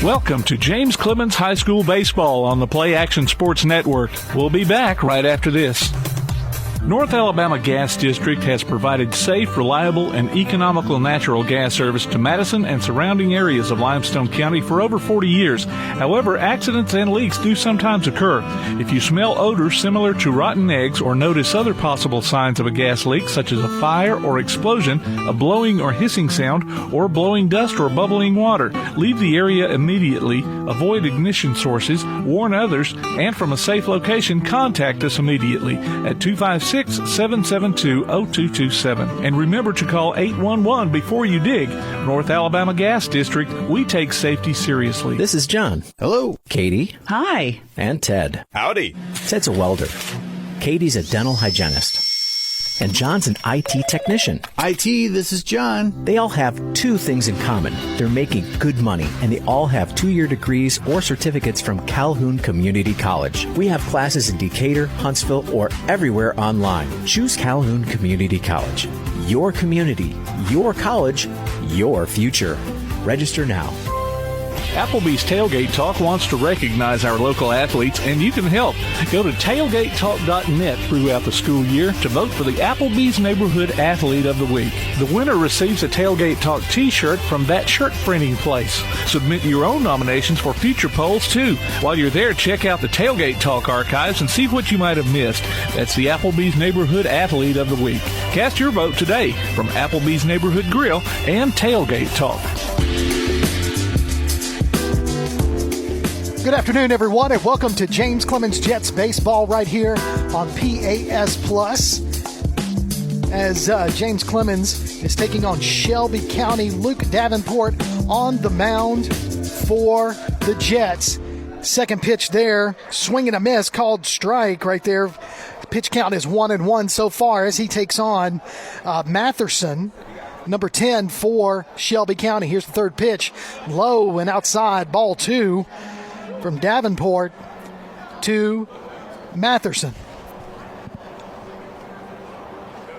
Welcome to James Clemens High School Baseball on the Play Action Sports Network. We'll be back right after this. North Alabama Gas District has provided safe, reliable, and economical natural gas service to Madison and surrounding areas of Limestone County for over 40 years. However, accidents and leaks do sometimes occur. If you smell odors similar to rotten eggs or notice other possible signs of a gas leak, such as a fire or explosion, a blowing or hissing sound, or blowing dust or bubbling water, leave the area immediately, avoid ignition sources, warn others, and from a safe location, contact us immediately at 256-772-0227. And remember to call 811 before you dig. North Alabama Gas District, we take safety seriously. This is John. Hello. Katie. Hi. And Ted. Howdy. Ted's a welder. Katie's a dental hygienist. And John's an IT technician. IT, this is John. They all have two things in common. They're making good money, and they all have 2-year degrees or certificates from Calhoun Community College. We have classes in Decatur, Huntsville, or everywhere online. Choose Calhoun Community College. Your community, your college, your future. Register now. Applebee's Tailgate Talk wants to recognize our local athletes, and you can help. Go to tailgatetalk.net throughout the school year to vote for the Applebee's Neighborhood Athlete of the Week. The winner receives a Tailgate Talk t-shirt from that shirt printing place. Submit your own nominations for future polls, too. While you're there, check out the Tailgate Talk archives and see what you might have missed. That's the Applebee's Neighborhood Athlete of the Week. Cast your vote today from Applebee's Neighborhood Grill and Tailgate Talk. Good afternoon, everyone, and welcome to James Clemens Jets Baseball right here on PAS Plus. As James Clemens is taking on Shelby County, Luke Davenport on the mound for the Jets. Second pitch there, swing and a miss, called strike right there. Pitch count is 1-1 so far as he takes on Matherson, number 10 for Shelby County. Here's the third pitch, low and outside, ball 2. From Davenport to Matherson.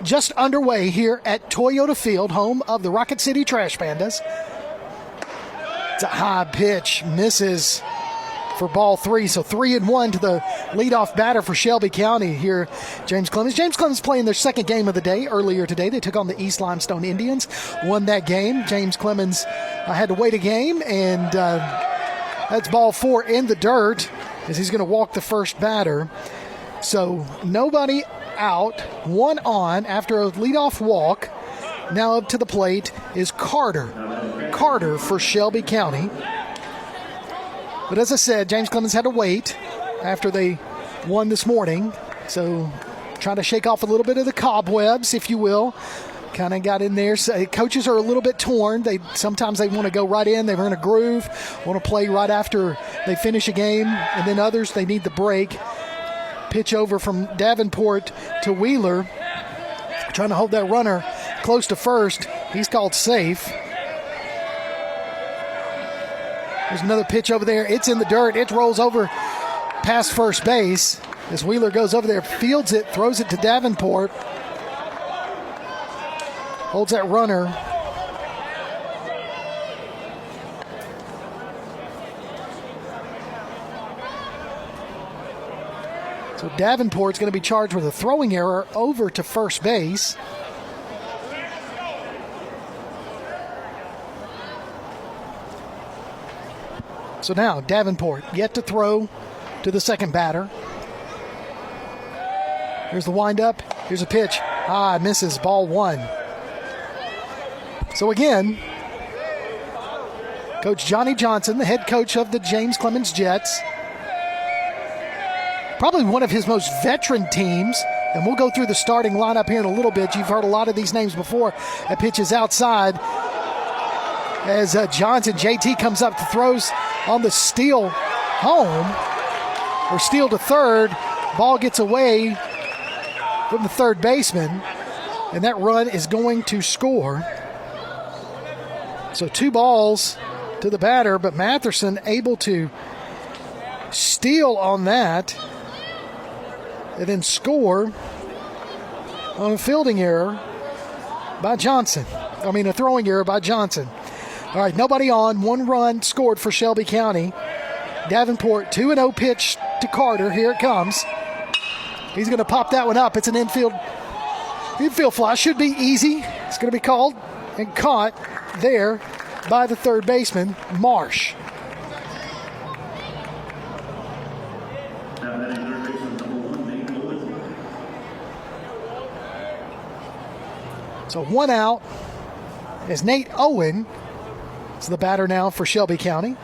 Just underway here at Toyota Field, home of the Rocket City Trash Pandas. It's a high pitch, misses for ball 3. So 3-1 to the leadoff batter for Shelby County here, James Clemens. James Clemens playing their second game of the day earlier today. They took on the East Limestone Indians, won that game. James Clemens had to wait a game, and that's ball 4 in the dirt as he's going to walk the first batter. So nobody out, one on after a leadoff walk. Now up to the plate is Carter. Carter for Shelby County. But as I said, James Clemens had to wait after they won this morning. So trying to shake off a little bit of the cobwebs, if you will. Kind of got in there. So coaches are a little bit torn. Sometimes they want to go right in. They run a groove, want to play right after they finish a game. And then others, they need the break. Pitch over from Davenport to Wheeler. Trying to hold that runner close to first. He's called safe. There's another pitch over there. It's in the dirt. It rolls over past first base. As Wheeler goes over there, fields it, throws it to Davenport. Holds that runner. So Davenport's going to be charged with a throwing error over to first base. So now Davenport yet to throw to the second batter. Here's the windup. Here's a pitch. Misses, ball 1. So again, Coach Johnny Johnson, the head coach of the James Clemens Jets, probably one of his most veteran teams, and we'll go through the starting lineup here in a little bit. You've heard a lot of these names before. That pitch is outside as Johnson, JT comes up to throws on the steal home, or steal to third. Ball gets away from the third baseman, and that run is going to score. So 2 balls to the batter, but Matherson able to steal on that and then score on a fielding error by Johnson. A throwing error by Johnson. All right, nobody on. 1 run scored for Shelby County. Davenport, 2-0 pitch to Carter. Here it comes. He's going to pop that one up. It's an infield fly. Should be easy. It's going to be called and caught there by the third baseman, Marsh. So 1 out is Nate Owen. It's the batter now for Shelby County.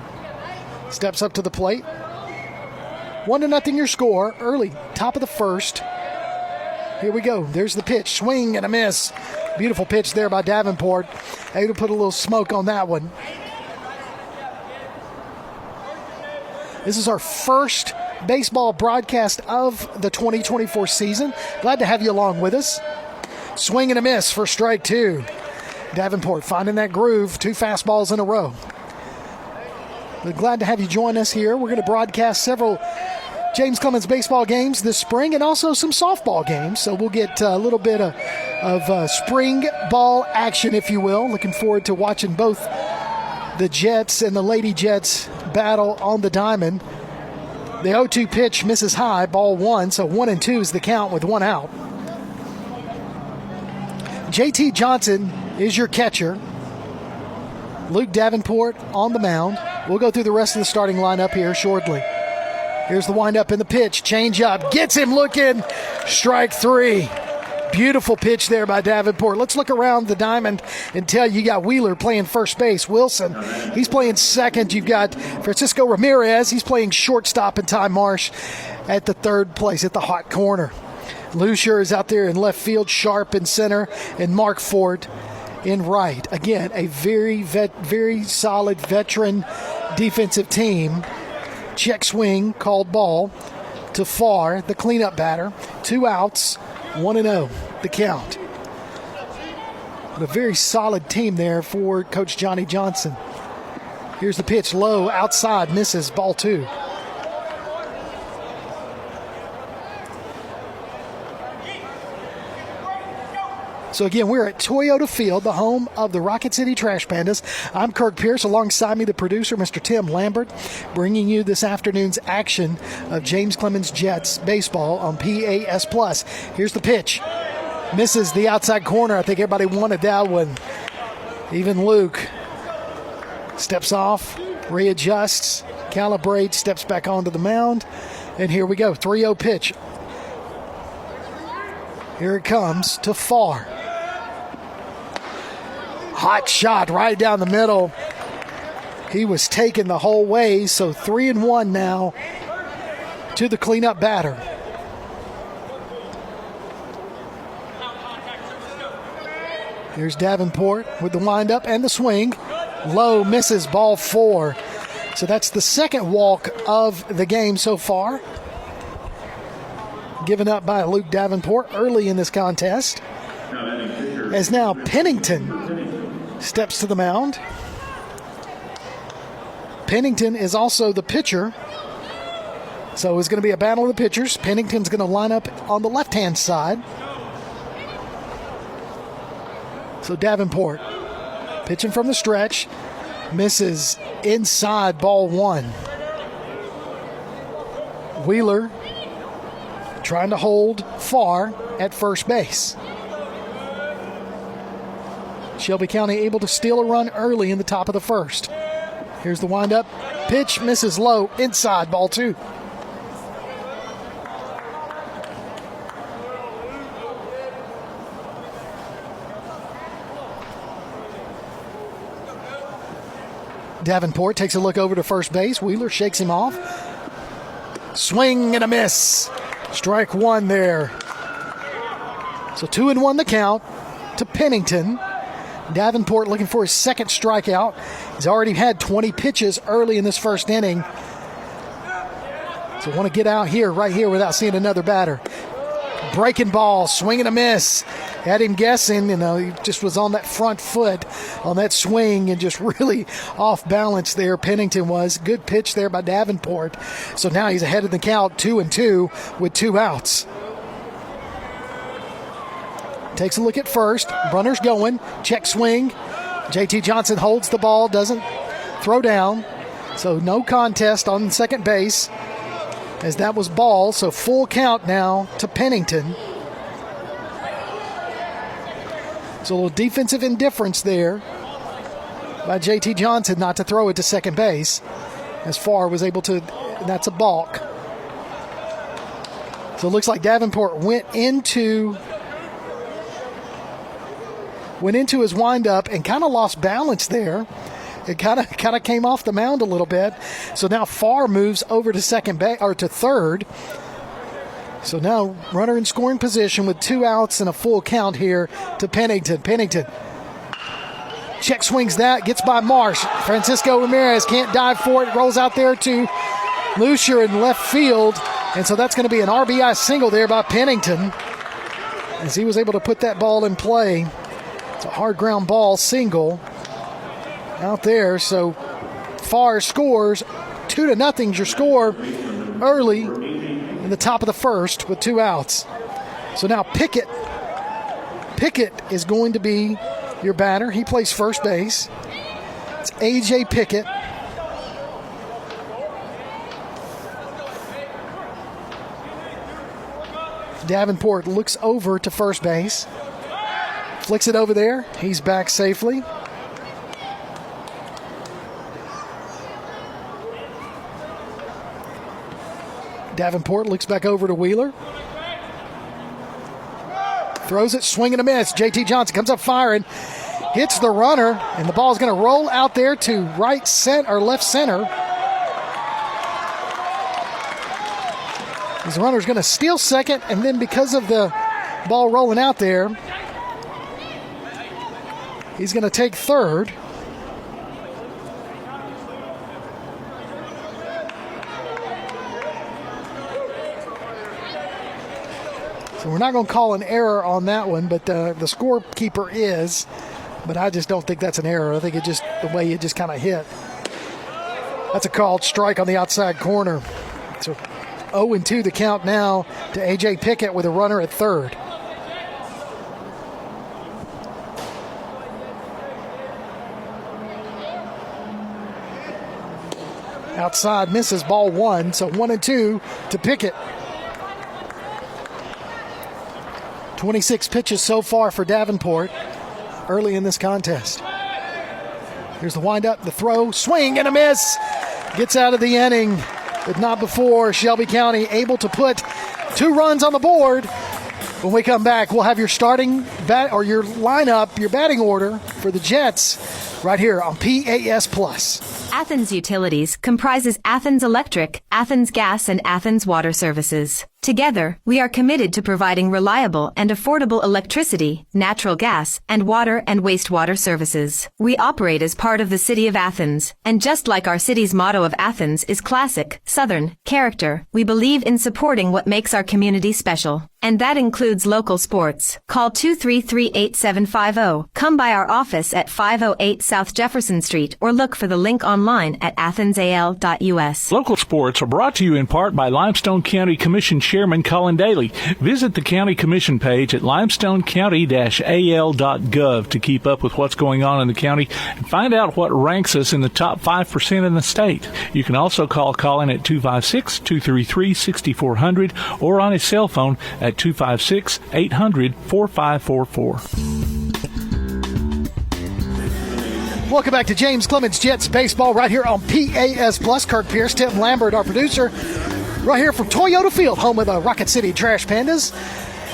Steps up to the plate. 1-0 your score early, top of the first. Here we go. There's the pitch. Swing and a miss. Beautiful pitch there by Davenport. Able to put a little smoke on that one. This is our first baseball broadcast of the 2024 season. Glad to have you along with us. Swing and a miss for strike 2. Davenport finding that groove. 2 fastballs in a row. We're glad to have you join us here. We're going to broadcast several James Clemens baseball games this spring and also some softball games. So we'll get a little bit of spring ball action, if you will. Looking forward to watching both the Jets and the Lady Jets battle on the diamond. The 0-2 pitch misses high, ball 1. So 1-2 is the count with 1 out. JT Johnson is your catcher. Luke Davenport on the mound. We'll go through the rest of the starting lineup here shortly. Here's the windup and the pitch. Change up. Gets him looking. Strike 3. Beautiful pitch there by Davenport. Let's look around the diamond and tell you got Wheeler playing first base. Wilson, he's playing second. You've got Francisco Ramirez. He's playing shortstop, and Ty Marsh at the third place at the hot corner. Lucier is out there in left field, Sharp in center, and Mark Ford in right. Again, a very solid veteran defensive team. Check swing, called ball to Farr, the cleanup batter. 2 outs, 1-0, the count. But a very solid team there for Coach Johnny Johnson. Here's the pitch, low, outside, misses, ball 2. So again, we're at Toyota Field, the home of the Rocket City Trash Pandas. I'm Kirk Pierce. Alongside me, the producer, Mr. Tim Lambert, bringing you this afternoon's action of James Clemens Jets baseball on PAS+. Here's the pitch. Misses the outside corner. I think everybody wanted that one. Even Luke steps off, readjusts, calibrates, steps back onto the mound. And here we go. 3-0 pitch. Here it comes to Farr. Hot shot right down the middle. He was taken the whole way, so 3-1 now to the cleanup batter. Here's Davenport with the windup and the swing. Low, misses, ball 4. So that's the second walk of the game so far. Given up by Luke Davenport early in this contest. As now Pennington steps to the mound. Pennington is also the pitcher. So it's going to be a battle of the pitchers. Pennington's going to line up on the left-hand side. So Davenport pitching from the stretch. Misses inside, ball 1. Wheeler trying to hold Farr at first base. Shelby County able to steal a run early in the top of the first. Here's the windup. Pitch misses low. Inside, ball 2. Davenport takes a look over to first base. Wheeler shakes him off. Swing and a miss. Strike 1 there. So 2-1 the count to Pennington. Davenport looking for his second strikeout. He's already had 20 pitches early in this first inning. So want to get out here, right here, without seeing another batter. Breaking ball, swing and a miss. Had him guessing, he just was on that front foot on that swing and just really off balance there. Pennington was. Good pitch there by Davenport. So now he's ahead of the count, 2-2 with 2 outs. Takes a look at first. Runner's going. Check swing. JT Johnson holds the ball, doesn't throw down. So no contest on second base as that was ball. So full count now to Pennington. So a little defensive indifference there by JT Johnson not to throw it to second base. As Farr was able to, that's a balk. So it looks like Davenport went into his windup and kind of lost balance there. It kind of came off the mound a little bit. So now Farr moves over to second base or to third. So now runner in scoring position with 2 outs and a full count here to Pennington. Pennington check swings that, gets by Marsh. Francisco Ramirez can't dive for it. Rolls out there to Lucier in left field. And so that's going to be an RBI single there by Pennington as he was able to put that ball in play. It's a hard ground ball single out there. So Farr scores 2-0 your score early in the top of the first with 2 outs. So now Pickett is going to be your batter. He plays first base. It's A.J. Pickett. Davenport looks over to first base. Flicks it over there. He's back safely. Davenport looks back over to Wheeler. Throws it, swing and a miss. JT Johnson comes up firing, hits the runner, and the ball is going to roll out there to right center or left center. The runner's going to steal second, and then because of the ball rolling out there, he's going to take third. So we're not going to call an error on that one, but the scorekeeper is. But I just don't think that's an error. I think it just the way it just kind of hit. That's a called strike on the outside corner. So 0-2 the count now to A.J. Pickett with a runner at third. Outside misses ball 1, so 1-2 to Pickett. 26 pitches so far for Davenport early in this contest. Here's the windup, the throw, swing and a miss. Gets out of the inning, but not before. Shelby County able to put 2 runs on the board. When we come back, we'll have your starting bat or your lineup, your batting order for the Jets right here on PAS Plus. Athens Utilities comprises Athens Electric, Athens Gas, and Athens Water Services. Together, we are committed to providing reliable and affordable electricity, natural gas, and water and wastewater services. We operate as part of the City of Athens, and just like our city's motto of Athens is classic, Southern, character, we believe in supporting what makes our community special. And that includes local sports. Call 233-8750. Come by our office at 508 South Jefferson Street or look for the link online at athensal.us. Local sports are brought to you in part by Limestone County Commission Chairman Colin Daly. Visit the County Commission page at limestonecounty-al.gov to keep up with what's going on in the county and find out what ranks us in the top 5% in the state. You can also call Colin at 256-233-6400 or on his cell phone at 256-800-4544. Welcome back to James Clemens Jets Baseball right here on PAS Plus. Kirk Pierce, Tim Lambert, our producer, right here from Toyota Field, home of the Rocket City Trash Pandas.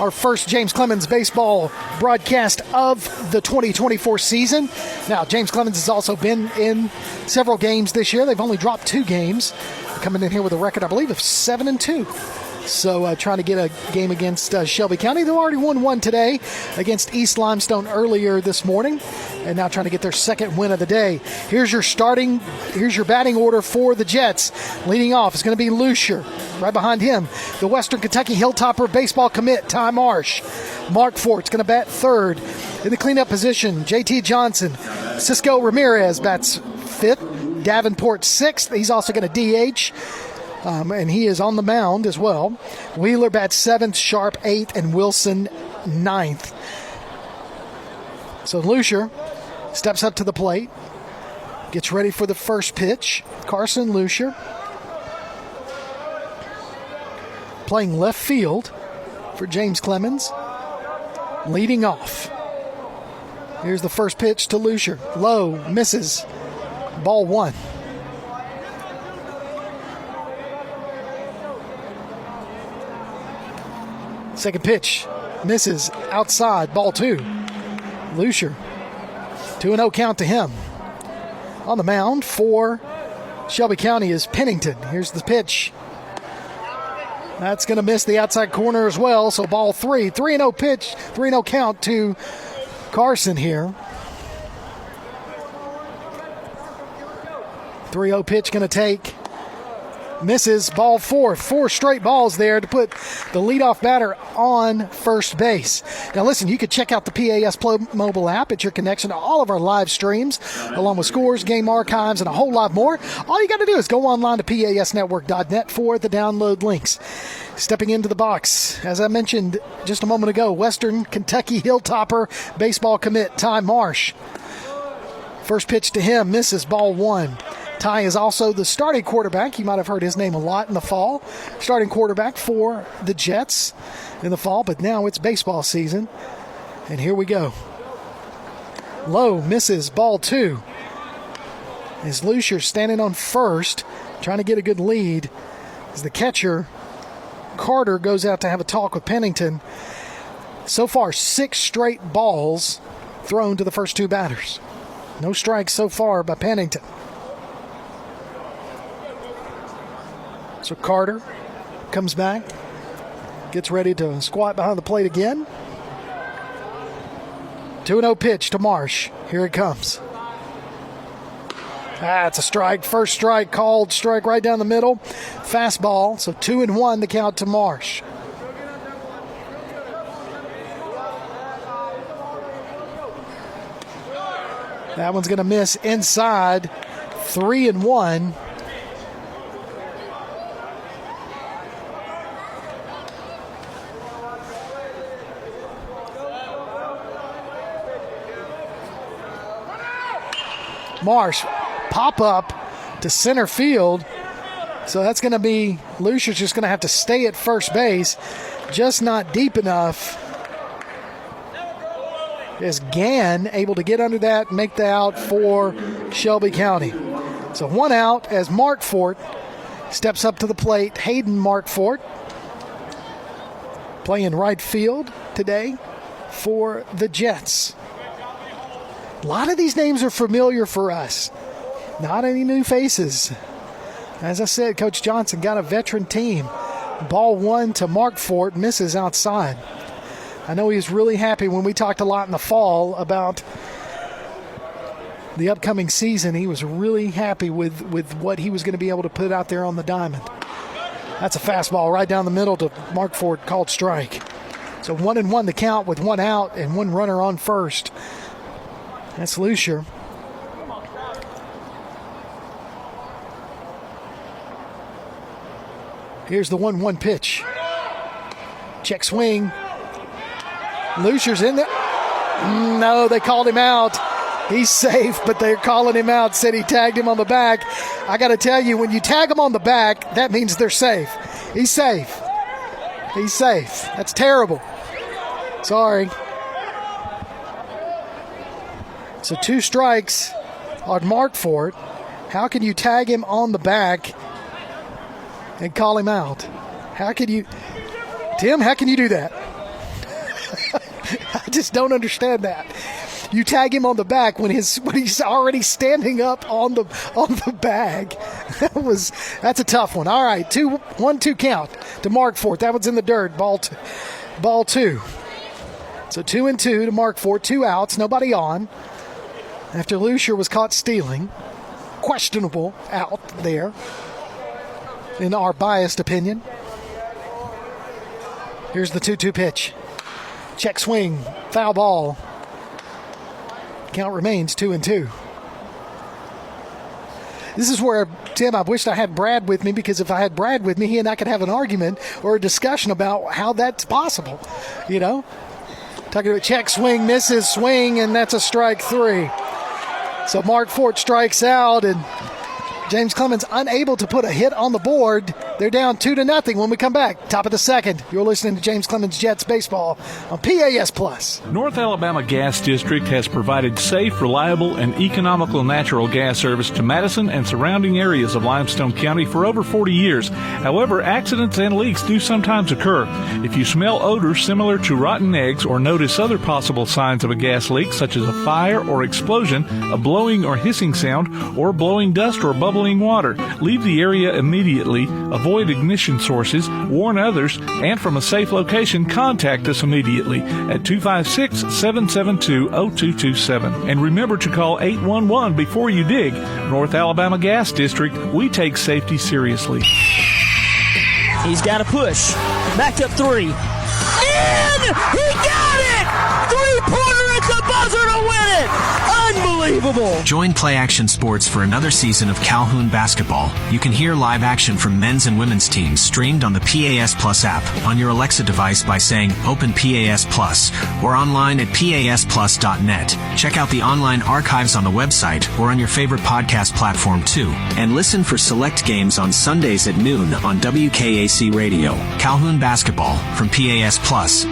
Our first James Clemens baseball broadcast of the 2024 season. Now, James Clemens has also been in several games this year. They've only dropped 2 games, coming in here with a record, I believe, of 7-2. So trying to get a game against Shelby County. They already won 1 today against East Limestone earlier this morning, and now trying to get their second win of the day. Here's your batting order for the Jets. Leading off is going to be Lucier. Right behind him, the Western Kentucky Hilltopper baseball commit, Ty Marsh. Mark Fort's going to bat third. In the cleanup position, JT Johnson. Cisco Ramirez bats 5th. Davenport 6th. He's also going to DH. And he is on the mound as well. Wheeler bats 7th, Sharp 8th, and Wilson 9th. So Lucier steps up to the plate, gets ready for the first pitch. Carson Lucier playing left field for James Clemens, leading off. Here's the first pitch to Lucier. Low, misses. Ball 1. Second pitch, misses outside. Ball 2. Lucier, 2-0 count to him. On the mound for Shelby County is Pennington. Here's the pitch. That's going to miss the outside corner as well, so ball 3. 3-0 pitch, 3-0 count to Carson here. 3-0 pitch going to take. Misses. Ball 4. 4 straight balls there to put the leadoff batter on first base. Now listen, you can check out the PAS mobile app. It's your connection to all of our live streams, along with scores, game archives, and a whole lot more. All you got to do is go online to pasnetwork.net for the download links. Stepping into the box, as I mentioned just a moment ago, Western Kentucky Hilltopper baseball commit Ty Marsh. First pitch to him, misses. Ball 1. Ty is also the starting quarterback. You might have heard his name a lot in the fall. Starting quarterback for the Jets in the fall, but now it's baseball season. And here we go. Low, misses. Ball 2. As Lucier standing on first, trying to get a good lead, as the catcher, Carter, goes out to have a talk with Pennington. So far, 6 straight balls thrown to the first 2 batters. No strikes so far by Pennington. So Carter comes back, gets ready to squat behind the plate again. 2-0 pitch to Marsh. Here it comes. It's a strike. First strike called. Strike right down the middle. Fastball. So 2-1 the count to Marsh. That one's going to miss inside. 3-1. Marsh, pop up to center field. So that's going to be, Lucier's just going to have to stay at first base. Just not deep enough. Is Gann able to get under that and make the out for Shelby County? So 1 out as Markfort steps up to the plate. Hayden Markfort playing right field today for the Jets. A lot of these names are familiar for us. Not any new faces. As I said, Coach Johnson got a veteran team. Ball 1 to Markfort, misses outside. I know he was really happy when we talked a lot in the fall about the upcoming season. He was really happy with what he was going to be able to put out there on the diamond. That's a fastball right down the middle to Markfort, called strike. So 1-1 the count with 1 out and 1 runner on first. That's Lucier. Here's the 1-1 pitch. Check swing. Lucier's in there. No, they called him out. He's safe, but they're calling him out. Said he tagged him on the back. I got to tell you, when you tag him on the back, that means they're safe. He's safe. He's safe. That's terrible. Sorry. So 2 strikes on Markfort. How can you tag him on the back and call him out? How can you, Tim, how can you do that? I just don't understand that. You tag him on the back when he's already standing up on the bag. That's a tough one. All right, 1-2 count to Markfort. That one's in the dirt. Ball 2. So 2-2 to Markfort. 2 outs. Nobody on. After Lucier was caught stealing. Questionable out there, in our biased opinion. Here's the 2-2 pitch. Check swing. Foul ball. Count remains 2-2. This is where, Tim, I wished I had Brad with me, because if I had Brad with me, he and I could have an argument or a discussion about how that's possible. You know? Talking about check swing, misses, swing, and that's a strike 3. So Mark Fort strikes out, and James Clemens unable to put a hit on the board. They're down 2-0 when we come back. Top of the second. You're listening to James Clemens Jets Baseball on PAS Plus. North Alabama Gas District has provided safe, reliable, and economical natural gas service to Madison and surrounding areas of Limestone County for over 40 years. However, accidents and leaks do sometimes occur. If you smell odors similar to rotten eggs or notice other possible signs of a gas leak, such as a fire or explosion, a blowing or hissing sound, or blowing dust or bubbling water, leave the area immediately. Avoid ignition sources, warn others, and from a safe location, contact us immediately at 256-772-0227. And remember to call 811 before you dig. North Alabama Gas District, we take safety seriously. He's got a push. Backed up three. In! He got it! Three-pointer at the buzzer to win it! Unbelievable! Join Play Action Sports for another season of Calhoun basketball. You can hear live action from men's and women's teams streamed on the PAS Plus app on your Alexa device by saying Open PAS Plus or online at pasplus.net. Check out the online archives on the website or on your favorite podcast platform too. And listen for select games on Sundays at noon on WKAC Radio. Calhoun basketball from PAS Plus.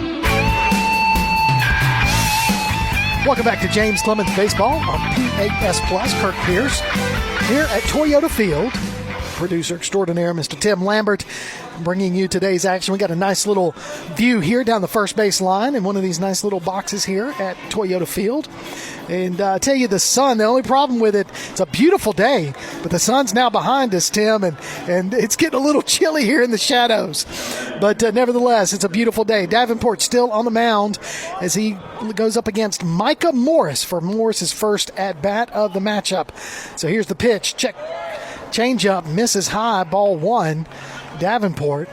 Welcome back to James Clemens Baseball on PAS Plus. Kirk Pierce here at Toyota Field. Producer extraordinaire, Mr. Tim Lambert, bringing you today's action. We got a nice little view here down the first base line in one of these nice little boxes here at Toyota Field. And I tell you, the sun, the only problem with it, it's a beautiful day, but the sun's now behind us, Tim, and it's getting a little chilly here in the shadows. But nevertheless, it's a beautiful day. Davenport still on the mound as he goes up against Micah Morris for Morris's first at-bat of the matchup. So here's the pitch. Check. Change up, misses high, ball one. Davenport.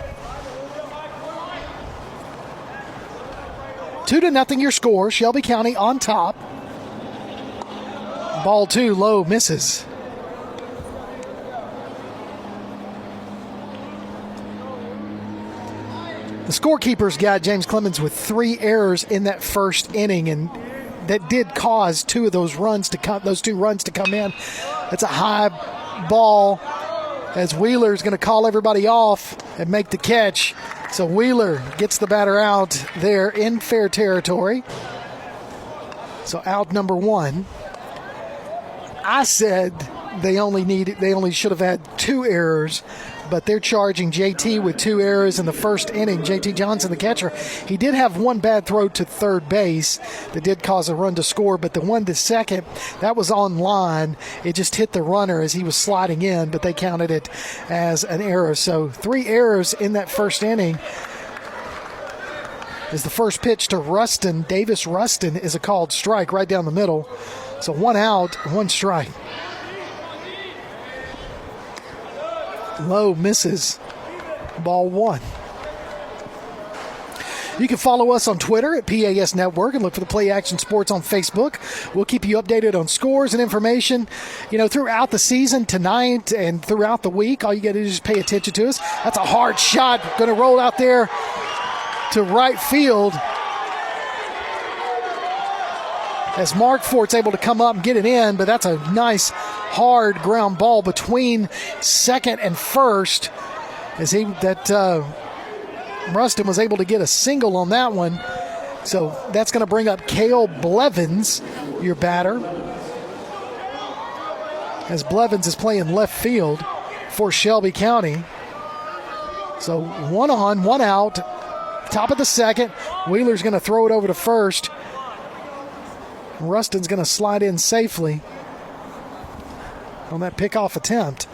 2-0 your score. Shelby County on top. Ball two, low, misses. The scorekeeper's got James Clemens with 3 errors in that first inning, and that did cause two runs to come in. That's a high ball as Wheeler's going to call everybody off and make the catch. So Wheeler gets the batter out there in fair territory. So out number one. I said they only should have had 2 errors, but they're charging JT with 2 errors in the first inning. JT Johnson, the catcher, he did have one bad throw to third base that did cause a run to score, but the one to second, that was on line. It just hit the runner as he was sliding in, but they counted it as an error. So 3 errors in that first inning. As the first pitch to Rustin, Davis Rustin, is a called strike right down the middle. So 1 out, 1 strike. Low, misses. Ball 1. You can follow us on Twitter at PAS Network and look for the Play Action Sports on Facebook. We'll keep you updated on scores and information, throughout the season, tonight, and throughout the week. All you got to do is just pay attention to us. That's a hard shot. Going to roll out there to right field as Mark Fort's able to come up and get it in, but that's a nice hard ground ball between second and first as Rustin was able to get a single on that one. So that's going to bring up Cale Blevins, your batter, as Blevins is playing left field for Shelby County. So 1 on, 1 out, top of the second. Wheeler's going to throw it over to first. Rustin's going to slide in safely on that pickoff attempt.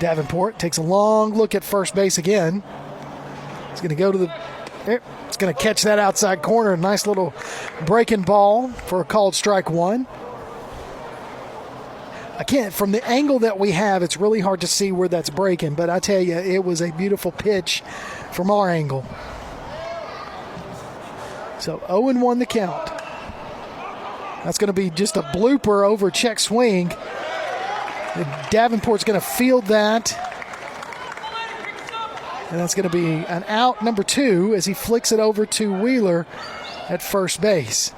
Davenport takes a long look at first base again. He's going to go to it's going to catch that outside corner. Nice little breaking ball for a called strike 1. From the angle that we have, it's really hard to see where that's breaking, but I tell you, it was a beautiful pitch from our angle. So 0-1 the count. That's going to be just a blooper over check swing. And Davenport's going to field that. And that's going to be an out, number 2, as he flicks it over to Wheeler at first base.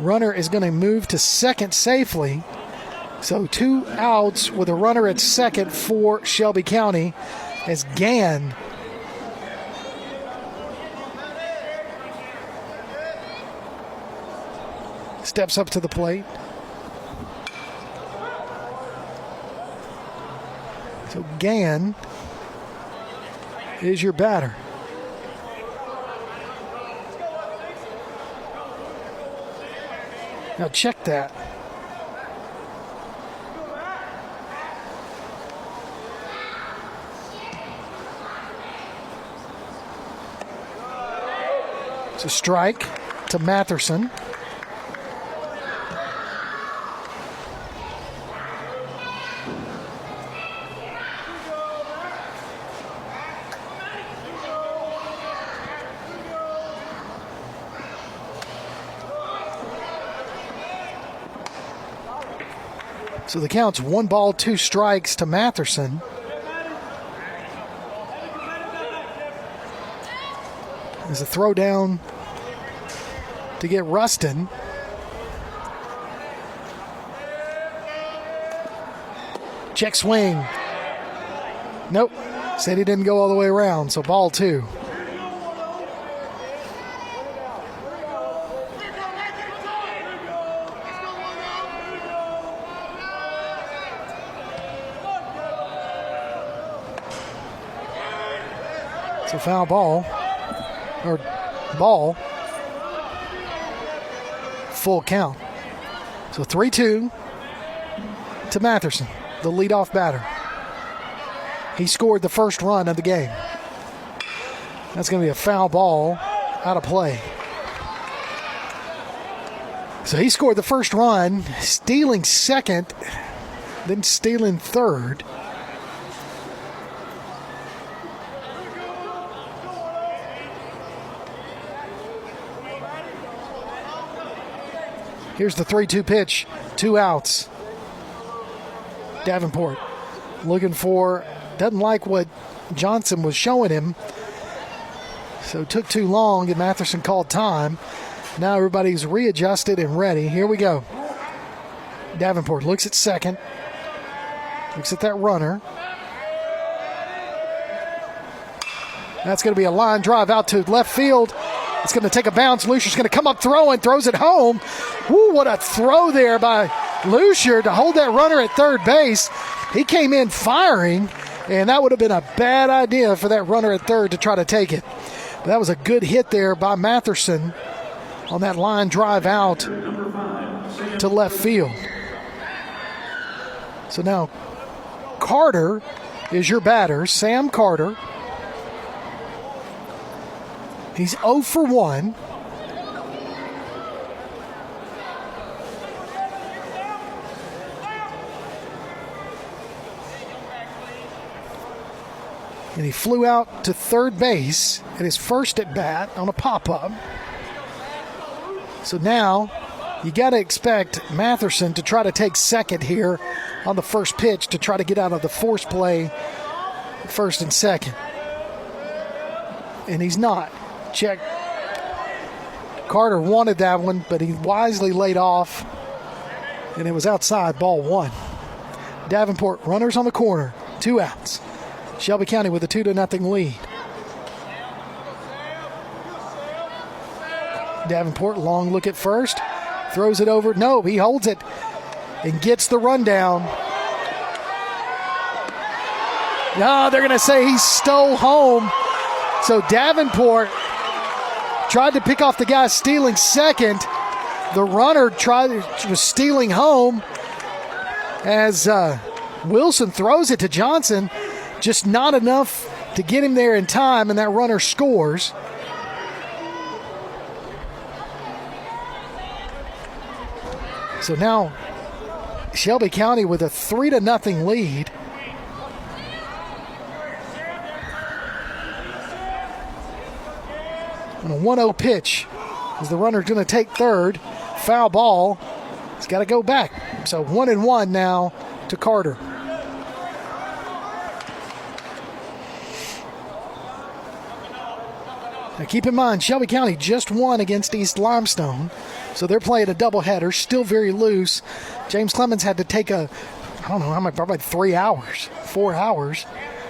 Runner is going to move to second safely. So 2 outs with a runner at second for Shelby County as Gann steps up to the plate. So Gann is your batter. Now check that. It's a strike to Matherson. So the count's 1 ball, 2 strikes to Matherson. There's a throw down to get Rustin. Check swing. Nope. Said he didn't go all the way around, so ball 2. So foul ball, or ball, full count. So 3-2 to Matherson, the leadoff batter. He scored the first run of the game. That's going to be a foul ball out of play. So he scored the first run, stealing second, then stealing third. Here's the 3-2 pitch, 2 outs. Davenport looking for, doesn't like what Johnson was showing him. So it took too long and Matherson called time. Now everybody's readjusted and ready. Here we go. Davenport looks at second. Looks at that runner. That's going to be a line drive out to left field. It's going to take a bounce. Lucer's going to come up throwing, throws it home. Woo, what a throw there by Lucer to hold that runner at third base. He came in firing, and that would have been a bad idea for that runner at third to try to take it. But that was a good hit there by Matherson on that line drive out to left field. So now Carter is your batter, Sam Carter. He's 0 for 1. And he flew out to third base at his first at bat on a pop-up. So now you got to expect Matherson to try to take second here on the first pitch to try to get out of the force play first and second. And he's not. Check. Carter wanted that one, but he wisely laid off, and it was outside, ball 1. Davenport, runners on the corner, 2 outs. Shelby County with a 2-0 lead. Davenport, long look at first, throws it over. No, he holds it and gets the rundown. No, they're going to say he stole home. So Davenport tried to pick off the guy stealing second. The runner was stealing home as Wilson throws it to Johnson. Just not enough to get him there in time, and that runner scores. So now Shelby County with a 3-0 lead. On a 1-0 pitch, as the runner's going to take third. Foul ball. He's got to go back. So 1-1 now to Carter. Now keep in mind, Shelby County just won against East Limestone, so they're playing a doubleheader, still very loose. James Clemens had to take probably 3 hours, 4 hours,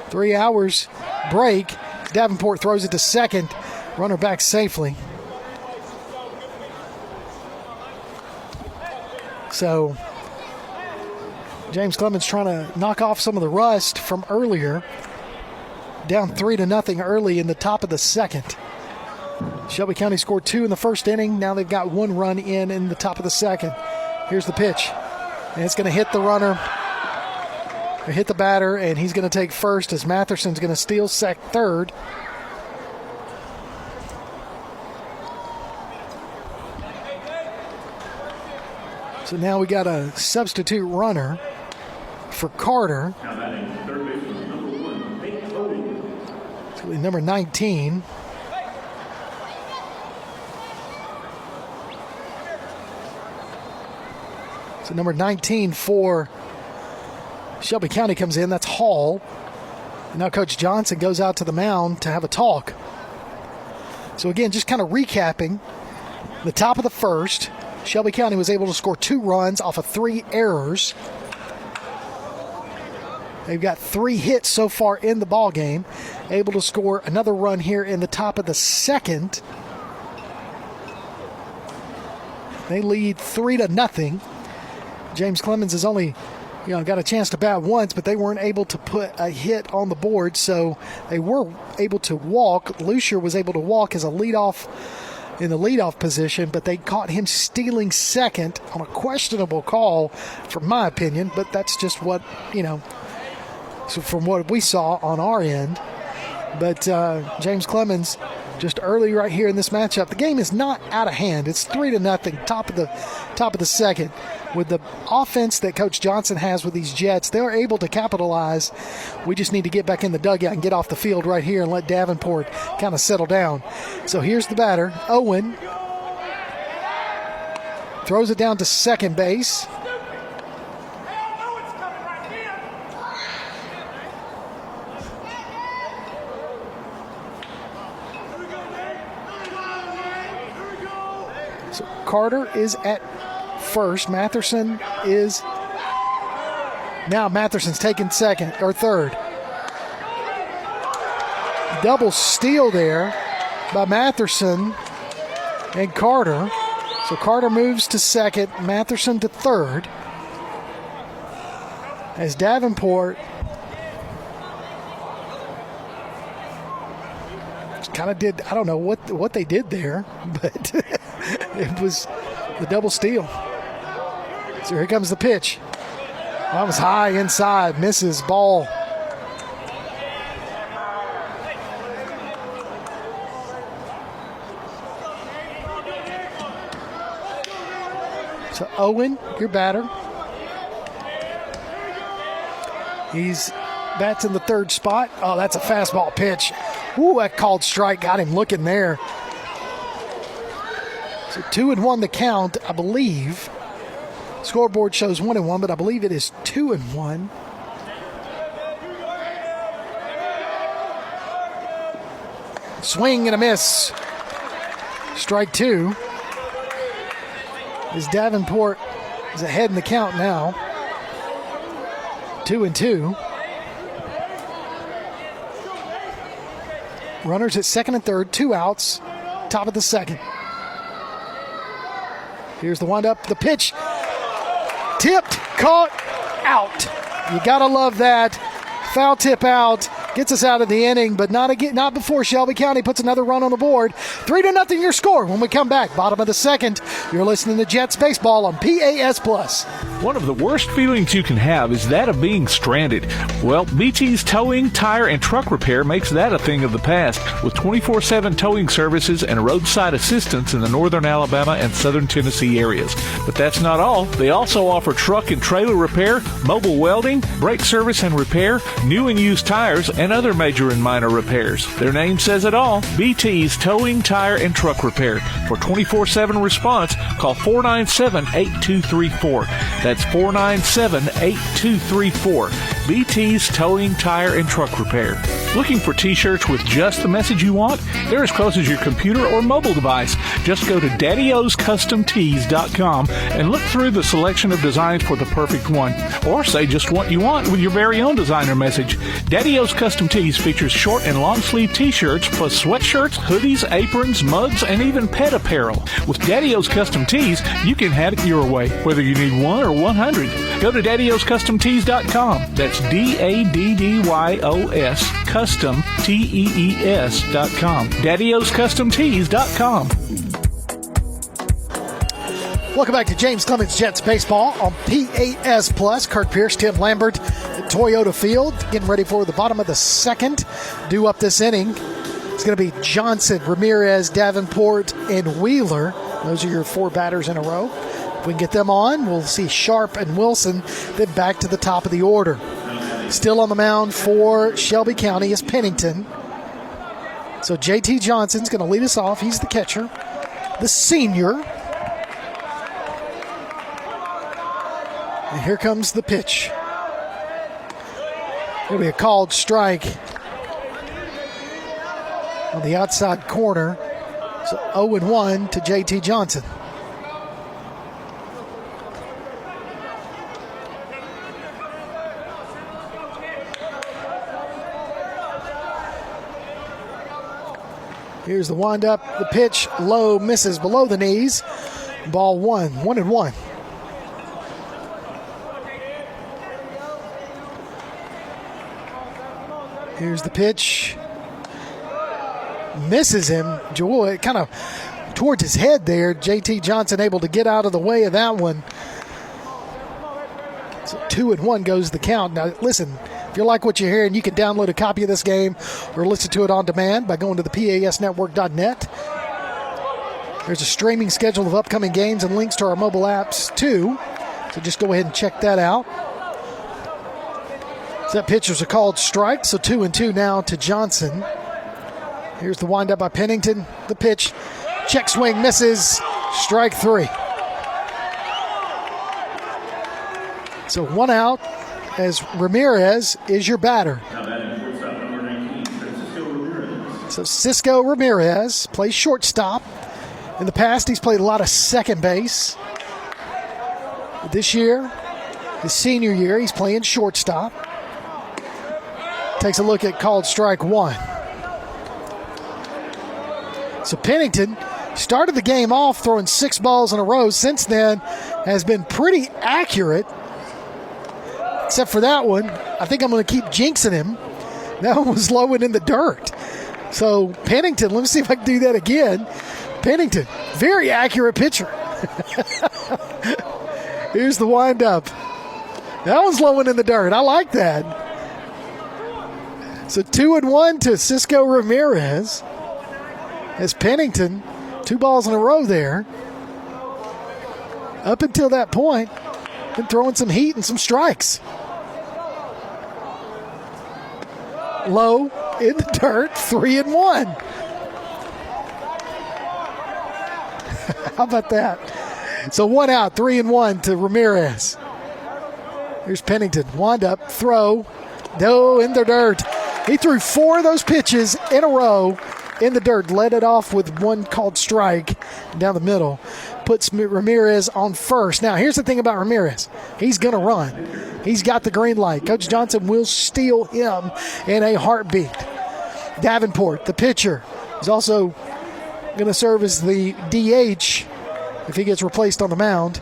3 hours break. Davenport throws it to second, runner back safely. So James Clemens trying to knock off some of the rust from earlier. Down 3-0 early in the top of the second. Shelby County scored 2 in the first inning. Now they've got 1 run in the top of the second. Here's the pitch. And it's going to hit the runner, or hit the batter, and he's going to take first as Matherson's going to steal third. So now we got a substitute runner for Carter. It's going to be number 19. So number 19 for Shelby County comes in. That's Hall. And now Coach Johnson goes out to the mound to have a talk. So again, just kind of recapping. The top of the first, Shelby County was able to score 2 runs off of 3 errors. They've got 3 hits so far in the ball game. Able to score another run here in the top of the second. They lead 3-0. James Clemens has only got a chance to bat once, but they weren't able to put a hit on the board, so they were able to walk. Lucier was able to walk as a leadoff in the leadoff position, but they caught him stealing second on a questionable call, from my opinion, but that's just what, so from what we saw on our end. But James Clemens, just early right here in this matchup, the game is not out of hand. It's 3-0, top of the second. With the offense that Coach Johnson has with these Jets, they're able to capitalize. We just need to get back in the dugout and get off the field right here and let Davenport kind of settle down. So here's the batter, Owen. Throws it down to second base. So Carter is at first. Matherson's taking second or third. Double steal there by Matherson and Carter. So Carter moves to second, Matherson to third. As Davenport kind of did, I don't know what they did there, but it was the double steal. So here comes the pitch. That was high inside, misses, ball. So Owen, your batter. He's bats in the third spot. Oh, that's a fastball pitch. Ooh, that called strike got him looking there. So 2-1 the count, I believe. Scoreboard shows 1-1, but I believe it is 2-1. Swing and a miss. Strike 2. As Davenport is ahead in the count now. 2-2. Runners at second and third, 2 outs, top of the second. Here's the windup, the pitch. Tipped, caught, out. You got to love that. Foul tip out. Gets us out of the inning, but not before Shelby County puts another run on the board. 3-0 your score when we come back. Bottom of the second. You're listening to Jets Baseball on PAS Plus. One of the worst feelings you can have is that of being stranded. Well, BT's Towing, Tire, and Truck Repair makes that a thing of the past with 24/7 towing services and roadside assistance in the northern Alabama and southern Tennessee areas. But that's not all. They also offer truck and trailer repair, mobile welding, brake service and repair, new and used tires, and other major and minor repairs. Their name says it all. BT's Towing, Tire, and Truck Repair. For 24/7 response, call 497-8234. That's 497-8234. BT's Towing, Tire, and Truck Repair. Looking for t-shirts with just the message you want? They're as close as your computer or mobile device. Just go to daddyoscustomtees.com and look through the selection of designs for the perfect one. Or say just what you want with your very own designer message. Daddy O's Custom Tees features short and long sleeve t-shirts plus sweatshirts, hoodies, aprons, mugs, and even pet apparel. With Daddy O's Custom Tees, you can have it your way, whether you need 1 or 100. Go to daddyoscustomtees.com. That's DADDYOS Custom TEES.com. daddyoscustomtees.com. Welcome back to James Clemens Jets Baseball on PAS Plus. Kurt Pierce, Tim Lambert at Toyota Field, getting ready for the bottom of the second. Due up this inning, it's going to be Johnson, Ramirez, Davenport, and Wheeler. Those are your 4 batters in a row. If we can get them on, we'll see Sharp and Wilson, then back to the top of the order. Still on the mound for Shelby County is Pennington. So JT Johnson's going to lead us off. He's the catcher, the senior. And here comes the pitch. It'll be a called strike on the outside corner. So 0-1 to JT Johnson. Here's the windup. The pitch low, misses below the knees. Ball 1-1. Here's the pitch. Misses him. Joel, kind of towards his head there. JT Johnson able to get out of the way of that one. So 2-1 goes the count. Now, listen, if you like what you're hearing, you can download a copy of this game or listen to it on demand by going to the PASnetwork.net. There's a streaming schedule of upcoming games and links to our mobile apps, too. So just go ahead and check that out. So that pitch was a called strike, so 2-2 now to Johnson. Here's the windup by Pennington. The pitch, check swing, misses, strike 3. So 1 out as Ramirez is your batter. So Cisco Ramirez plays shortstop. In the past, he's played a lot of second base. This year, his senior year, he's playing shortstop. Takes a look at called strike 1. So Pennington started the game off throwing 6 balls in a row. Since then, has been pretty accurate. Except for that one. I think I'm going to keep jinxing him. That one was low and in the dirt. So Pennington, let me see if I can do that again. Pennington, very accurate pitcher. Here's the windup. That one's low and in the dirt. I like that. So 2-1 to Cisco Ramirez. As Pennington, 2 balls in a row there. Up until that point, been throwing some heat and some strikes. Low in the dirt, 3-1. How about that? So 1 out, 3-1 to Ramirez. Here's Pennington. Wind up, throw. No, in the dirt. He threw 4 of those pitches in a row in the dirt. Led it off with 1 called strike down the middle. Puts Ramirez on first. Now, here's the thing about Ramirez. He's going to run. He's got the green light. Coach Johnson will steal him in a heartbeat. Davenport, the pitcher, is also going to serve as the DH if he gets replaced on the mound.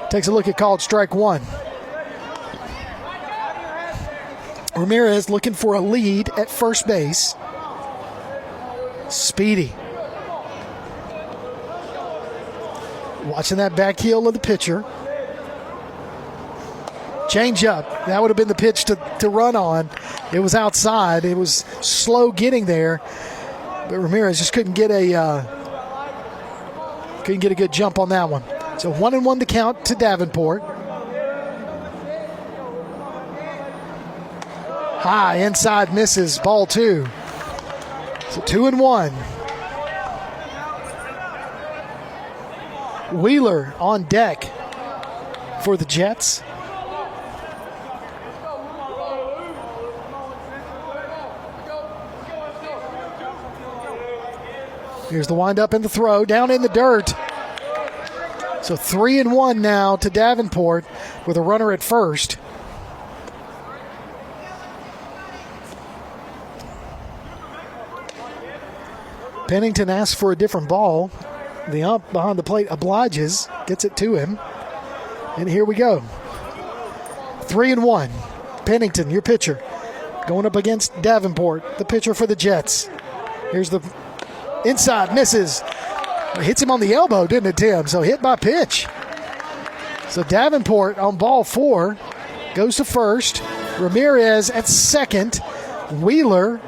Takes a look at called strike 1. Ramirez looking for a lead at first base. Speedy. Watching that back heel of the pitcher. Change up. That would have been the pitch to run on. It was outside. It was slow getting there. But Ramirez just couldn't get a good jump on that one. So 1-1 to count to Davenport. High, inside, misses, ball 2. So 2-1. Wheeler on deck for the Jets. Here's the windup and the throw down in the dirt. So 3-1 now to Davenport with a runner at first. Pennington asks for a different ball. The ump behind the plate obliges, gets it to him. And here we go. 3-1. Pennington, your pitcher, going up against Davenport, the pitcher for the Jets. Here's the inside, misses. Hits him on the elbow, didn't it, Tim? So hit by pitch. So Davenport on ball 4 goes to first. Ramirez at second. Wheeler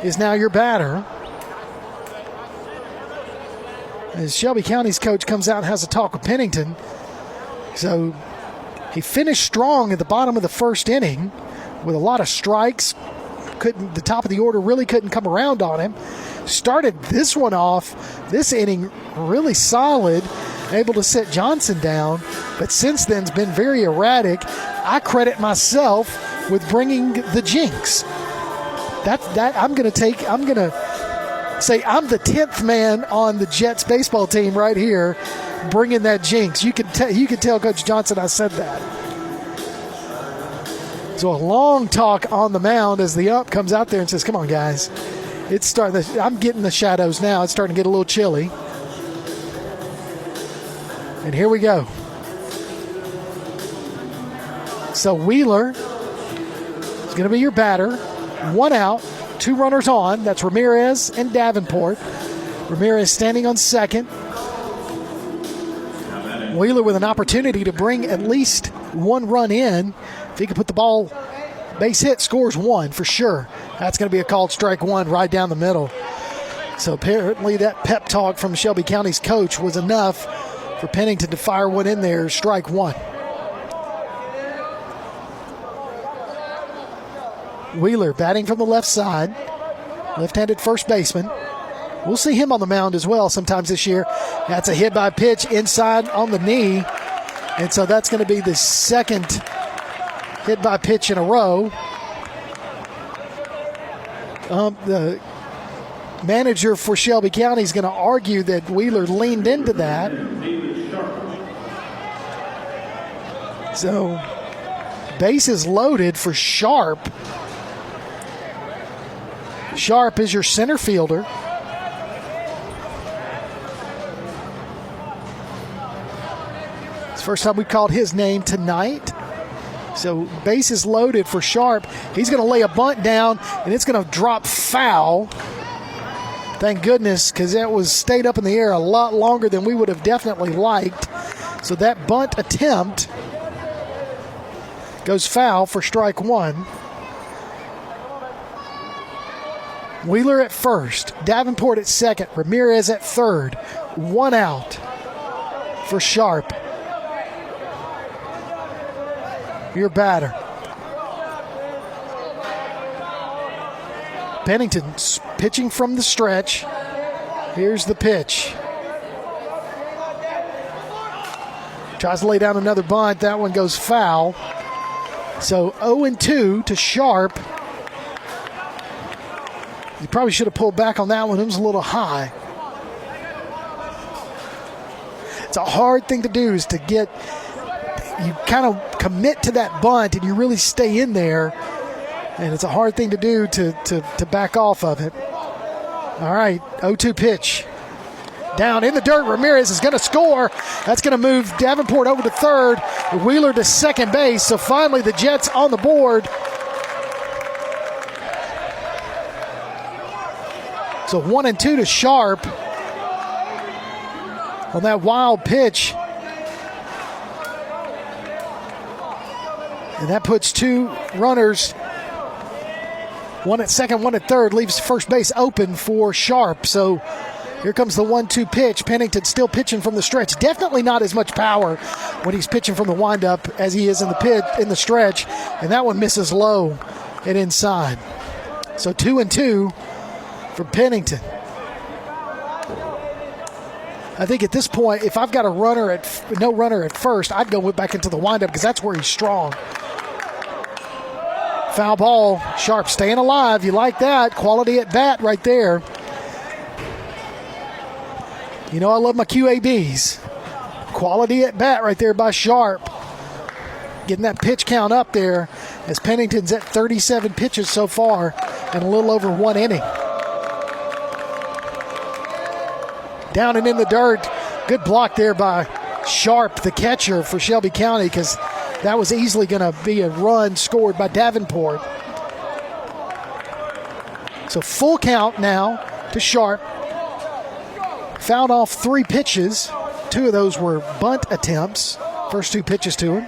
is now your batter. As Shelby County's coach comes out and has a talk with Pennington. So he finished strong at the bottom of the first inning with a lot of strikes. The top of the order really couldn't come around on him. Started this one off, this inning really solid, able to set Johnson down, but since then has been very erratic. I credit myself with bringing the jinx. I'm going to say I'm the 10th man on the Jets baseball team right here, bringing that jinx. You can tell Coach Johnson I said that. So a long talk on the mound as the ump comes out there and says, "Come on, guys. It's starting. I'm getting the shadows now. It's starting to get a little chilly." And here we go. So Wheeler is going to be your batter. 1 out, 2 runners on. That's Ramirez and Davenport. Ramirez standing on second. Wheeler with an opportunity to bring at least 1 run in. If he can put the ball base hit, scores 1 for sure. That's going to be a called strike 1 right down the middle. So apparently that pep talk from Shelby County's coach was enough for Pennington to fire 1 in there, strike 1. Wheeler batting from the left side, left-handed first baseman. We'll see him on the mound as well sometimes this year. That's a hit by pitch inside on the knee. And so that's going to be the second hit by pitch in a row. The manager for Shelby County is going to argue that Wheeler leaned into that. So bases loaded for Sharp. Sharp is your center fielder. It's the first time we called his name tonight. So bases loaded for Sharp. He's going to lay a bunt down, and it's going to drop foul. Thank goodness, because that was stayed up in the air a lot longer than we would have definitely liked. So that bunt attempt goes foul for strike 1. Wheeler at first, Davenport at second, Ramirez at third. 1 out for Sharp. Your batter. Pennington pitching from the stretch. Here's the pitch. Tries to lay down another bunt. That one goes foul. So 0-2 to Sharp. You probably should have pulled back on that one. It was a little high. It's a hard thing to do, is to get, you kind of commit to that bunt and you really stay in there. And it's a hard thing to do to back off of it. All right, 0-2 pitch. Down in the dirt, Ramirez is going to score. That's going to move Davenport over to third, Wheeler to second base. So finally the Jets on the board. So 1-2 to Sharp on that wild pitch. And that puts 2 runners, 1 at second, 1 at third, leaves first base open for Sharp. So here comes the 1-2 pitch. Pennington still pitching from the stretch. Definitely not as much power when he's pitching from the windup as he is in the stretch. And that one misses low and inside. So 2-2 for Pennington. I think at this point, if I've got no runner at first, I'd go back into the windup because that's where he's strong. Foul ball. Sharp staying alive. You like that. Quality at bat right there. You know I love my QABs. Quality at bat right there by Sharp. Getting that pitch count up there as Pennington's at 37 pitches so far and a little over 1 inning. Down and in the dirt. Good block there by Sharp, the catcher for Shelby County, because that was easily going to be a run scored by Davenport. So full count now to Sharp. Fouled off 3 pitches. 2 of those were bunt attempts. First 2 pitches to him.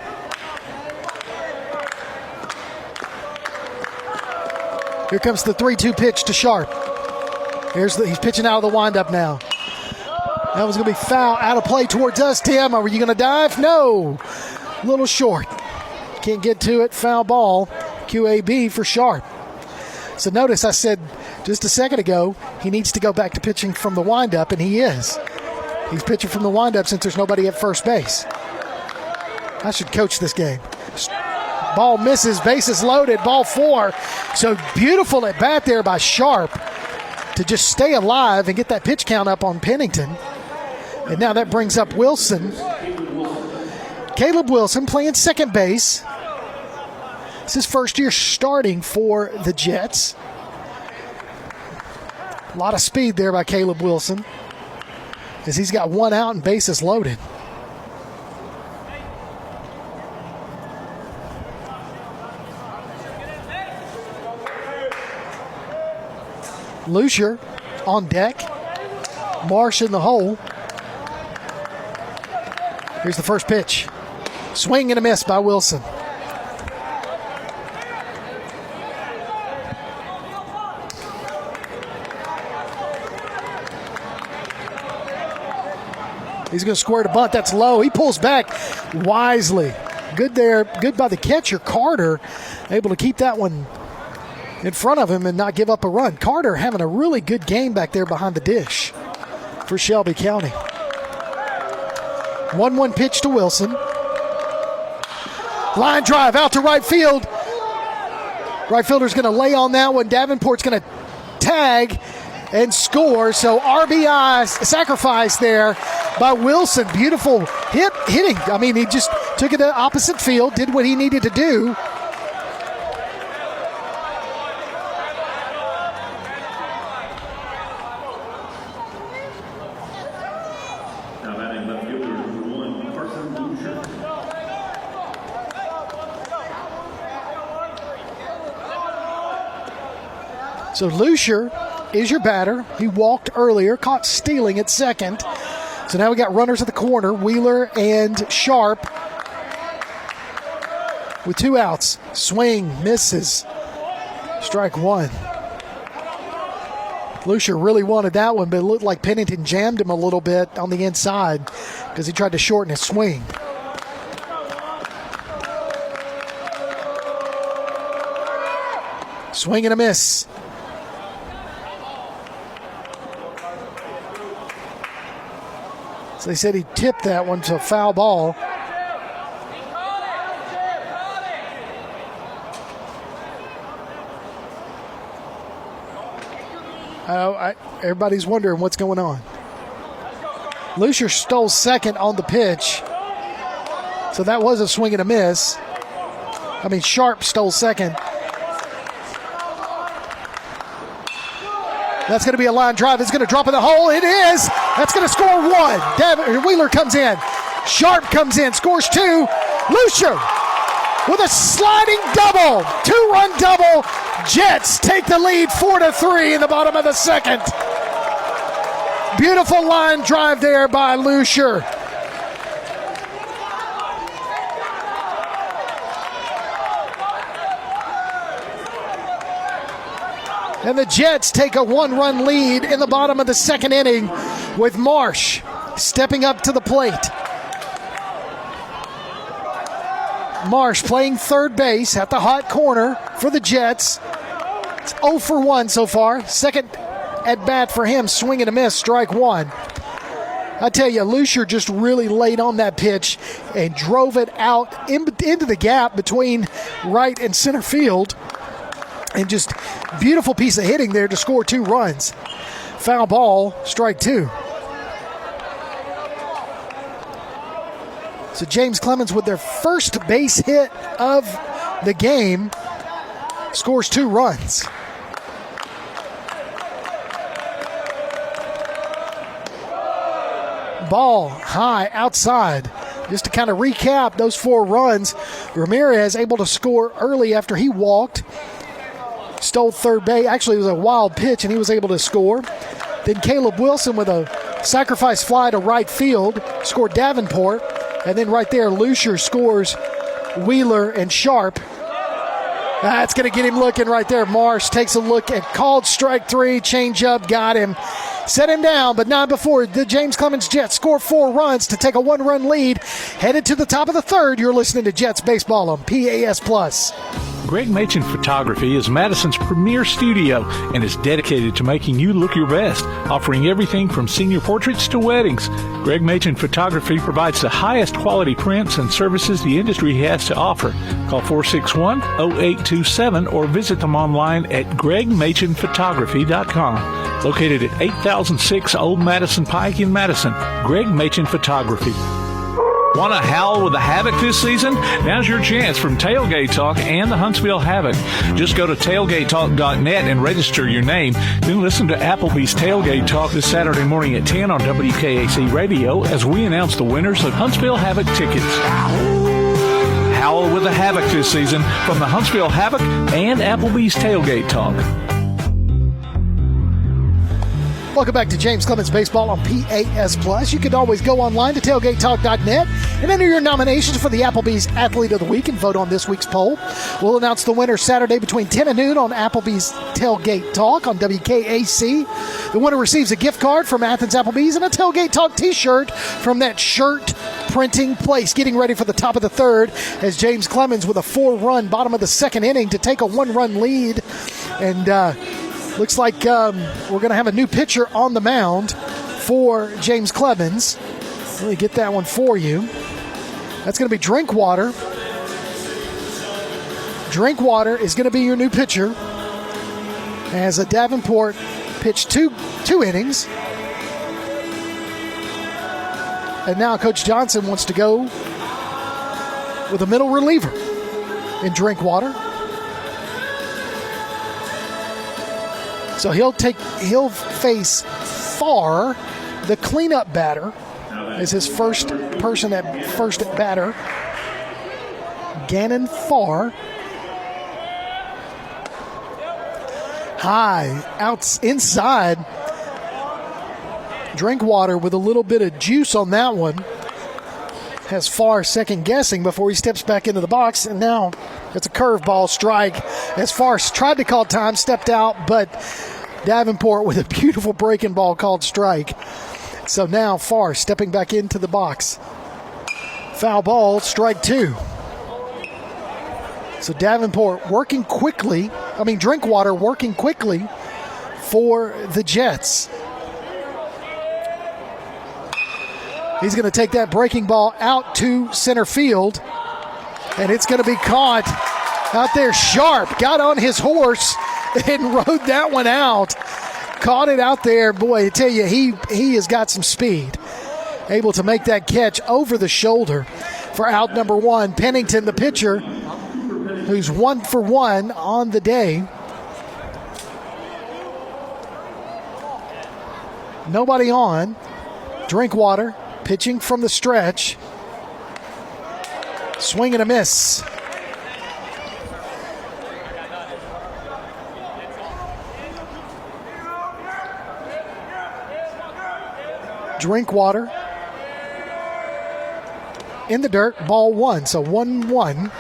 Here comes the 3-2 pitch to Sharp. He's pitching out of the windup now. That was going to be foul, out of play towards us, Tim. Are you going to dive? No. A little short. Can't get to it. Foul ball. QAB for Sharp. So notice I said just a second ago he needs to go back to pitching from the windup, and he is. He's pitching from the windup since there's nobody at first base. I should coach this game. Ball misses, bases loaded, ball 4. So beautiful at bat there by Sharp to just stay alive and get that pitch count up on Pennington. And now that brings up Wilson. Caleb Wilson playing second base. It's his first year starting for the Jets. A lot of speed there by Caleb Wilson as he's got 1 out and bases loaded. Lucier on deck. Marsh in the hole. Here's the first pitch. Swing and a miss by Wilson. He's going to square the bunt. That's low. He pulls back wisely. Good there. Good by the catcher, Carter. Able to keep that one in front of him and not give up a run. Carter having a really good game back there behind the dish for Shelby County. 1-1 pitch to Wilson. Line drive out to right field. Right fielder's going to lay on that one. Davenport's going to tag and score. So RBI sacrifice there by Wilson. Beautiful hitting. I mean, he just took it to opposite field, did what he needed to do. So Lucier is your batter. He walked earlier, caught stealing at second. So now we got runners at the corner, Wheeler and Sharp with 2 outs. Swing, misses. Strike 1. Lucier really wanted that one, but it looked like Pennington jammed him a little bit on the inside because he tried to shorten his swing. Swing and a miss. So they said he tipped that one to a foul ball. Everybody's wondering what's going on. Lucier stole second on the pitch. So that was a swing and a miss. I mean, Sharp stole second. That's going to be a line drive. It's going to drop in the hole. It is. That's going to score 1. Wheeler comes in. Sharp comes in. Scores 2. Lucier with a sliding double. 2-run double. Jets take the lead 4-3 in the bottom of the second. Beautiful line drive there by Lucier. And the Jets take a 1-run lead in the bottom of the second inning with Marsh stepping up to the plate. Marsh playing third base at the hot corner for the Jets. It's 0 for 1 so far. Second at bat for him, swing and a miss, strike 1. I tell you, Lucier just really laid on that pitch and drove it out into the gap between right and center field. And just beautiful piece of hitting there to score 2 runs. Foul ball, strike 2. So James Clemens with their first base hit of the game scores 2 runs. Ball high outside. Just to kind of recap those 4 runs, Ramirez able to score early after he walked. Stole third base. Actually, it was a wild pitch, and he was able to score. Then Caleb Wilson with a sacrifice fly to right field scored Davenport. And then right there, Lucier scores Wheeler and Sharp. That's going to get him looking right there. Marsh takes a look at called strike 3. Change up, got him. Set him down, but not before the James Clemens Jets score 4 runs to take a 1-run lead. Headed to the top of the third, you're listening to Jets Baseball on PAS+. Greg Machen Photography is Madison's premier studio and is dedicated to making you look your best, offering everything from senior portraits to weddings. Greg Machen Photography provides the highest quality prints and services the industry has to offer. Call 461-0827 or visit them online at gregmachenphotography.com. Located at 8006 Old Madison Pike in Madison, Greg Machen Photography. Want to howl with the Havoc this season? Now's your chance from Tailgate Talk and the Huntsville Havoc. Just go to tailgatetalk.net and register your name. Then listen to Applebee's Tailgate Talk this Saturday morning at 10 on WKAC Radio as we announce the winners of Huntsville Havoc tickets. Howl with the Havoc this season from the Huntsville Havoc and Applebee's Tailgate Talk. Welcome back to James Clemens Baseball on PAS+. You can always go online to tailgatetalk.net and enter your nominations for the Applebee's Athlete of the Week and vote on this week's poll. We'll announce the winner Saturday between 10 and noon on Applebee's Tailgate Talk on WKAC. The winner receives a gift card from Athens Applebee's and a Tailgate Talk t-shirt from that shirt printing place. Getting ready for the top of the third as James Clemens with a 4-run bottom of the second inning to take a 1-run lead. And looks like we're going to have a new pitcher on the mound for James Clemens. Let me get that one for you. That's going to be Drinkwater. Drinkwater is going to be your new pitcher as a Davenport pitched two innings. And now Coach Johnson wants to go with a middle reliever in Drinkwater. So he'll face Farr, the cleanup batter, as his first person at first at batter. Gannon Farr. High, out inside. Drinkwater with a little bit of juice on that one. Has Farr second guessing before he steps back into the box, and now it's a curveball strike. As Farr tried to call time, stepped out, but Davenport with a beautiful breaking ball called strike. So now Farr stepping back into the box. Foul ball, strike 2. So Davenport working quickly. Drinkwater working quickly for the Jets. He's going to take that breaking ball out to center field, and it's going to be caught out there. Sharp got on his horse and rode that one out. Caught it out there. Boy, I tell you, he has got some speed. Able to make that catch over the shoulder for out number 1. Pennington, the pitcher, who's 1 for 1 on the day. Nobody on. Drinkwater pitching from the stretch. Swing and a miss. Drinkwater in the dirt, ball 1. So 1-1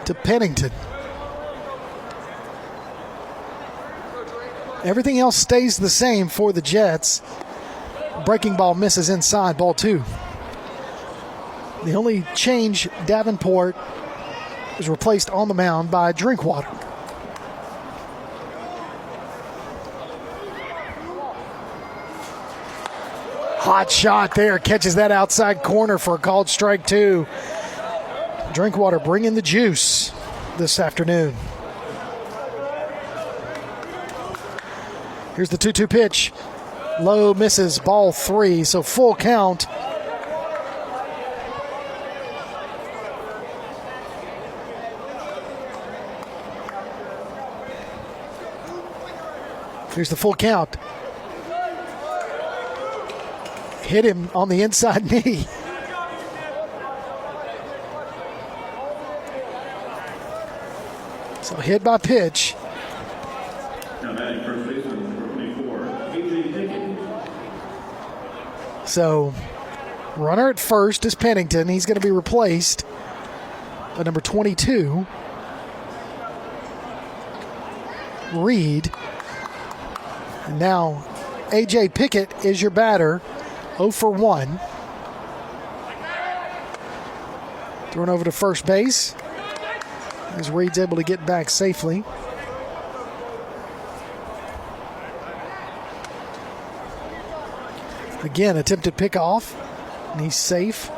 to Pennington. Everything else stays the same for the Jets. Breaking ball misses inside, ball 2. The only change, Davenport is replaced on the mound by Drinkwater. Hot shot there, catches that outside corner for a called strike 2. Drinkwater bringing the juice this afternoon. Here's the 2-2 pitch. Low misses, ball 3, so full count Here's the full count. Hit him on the inside knee. So hit by pitch. So runner at first is Pennington. He's going to be replaced by number 22, Reed. And now A.J. Pickett is your batter, 0 for 1. Thrown over to first base as Reed's able to get back safely. Again, attempted pickoff, and he's safe.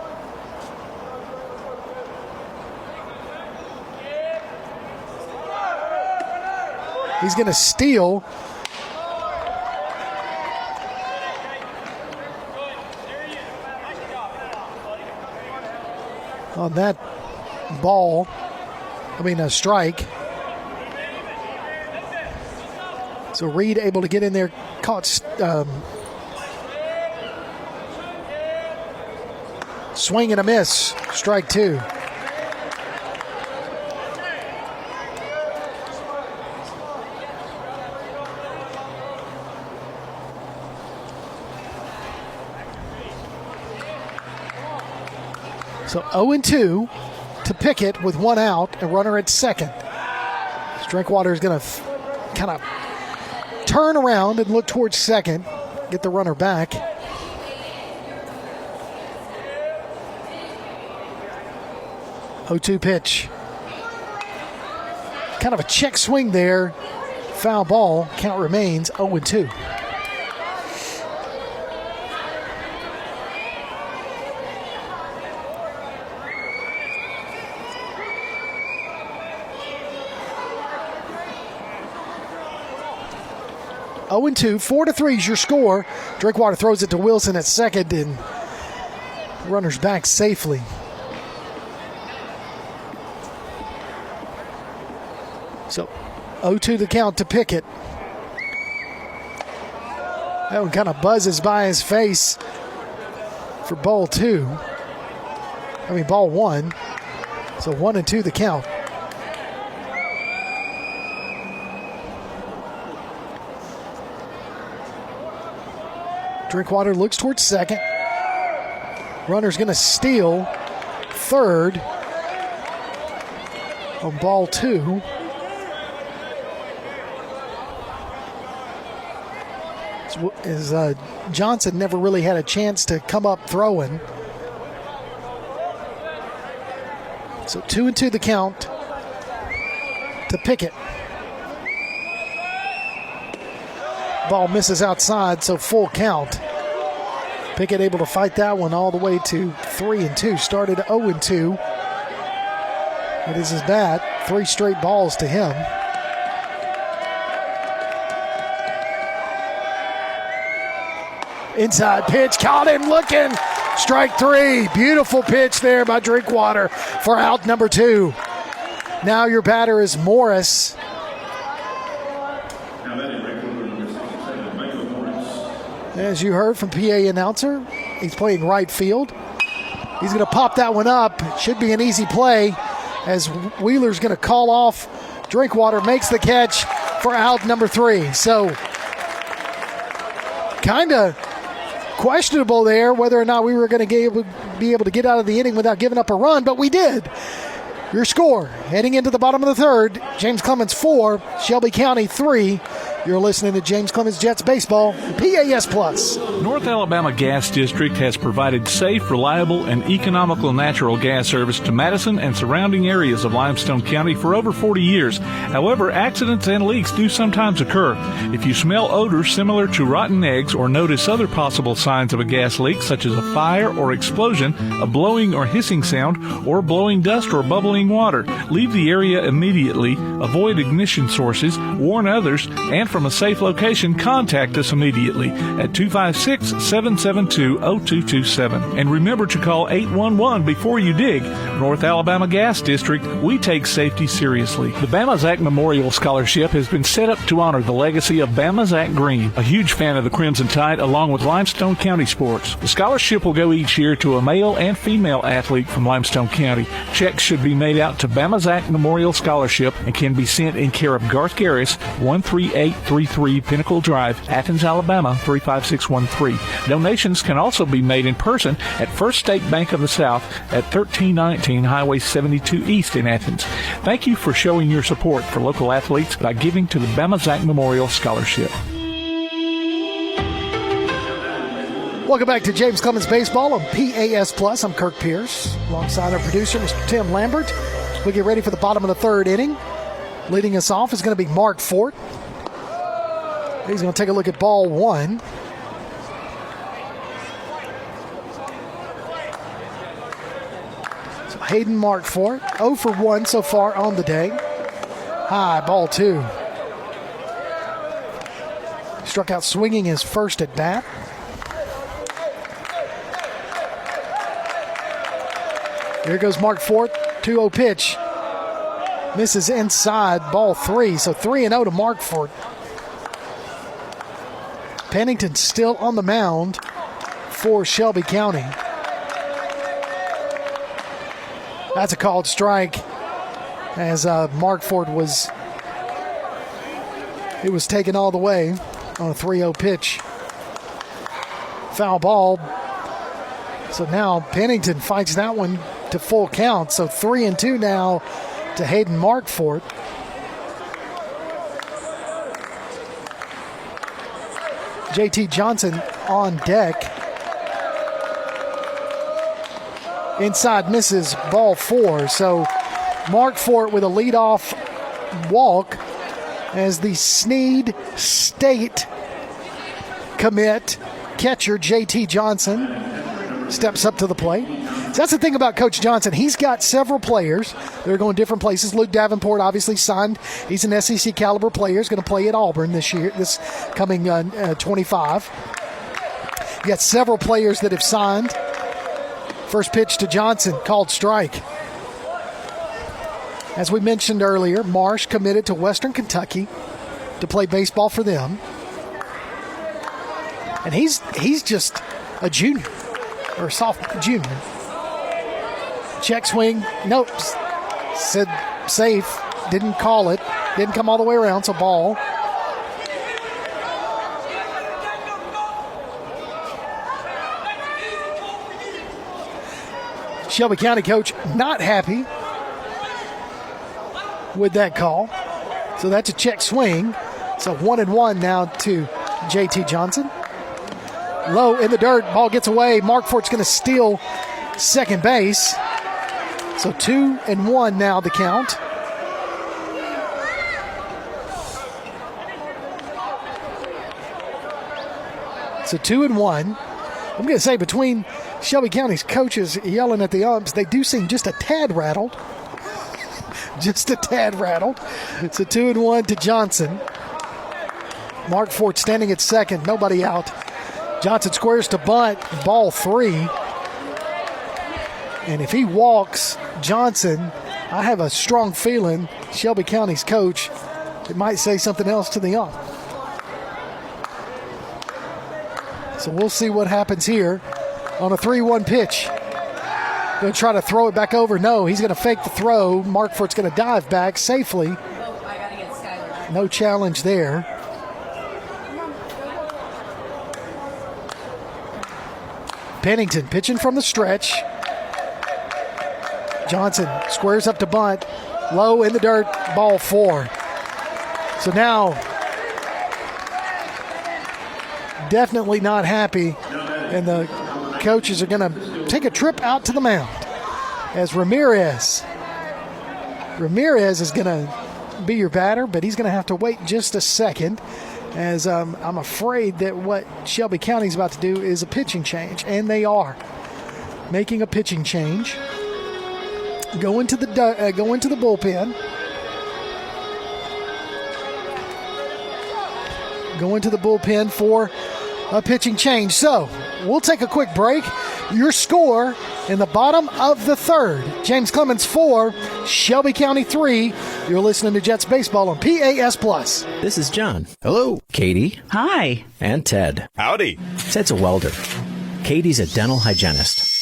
He's going to steal. On that ball, a strike. So Reed able to get in there, caught swing and a miss, strike 2. So 0-2 to Pickett with 1 out, a runner at second. Drinkwater is going to kind of turn around and look towards second, get the runner back. Oh-2 pitch. Kind of a check swing there. Foul ball. Count remains 0-2. Oh and 2, 4-3 is your score. Drinkwater throws it to Wilson at second, and runners back safely. So 0-2 the count to Pickett. That one kind of buzzes by his face for ball 1. So 1-2 the count. Drinkwater looks towards second. Runner's going to steal third on ball 2. As Johnson never really had a chance to come up throwing. So 2-2 the count to Pickett. Ball misses outside, so full count. Pickett able to fight that one all the way to 3-2. Started 0-2. It is his bat. 3 straight balls to him. Inside pitch, caught him looking. Strike 3. Beautiful pitch there by Drinkwater for out number 2. Now your batter is Morris. As you heard from PA announcer, he's playing right field. He's going to pop that one up. It should be an easy play as Wheeler's going to call off. Drinkwater makes the catch for out number 3. So kind of questionable there whether or not we were going to be able to get out of the inning without giving up a run, but we did. Your score heading into the bottom of the 3rd, James Clemens 4, Shelby County 3. You're listening to James Clemens Jets Baseball, PAS Plus. North Alabama Gas District has provided safe, reliable, and economical natural gas service to Madison and surrounding areas of Limestone County for over 40 years. However, accidents and leaks do sometimes occur. If you smell odors similar to rotten eggs or notice other possible signs of a gas leak, such as a fire or explosion, a blowing or hissing sound, or blowing dust or bubbling water, leave the area immediately, avoid ignition sources, warn others, and and from a safe location, contact us immediately at 256-772-0227. And remember to call 811 before you dig. North Alabama Gas District, we take safety seriously. The Bama Zach Memorial Scholarship has been set up to honor the legacy of Bama Zach Green, a huge fan of the Crimson Tide, along with Limestone County sports. The scholarship will go each year to a male and female athlete from Limestone County. Checks should be made out to Bama Zach Memorial Scholarship and can be sent in care of Garth Garris, 13833 Pinnacle Drive, Athens, Alabama, 35613. Donations can also be made in person at First State Bank of the South at 1319 Highway 72 East in Athens. Thank you for showing your support for local athletes by giving to the Bama Zach Memorial Scholarship. Welcome back to James Clemens Baseball on PAS Plus. I'm Kirk Pierce, alongside our producer, Mr. Tim Lambert. We get ready for the bottom of the third inning. Leading us off is going to be Mark Fort. He's going to take a look at ball one. So Hayden Mark Fort, 0 for 1 so far on the day. High, ball two. Struck out swinging his first at bat. Here goes Mark Fort, 2-0 pitch. Misses inside, ball three. So 3-0 to Mark Fort. Pennington still on the mound for Shelby County. That's a called strike, as Mark Fort was taken all the way on a 3-0 pitch. Foul ball. So now Pennington fights that one to full count. So 3-2 now to Hayden Mark Fort. JT Johnson on deck. Inside misses, ball four. So Mark Fort with a leadoff walk as the Snead State commit catcher JT Johnson steps up to the plate. So that's the thing about Coach Johnson. He's got several players that are going different places. Luke Davenport obviously signed. He's an SEC caliber player. He's going to play at Auburn this year, this coming 25. You got several players that have signed. First pitch to Johnson, called strike. As we mentioned earlier, Marsh committed to Western Kentucky to play baseball for them. And he's just a junior. Or sophomore, junior. Check swing. Nope. Said safe. Didn't call it. Didn't come all the way around, so ball. Shelby County coach not happy with that call. So that's a check swing. So 1-1 now to JT Johnson. Low in the dirt, ball gets away. Mark Fort's going to steal second base. So 2-1 now the count. So 2-1. I'm going to say between Shelby County's coaches yelling at the umps, they do seem just a tad rattled. Just a tad rattled. It's a 2-1 to Johnson. Mark Fort standing at second, nobody out. Johnson squares to bunt, ball three. And if he walks Johnson, I have a strong feeling Shelby County's coach, it might say something else to the ump. So we'll see what happens here on a 3-1 pitch. Going to try to throw it back over. No, he's going to fake the throw. Mark Fort's going to dive back safely. No challenge there. Pennington pitching from the stretch. Johnson squares up to bunt. Low in the dirt, ball four. So now, definitely not happy. And the coaches are going to take a trip out to the mound. As Ramirez is going to be your batter, but he's going to have to wait just a second. As I'm afraid that what Shelby County is about to do is a pitching change, and they are making a pitching change. Go into the bullpen. going to the bullpen for a pitching change. So we'll take a quick break. Your score in the bottom of the third: James Clemens 4, Shelby County 3. You're listening to Jets Baseball on PAS Plus. This is John. Hello. Katie. Hi. And Ted. Howdy. Ted's a welder. Katie's a dental hygienist.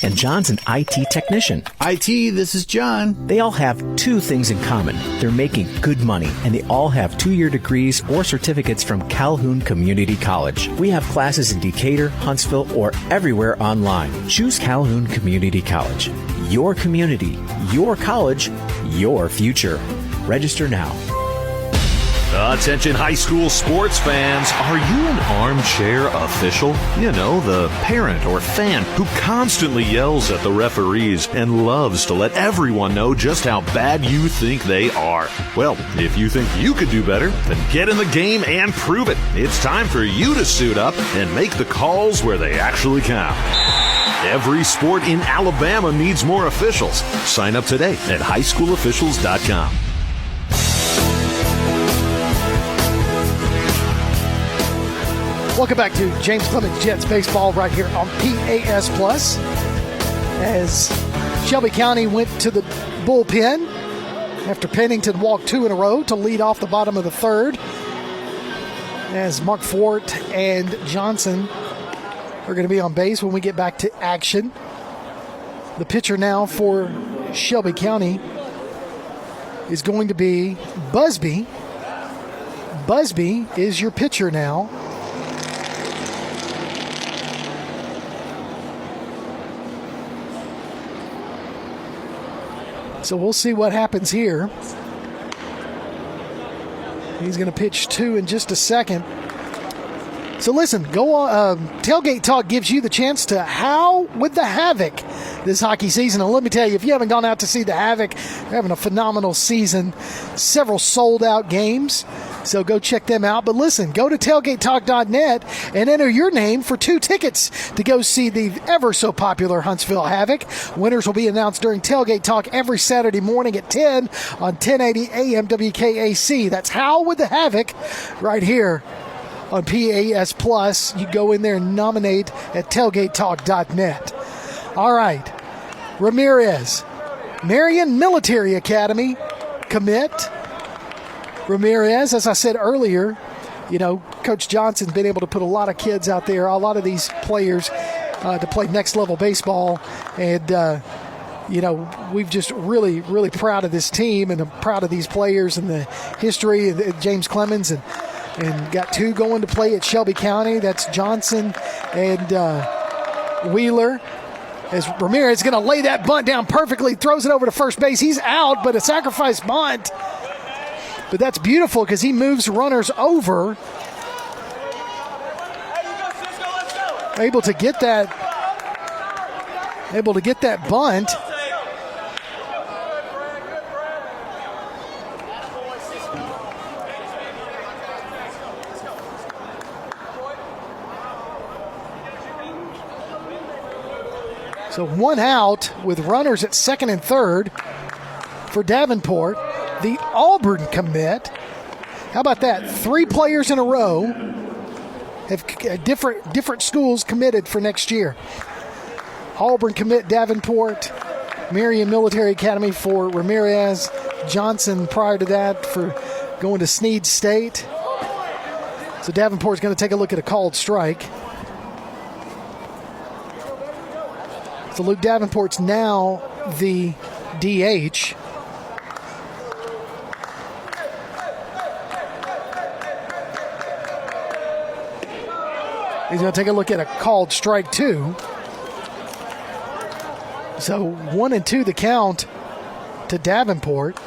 And John's an IT technician. IT, this is John. They all have two things in common. They're making good money, and they all have 2-year degrees or certificates from Calhoun Community College. We have classes in Decatur, Huntsville, or everywhere online. Choose Calhoun Community College. Your community, your college, your future. Register now. Attention high school sports fans, are you an armchair official? You know, the parent or fan who constantly yells at the referees and loves to let everyone know just how bad you think they are. Well, if you think you could do better, then get in the game and prove it. It's time for you to suit up and make the calls where they actually count. Every sport in Alabama needs more officials. Sign up today at highschoolofficials.com. Welcome back to James Clemens Jets Baseball right here on PAS Plus. As Shelby County went to the bullpen after Pennington walked 2 in a row to lead off the bottom of the third, as Mark Fort and Johnson are going to be on base when we get back to action. The pitcher now for Shelby County is going to be Busby. Busby is your pitcher now. So we'll see what happens here. He's going to pitch 2 in just a second. So listen, go on. Tailgate Talk gives you the chance to howl with the Havoc this hockey season. And let me tell you, if you haven't gone out to see the Havoc, they're having a phenomenal season. Several sold-out games. So go check them out. But listen, go to tailgatetalk.net and enter your name for 2 tickets to go see the ever-so-popular Huntsville Havoc. Winners will be announced during Tailgate Talk every Saturday morning at 10 on 1080 AM WKAC. That's Howl with the Havoc right here on PAS Plus. You go in there and nominate at tailgatetalk.net. All right. Ramirez, Marion Military Academy commit. Ramirez, as I said earlier, you know, Coach Johnson's been able to put a lot of kids out there, a lot of these players to play next level baseball. And, you know, we've just really, really proud of this team, and I'm proud of these players and the history of James Clemens, and got 2 going to play at Shelby County. That's Johnson and Wheeler. As Ramirez is going to lay that bunt down perfectly, throws it over to first base. He's out, but a sacrifice bunt. But that's beautiful because he moves runners over. Able to get that bunt. So 1 out with runners at second and third for Davenport. The Auburn commit. How about that? 3 players in a row have different schools committed for next year. Auburn commit Davenport, Marion Military Academy for Ramirez, Johnson prior to that for going to Snead State. So Davenport's going to take a look at a called strike. So Luke Davenport's now the DH. He's going to take a look at a called strike 2. So 1-2 the count to Davenport.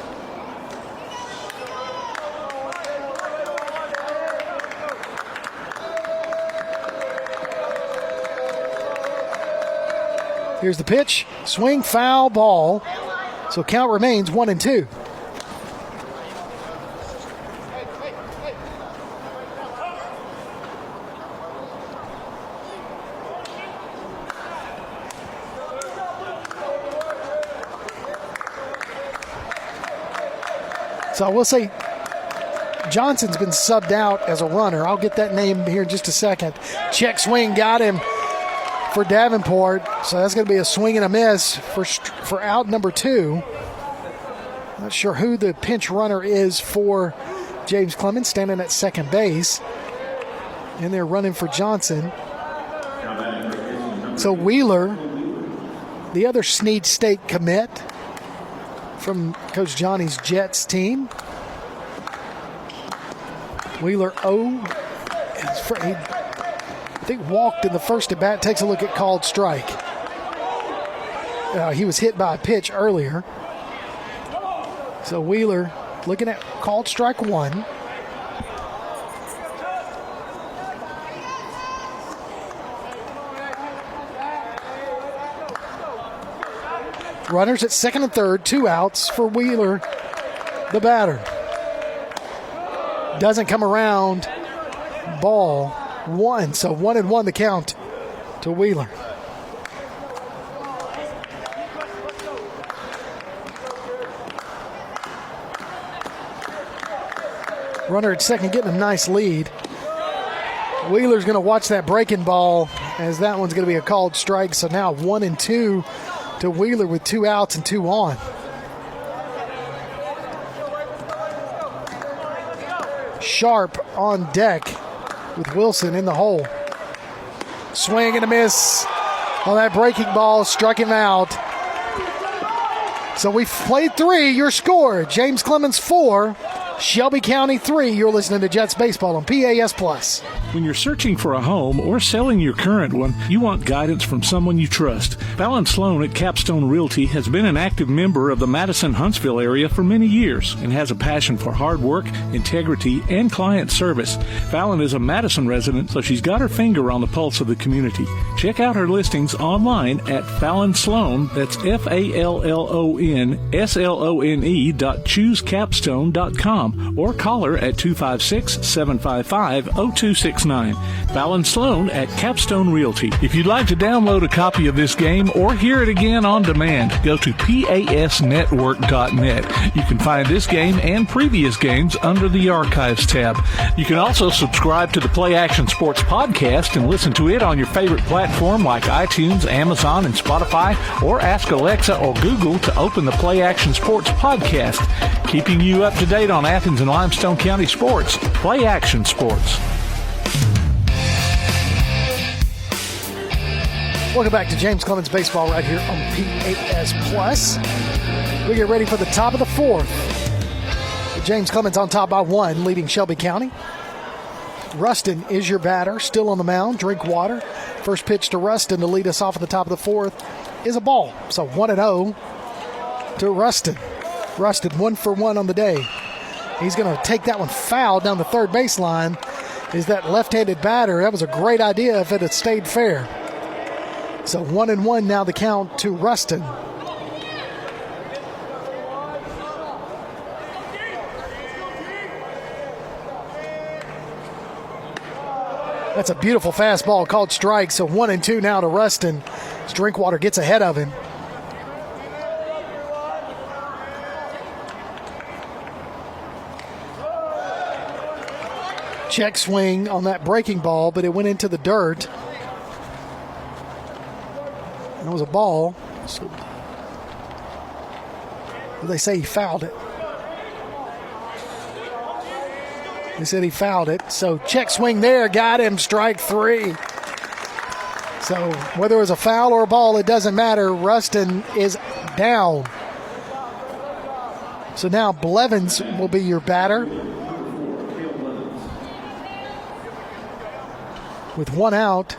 Here's the pitch. Swing, foul, ball. So count remains 1-2. So I will say, Johnson's been subbed out as a runner. I'll get that name here in just a second. Check swing got him for Davenport. So that's going to be a swing and a miss for out number 2. Not sure who the pinch runner is for James Clemens, standing at second base. And they're running for Johnson. So Wheeler, the other Snead State commit from Coach Johnny's Jets team. Wheeler I think walked in the first at bat. Takes a look at called strike. He was hit by a pitch earlier. So Wheeler looking at called strike 1. Runners at second and third, 2 outs for Wheeler, the batter. Doesn't come around. Ball 1. So 1-1 the count to Wheeler. Runner at second getting a nice lead. Wheeler's going to watch that breaking ball as that one's going to be a called strike. So now 1-2 to Wheeler with 2 outs and 2 on. Sharp on deck with Wilson in the hole. Swing and a miss on that breaking ball, struck him out. So we've played 3. Your score, James Clemens 4, Shelby County 3. You're listening to Jets Baseball on PAS Plus. When you're searching for a home or selling your current one, you want guidance from someone you trust. Fallon Sloan at Capstone Realty has been an active member of the Madison-Huntsville area for many years and has a passion for hard work, integrity, and client service. Fallon is a Madison resident, so she's got her finger on the pulse of the community. Check out her listings online at Fallon Sloan, that's FALLONSLONE.choosecapstone.com, or call her at 256-755-0269. Fallon Sloan at Capstone Realty. If you'd like to download a copy of this game or hear it again on demand, go to pasnetwork.net. You can find this game and previous games under the Archives tab. You can also subscribe to the Play Action Sports podcast and listen to it on your favorite platform like iTunes, Amazon, and Spotify, or ask Alexa or Google to open the Play Action Sports podcast, keeping you up to date on Athens and Limestone County sports. Play Action Sports. Welcome back to James Clemens Baseball right here on PAS Plus. We get ready for the top of the 4th. James Clemens on top by 1, leading Shelby County. Rustin is your batter, still on the mound. Drink water. First pitch to Rustin to lead us off at the top of the 4th is a ball. So 1-0 to Rustin. Rustin 1 for 1 on the day. He's going to take that one foul down the third baseline. Is that left-handed batter? That was a great idea if it had stayed fair. So 1-1 now the count to Rustin. That's a beautiful fastball called strike. So 1-2 now to Rustin. Drinkwater gets ahead of him. Check swing on that breaking ball, but it went into the dirt. It was a ball. So they say he fouled it. They said he fouled it. So check swing there, got him, strike 3. So whether it was a foul or a ball, it doesn't matter. Rustin is down. So now Blevins will be your batter. With 1 out.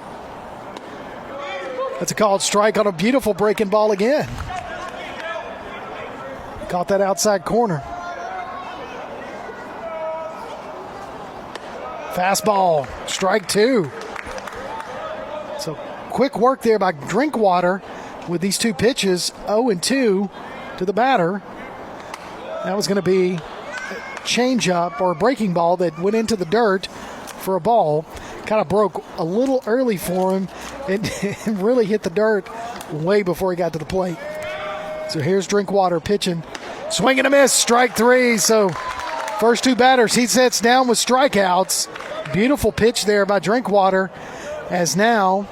That's a called strike on a beautiful breaking ball again. Caught that outside corner. Fastball, strike 2. So quick work there by Drinkwater with these 2 pitches, 0-2 to the batter. That was going to be a changeup or a breaking ball that went into the dirt for a ball. Kind of broke a little early for him and really hit the dirt way before he got to the plate. So here's Drinkwater pitching. Swing and a miss, strike 3. So First two batters he sets down with strikeouts. Beautiful pitch there by Drinkwater, as now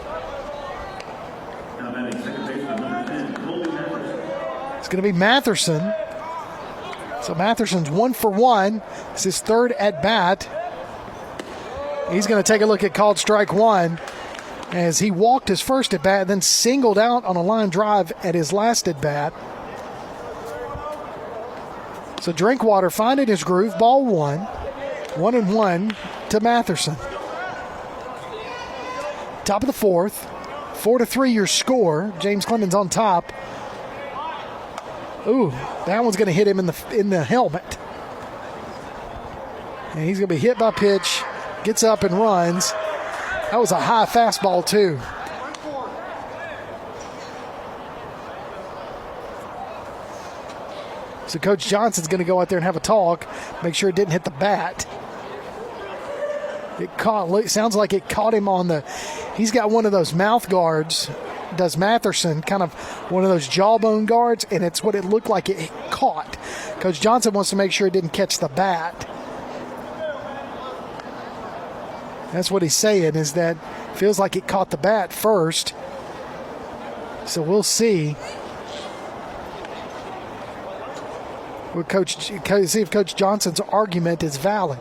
it's going to be Matherson. So Matherson's 1 for 1. It's his third at bat. He's going to take a look at called strike one, as he walked his first at bat, then singled out on a line drive at his last at bat. So Drinkwater finding his groove, ball 1-1 to Matherson. Top of the fourth, 4-3 your score. James Clemens on top. Ooh, that one's going to hit him in the helmet. And he's going to be hit by pitch, gets up and runs. That was a high fastball too. So Coach Johnson's going to go out there and have a talk, make sure it didn't hit the bat. Sounds like it caught him on he's got one of those mouth guards, does Matherson, kind of one of those jawbone guards, and it's what it looked like it caught. Coach Johnson wants to make sure it didn't catch the bat. That's what he's saying, is that feels like it caught the bat first. So we'll see. See if Coach Johnson's argument is valid.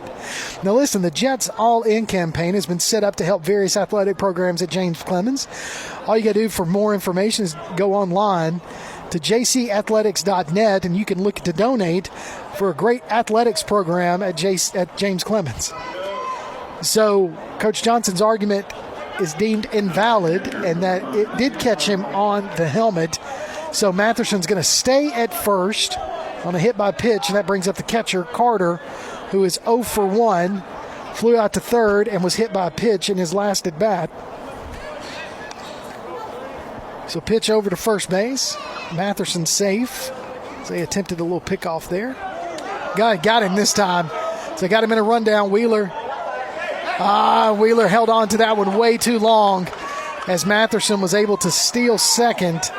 Now listen, the Jets All-In campaign has been set up to help various athletic programs at James Clemens. All you got to do for more information is go online to jcathletics.net, and you can look to donate for a great athletics program at James Clemens. So Coach Johnson's argument is deemed invalid, and that it did catch him on the helmet. So Matherson's going to stay at first on a hit by pitch, and that brings up the catcher, Carter, who is 0 for 1, flew out to third and was hit by a pitch in his last at bat. So pitch over to first base. Matherson safe. So they attempted a little pickoff there. Got him this time. So got him in a rundown. Wheeler held on to that one way too long, as Matherson was able to steal second.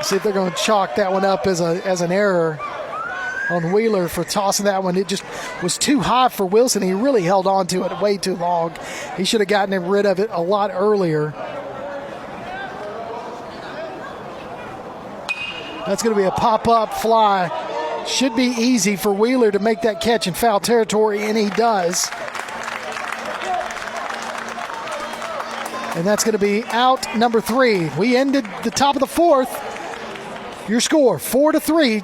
See if they're going to chalk that one up as an error on Wheeler for tossing that one. It just was too high for Wilson. He really held on to it way too long. He should have gotten rid of it a lot earlier. That's going to be a pop-up fly. Should be easy for Wheeler to make that catch in foul territory, and he does. And that's going to be out number 3. We ended the top of the fourth. Your score, 4-3.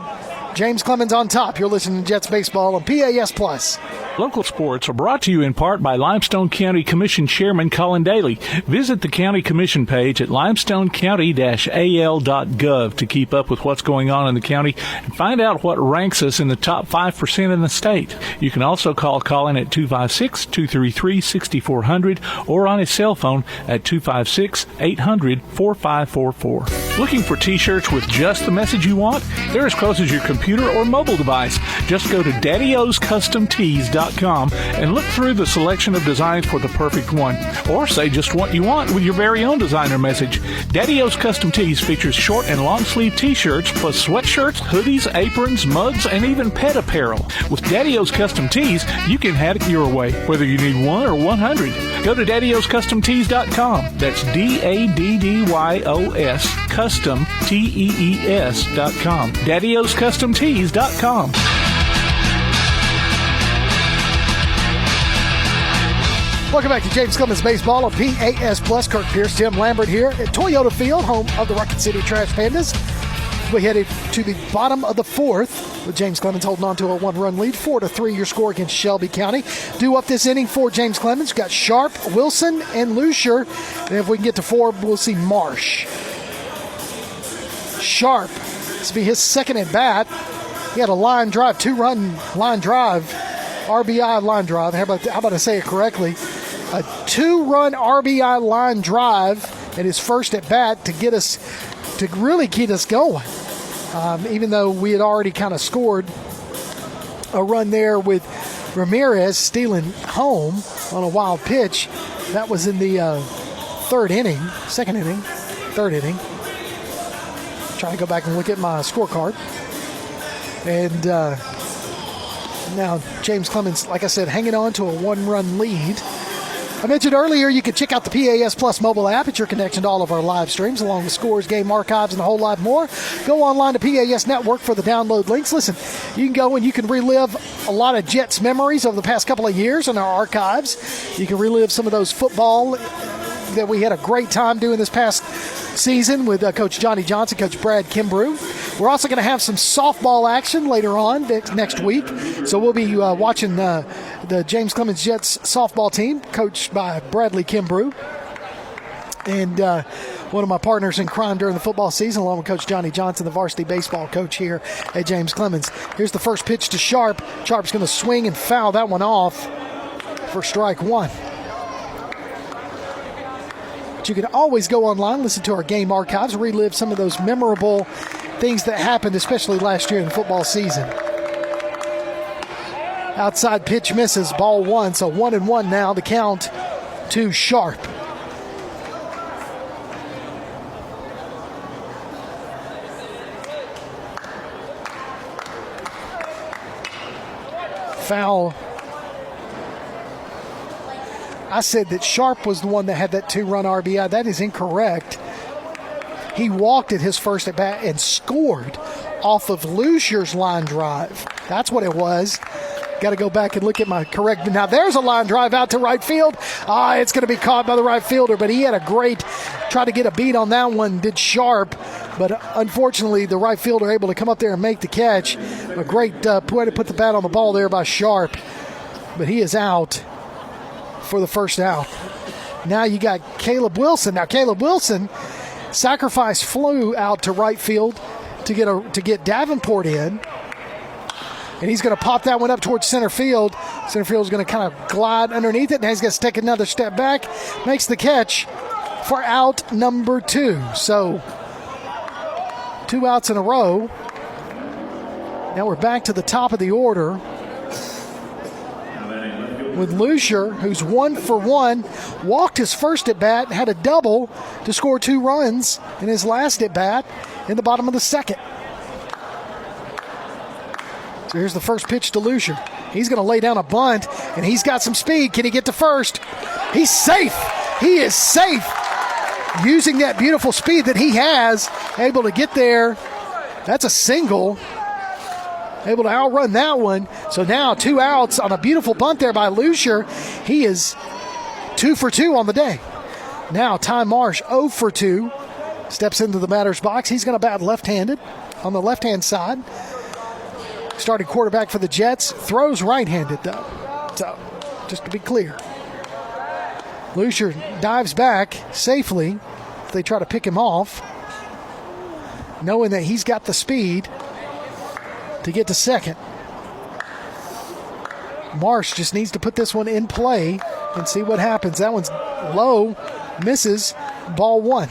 James Clemens on top. You're listening to Jets Baseball on PAS Plus. Local sports are brought to you in part by Limestone County Commission Chairman Colin Daly. Visit the County Commission page at limestonecounty-al.gov to keep up with what's going on in the county and find out what ranks us in the top 5% in the state. You can also call Colin at 256-233-6400 or on his cell phone at 256-800-4544. Looking for T-shirts with just the message you want? They're as close as your computer or mobile device. Just go to DaddyOsCustomTees.com and look through the selection of designs for the perfect one. Or say just what you want with your very own designer message. Daddy O's Custom Tees features short and long sleeve t-shirts plus sweatshirts, hoodies, aprons, mugs, and even pet apparel. With Daddy O's Custom Tees, you can have it your way, whether you need 1 or 100. Go to DaddyOsCustomTees.com. That's DADDYOS Custom TEES.com. DaddyOsCustomTees.com. Welcome back to James Clemens Baseball on PAS Plus. Kirk Pierce, Tim Lambert here at Toyota Field, home of the Rocket City Trash Pandas. We headed to the bottom of the fourth with James Clemens holding on to a 1-run lead. 4-3 your score against Shelby County. Due up this inning for James Clemens, we've got Sharp, Wilson, and Lucier. And if we can get to 4, we'll see Marsh. Sharp, this will be his second at bat. He had a line drive, 2-run line drive, RBI line drive. How about I say it correctly? A 2-run RBI line drive at his first at bat to really keep us going. Even though we had already kind of scored a run there with Ramirez stealing home on a wild pitch. That was in the third inning. Trying to go back and look at my scorecard. And now James Clemens, like I said, hanging on to a 1-run lead. I mentioned earlier you can check out the PAS Plus mobile app. It's your connection to all of our live streams, along with scores, game archives, and a whole lot more. Go online to PAS Network for the download links. Listen, you can go and you can relive a lot of Jets memories over the past couple of years in our archives. You can relive some of those football that we had a great time doing this past season with Coach Johnny Johnson, Coach Brad Kimbrough. We're also going to have some softball action later on next week. So we'll be watching the James Clemens Jets softball team, coached by Bradley Kimbrough. And one of my partners in crime during the football season, along with Coach Johnny Johnson, the varsity baseball coach here at James Clemens. Here's the first pitch to Sharp. Sharp's going to swing and foul that one off for strike one. But you can always go online, listen to our game archives, relive some of those memorable things that happened, especially last year in the football season. Outside pitch misses, ball one, so 1-1 now, the count to Sharp. Foul. I said that Sharp was the one that had that 2-run RBI. That is incorrect. He walked at his first at bat and scored off of Lucier's line drive. That's what it was. Got to go back and look at my correct. Now there's a line drive out to right field. It's going to be caught by the right fielder, but he had a great try to get a beat on that one, did Sharp. But unfortunately, the right fielder able to come up there and make the catch. A great way to put the bat on the ball there by Sharp. But he is out for the first out. Now you got Caleb Wilson. Now Caleb Wilson sacrifice flew out to right field to get Davenport in. And he's going to pop that one up towards center field. Center field is going to kind of glide underneath it. Now he's going to take another step back. Makes the catch for out number 2. So 2 outs in a row. Now we're back to the top of the order with Lucier, who's 1 for 1. Walked his first at bat, had a double to score 2 runs in his last at bat in the bottom of the second. So here's the first pitch to Lucier. He's going to lay down a bunt, and he's got some speed. Can he get to first? He's safe. He is safe. Using that beautiful speed that he has, able to get there. That's a single. Able to outrun that one. So now 2 outs on a beautiful bunt there by Lucier. He is 2 for 2 on the day. Now Ty Marsh 0 for 2. Steps into the batter's box. He's going to bat left-handed on the left-hand side. Starting quarterback for the Jets. Throws right-handed, though. So, just to be clear. Lucier dives back safely if they try to pick him off, knowing that he's got the speed to get to second. Marsh just needs to put this one in play and see what happens. That one's low, misses, ball 1.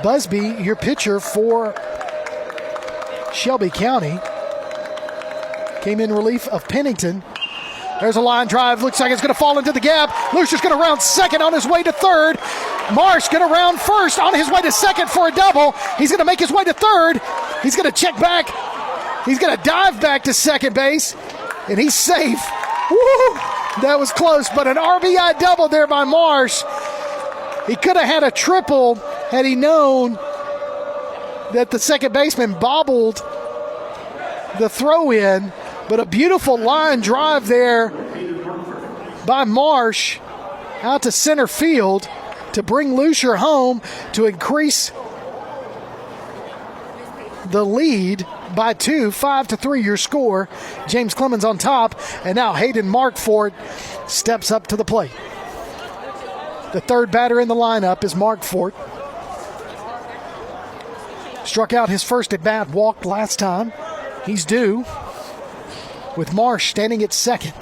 Busby, your pitcher for Shelby County, came in relief of Pennington. There's a line drive. Looks like it's going to fall into the gap. Lucier's going to round second on his way to third. Marsh going to round first on his way to second for a double. He's going to make his way to third. He's going to check back. He's going to dive back to second base, and he's safe. Woo! That was close, but an RBI double there by Marsh. He could have had a triple had he known that the second baseman bobbled the throw in, but a beautiful line drive there by Marsh out to center field to bring Lucier home to increase the lead by 2, 5-3 your score. James Clemens on top, and now Hayden Markfort steps up to the plate. The third batter in the lineup is Markfort. Struck out his first at bat, walked last time. He's due, with Marsh standing at second.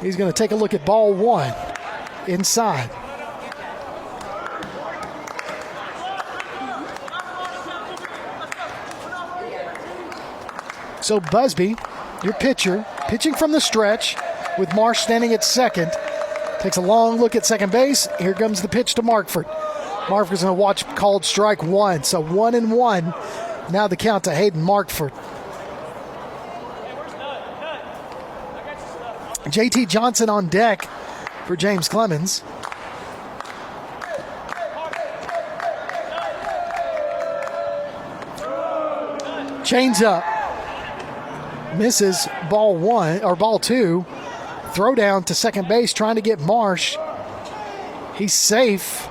He's going to take a look at ball 1 inside. So Busby, your pitcher, pitching from the stretch with Marsh standing at second. Takes a long look at second base. Here comes the pitch to Markford. Markford's going to watch called strike one. So 1-1. Now the count to Hayden Markford. JT Johnson on deck for James Clemens. Chains up. Misses ball one or ball two. Throw down to second base trying to get Marsh. He's safe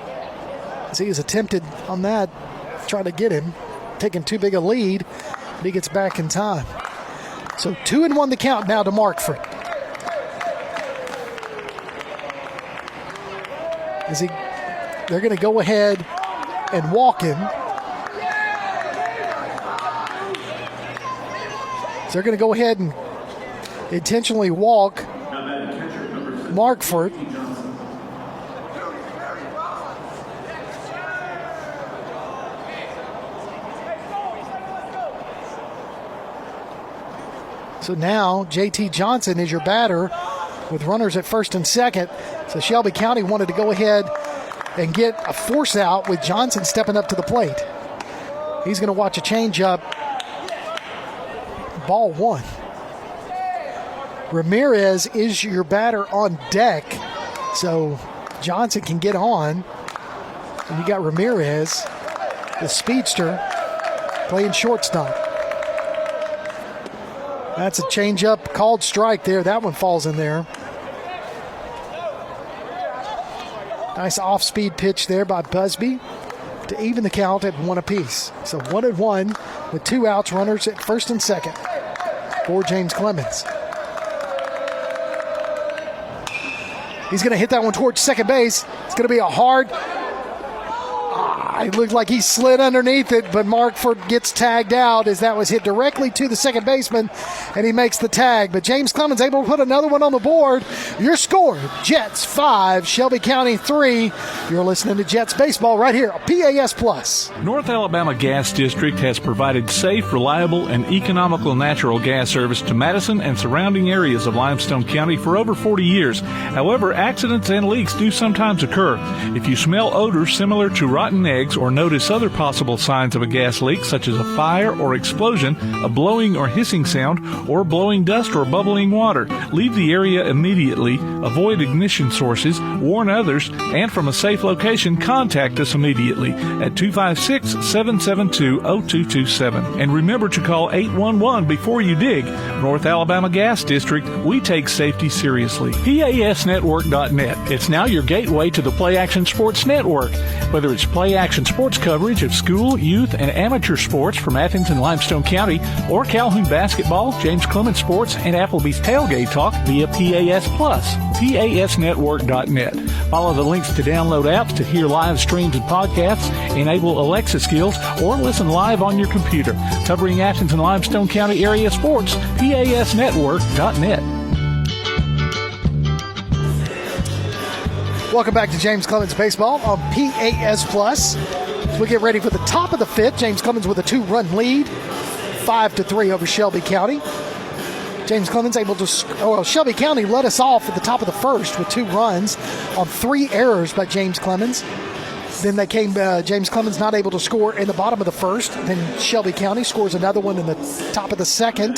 as he is attempted on that. Trying to get him. Taking too big a lead. But he gets back in time. So 2-1 the count now to Markford. They're going to go ahead and walk him. So they're going to go ahead and intentionally walk Markford. So now JT Johnson is your batter with runners at first and second. So Shelby County wanted to go ahead and get a force out with Johnson stepping up to the plate. He's going to watch a changeup. Ball one. Ramirez is your batter on deck. So Johnson can get on. And you got Ramirez, the speedster, playing shortstop. That's a changeup called strike there. That one falls in there. Nice off-speed pitch there by Busby to even the count at 1 apiece. So 1-1 with 2 outs, runners at first and second for James Clemens. He's going to hit that one towards second base. It's going to be a hard... It looked like he slid underneath it, but Markford gets tagged out as that was hit directly to the second baseman, and he makes the tag. But James Clemens able to put another one on the board. Your score, Jets 5, Shelby County 3. You're listening to Jets Baseball right here on PAS Plus. North Alabama Gas District has provided safe, reliable, and economical natural gas service to Madison and surrounding areas of Limestone County for over 40 years. However, accidents and leaks do sometimes occur. If you smell odors similar to rotten eggs or notice other possible signs of a gas leak, such as a fire or explosion, a blowing or hissing sound, or blowing dust or bubbling water, leave the area immediately, avoid ignition sources, warn others, and from a safe location, contact us immediately at 256-772-0227. And remember to call 811 before you dig. North Alabama Gas District, we take safety seriously. PASnetwork.net. It's now your gateway to the Play Action Sports Network. Whether it's Play Action Sports coverage of school, youth, and amateur sports from Athens and Limestone County, or Calhoun basketball, James Clemens sports, and Applebee's tailgate talk via PAS Plus, PASnetwork.net. Follow the links to download apps to hear live streams and podcasts, enable Alexa skills, or listen live on your computer. Covering Athens and Limestone County area sports, PASnetwork.net. Welcome back to James Clemens Baseball on PAS Plus. As we get ready for the top of the fifth, James Clemens with a 2-run lead, 5-3 over Shelby County. James Clemens able to, Shelby County led us off at the top of the first with 2 runs on 3 errors by James Clemens. Then they came, James Clemens not able to score in the bottom of the first. Then Shelby County scores another one in the top of the second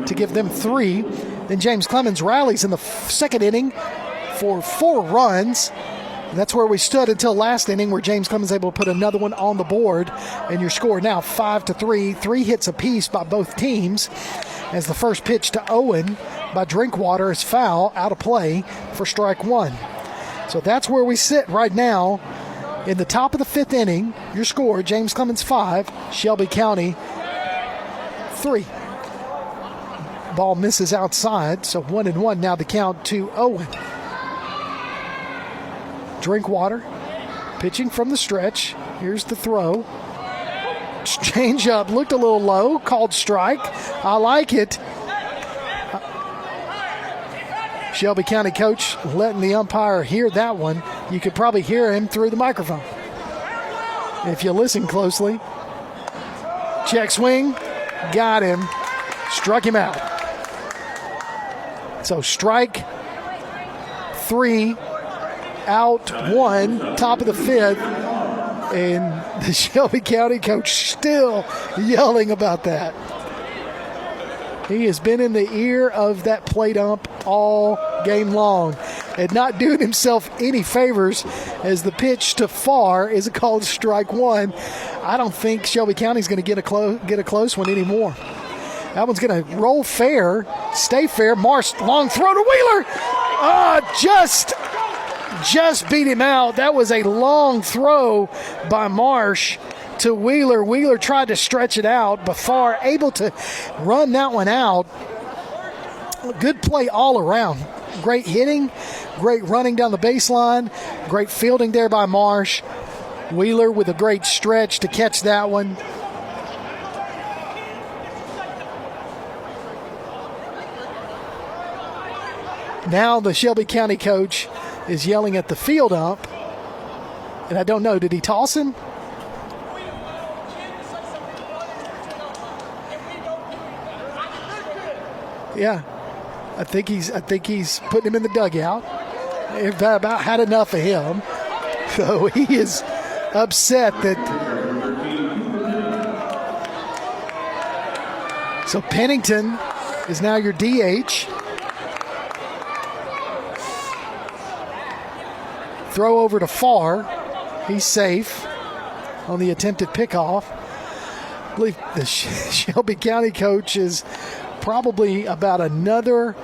to give them 3. Then James Clemens rallies in the second inning for 4 runs. That's where we stood until last inning, where James Clemens able to put another one on the board. And your score now 5-3, 3 hits apiece by both teams, as the first pitch to Owen by Drinkwater is foul, out of play for strike 1. So that's where we sit right now in the top of the 5th inning. Your score, James Clemens 5, Shelby County 3. Ball misses outside, so 1-1 now the count to Owen. Drinkwater pitching from the stretch. Here's the throw. Change up, looked a little low, called strike. I like it. Shelby County coach letting the umpire hear that one. You could probably hear him through the microphone if you listen closely. Check swing, got him, struck him out. So strike 3 out one, top of the fifth, and the Shelby County coach still yelling about that. He has been in the ear of that plate ump all game long and not doing himself any favors as the pitch to far is called strike one. I don't think Shelby County is going to get a close one anymore. That one's going to roll fair, stay fair. Marsh, long throw to Wheeler. Just beat him out. That was a long throw by Marsh to Wheeler. Wheeler tried to stretch it out, but Farr able to run that one out. Good play all around. Great hitting, great running down the baseline, great fielding there by Marsh. Wheeler with a great stretch to catch that one. Now the Shelby County coach is yelling at the field ump, and I don't know, did he toss him? Yeah, I think he's putting him in the dugout. They've about had enough of him, so he is upset that. So Pennington is now your DH. Throw over to Farr. He's safe on the attempted pickoff. I believe the Shelby County coach is probably about another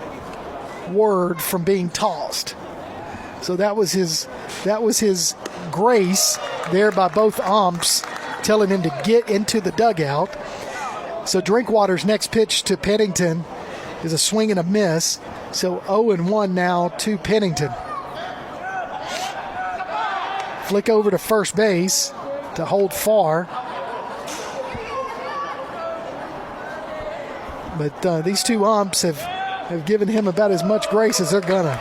word from being tossed. So that was his grace there by both umps, telling him to get into the dugout. So Drinkwater's next pitch to Pennington is a swing and a miss. So 0-1 now to Pennington. Flick over to first base to hold Farr. But these two umps have given him about as much grace as they're gonna.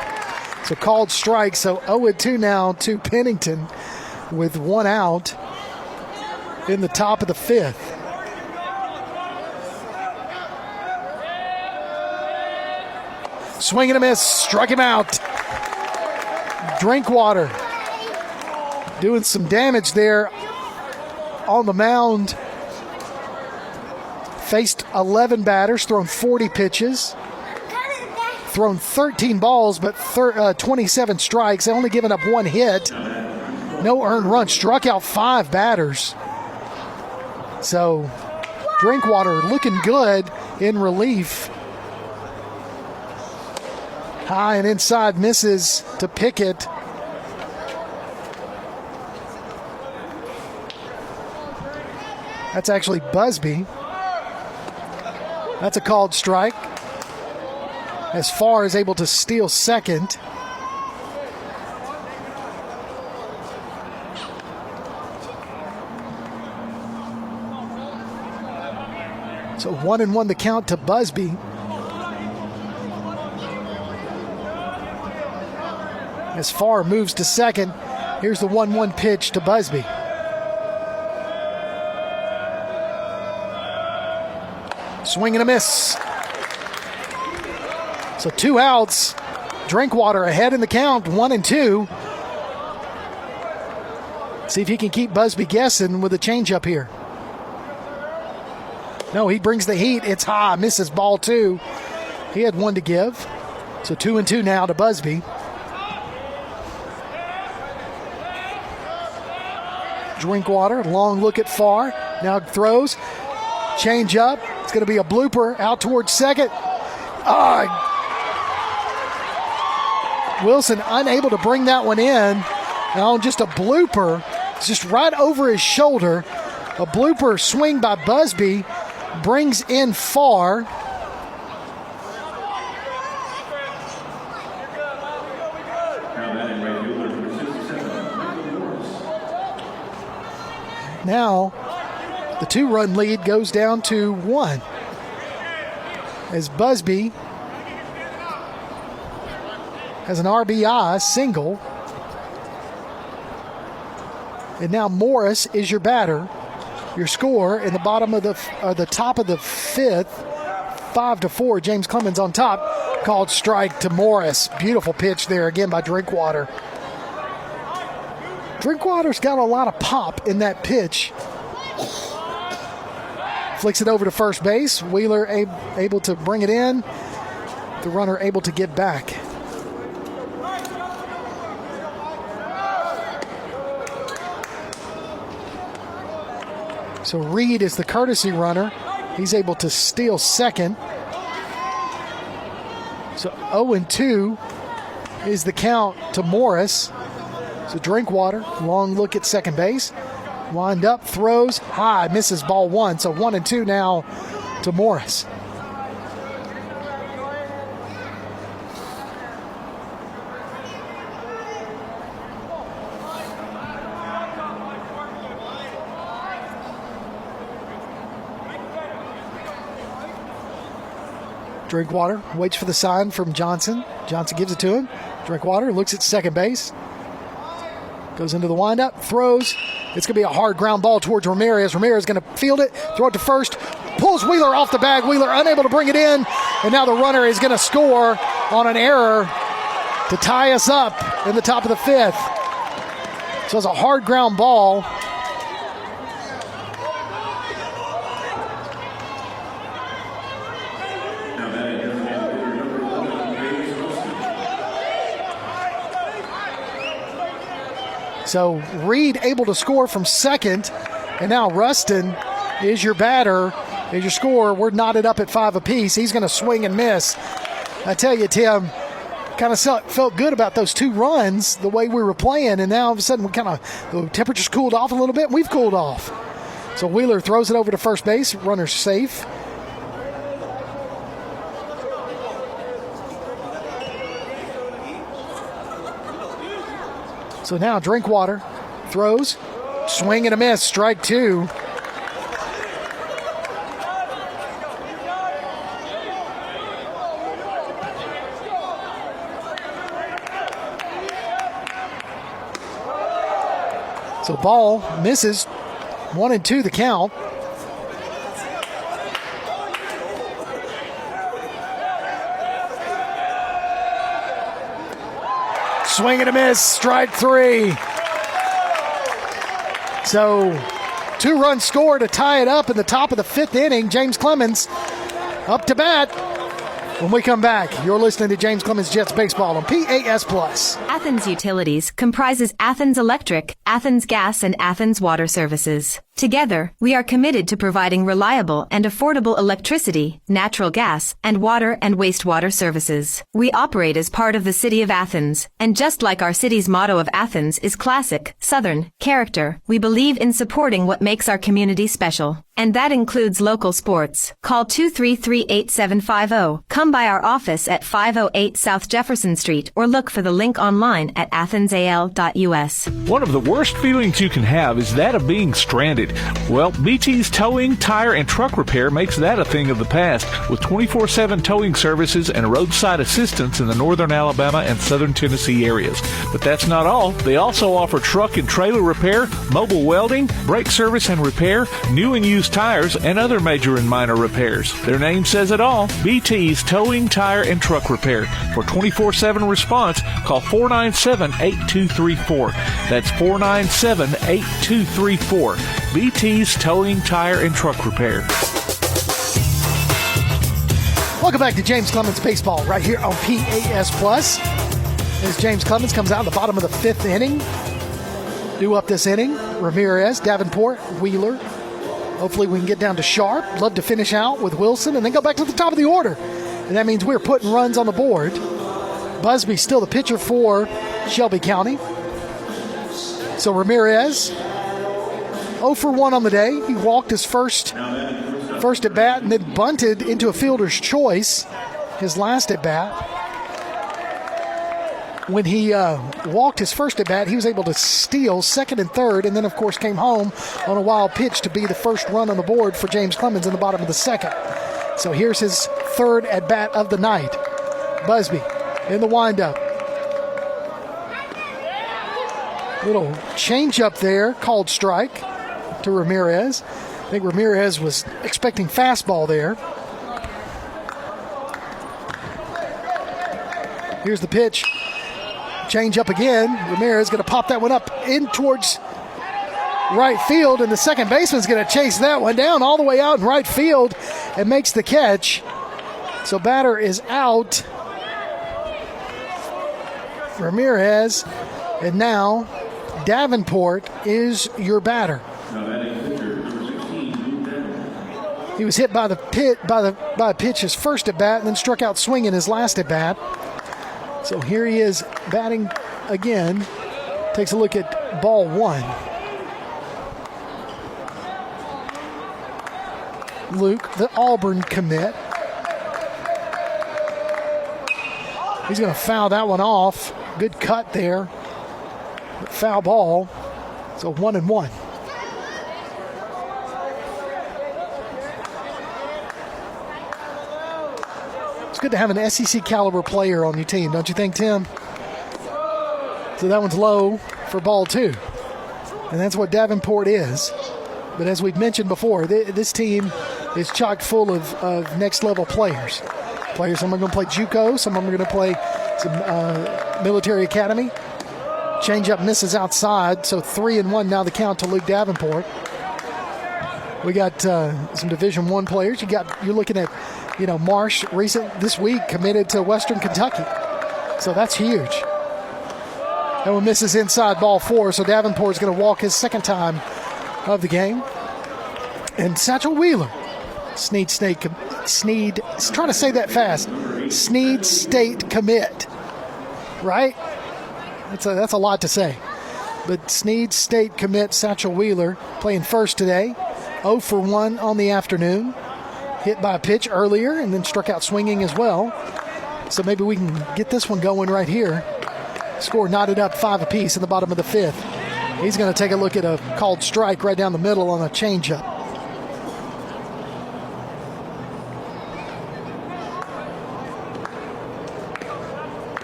So called strike. So 0-2 now to Pennington with one out in the top of the fifth. Swing and a miss. Struck him out. Drinkwater doing some damage there on the mound. Faced 11 batters, thrown 40 pitches, thrown 13 balls, but 27 strikes. Only given up one hit. No earned run. Struck out 5 batters. So Drinkwater looking good in relief. High and inside misses to Pickett. That's actually Busby. That's a called strike. As Farr is able to steal second. So 1-1 the count to Busby. As Farr moves to second, here's the 1-1 pitch to Busby. Swing and a miss. So 2 outs. Drinkwater ahead in the count, 1-2. See if he can keep Busby guessing with a changeup here. No, he brings the heat. It's high. Misses ball 2. He had 1 to give. So 2-2 now to Busby. Drinkwater, long look at Farr. Now throws. Change up. It's going to be a blooper out towards second. Wilson unable to bring that one in. Now just a blooper. It's just right over his shoulder. A blooper swing by Busby brings in Farr. Now the 2-run lead goes down to 1 as Busby has an RBI single. And now Morris is your batter. Your score in the bottom of the top of the fifth, 5-4. James Clemens on top. Called strike to Morris. Beautiful pitch there again by Drinkwater. Drinkwater's got a lot of pop in that pitch. Flicks it over to first base. Wheeler able to bring it in. The runner able to get back. So Reed is the courtesy runner. He's able to steal second. So 0-2 is the count to Morris. So Drinkwater, long look at second base. Wind up, throws high, misses ball one. So 1-2 now to Morris. Drinkwater waits for the sign from Johnson. Johnson gives it to him. Drinkwater looks at second base. Goes into the windup, throws. It's going to be a hard ground ball towards Ramirez. Ramirez going to field it, throw it to first. Pulls Wheeler off the bag. Wheeler unable to bring it in. And now the runner is going to score on an error to tie us up in the top of the fifth. So it's a hard ground ball. So Reed able to score from second, and now Rustin is your batter, is your scorer. We're knotted up at 5 apiece. He's going to swing and miss. I tell you, Tim, kind of felt good about those 2 runs, the way we were playing, and now all of a sudden the temperature's cooled off a little bit, and we've cooled off. So Wheeler throws it over to first base, runner's safe. So now Drinkwater throws, swing and a miss, strike 2. So ball misses, 1-2 the count. Swing and a miss, strike 3. So 2-run score to tie it up in the top of the 5th inning. James Clemens up to bat. When we come back, you're listening to James Clemens Jets Baseball on PAS+. Athens Utilities comprises Athens Electric, Athens Gas, and Athens Water Services. Together, we are committed to providing reliable and affordable electricity, natural gas, and water and wastewater services. We operate as part of the City of Athens, and just like our city's motto of Athens is classic, Southern, character, we believe in supporting what makes our community special. And that includes local sports. Call 233-8750. Come by our office at 508 South Jefferson Street or look for the link online at athensal.us. One of the worst feelings you can have is that of being stranded. Well, BT's Towing, Tire, and Truck Repair makes that a thing of the past with 24/7 towing services and roadside assistance in the northern Alabama and southern Tennessee areas. But that's not all. They also offer truck and trailer repair, mobile welding, brake service and repair, new and used tires, and other major and minor repairs. Their name says it all. BT's Towing, Tire, and Truck Repair. For 24/7 response, call 497-8234. That's 497-8234. BT's Towing, Tire, and Truck Repair. Welcome back to James Clemens Baseball right here on PAS+. As James Clemens comes out in the bottom of the 5th inning. Due up this inning, Ramirez, Davenport, Wheeler. Hopefully we can get down to Sharp. Love to finish out with Wilson and then go back to the top of the order. And that means we're putting runs on the board. Busby still the pitcher for Shelby County. So Ramirez, 0 for 1 on the day. He walked his first at bat and then bunted into a fielder's choice his last at bat. When he walked his first at bat, he was able to steal second and third, and then, of course, came home on a wild pitch to be the first run on the board for James Clemens in the bottom of the 2nd. So here's his 3rd at bat of the night. Busby in the windup. Little change up there, called strike to Ramirez. I think Ramirez was expecting fastball there. Here's the pitch. Change up again. Ramirez going to pop that one up in towards right field, and the second baseman's going to chase that one down all the way out in right field and makes the catch. So batter is out. Ramirez, and now Davenport is your batter. He was hit by a pitch his first at bat, and then struck out swinging his last at bat. So here he is batting again. Takes a look at ball one. Luke, the Auburn commit. He's going to foul that one off. Good cut there. Foul ball. So 1-1. It's good to have an SEC caliber player on your team, don't you think, Tim? So that one's low for ball two. And that's what Davenport is. But as we've mentioned before, this team is chock full of next-level players. Some are going to play JUCO. Some of them are going to play some military academy. Change-up misses outside, so 3-1 now the count to Luke Davenport. We got some Division I players. You're looking at, Marsh this week committed to Western Kentucky. So that's huge. That one misses inside ball four, so Davenport's going to walk his second time of the game. And Satchel Wheeler, Snead State, trying to say that fast. Snead State commit, right? That's a lot to say. But Snead State commit Satchel Wheeler playing first today. 0 for 1 on the afternoon. Hit by a pitch earlier and then struck out swinging as well. So maybe we can get this one going right here. Score knotted up 5 apiece in the bottom of the fifth. He's going to take a look at a called strike right down the middle on a changeup.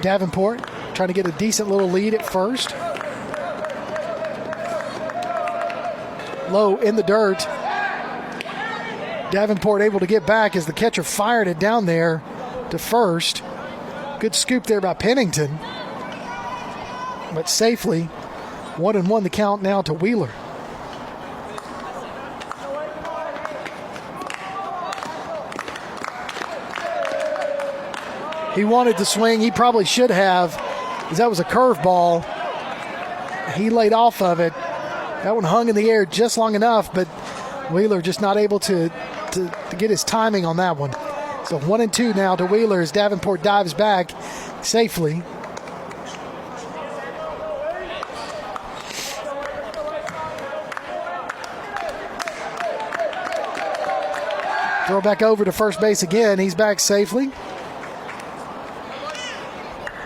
Davenport trying to get a decent little lead at first. Low in the dirt. Davenport able to get back as the catcher fired it down there to first. Good scoop there by Pennington. But safely. 1-1 the count now to Wheeler. He wanted to swing. He probably should have, because that was a curveball. He laid off of it. That one hung in the air just long enough, but Wheeler just not able to get his timing on that one. So 1-2 now to Wheeler as Davenport dives back safely. Throw back over to first base again. He's back safely.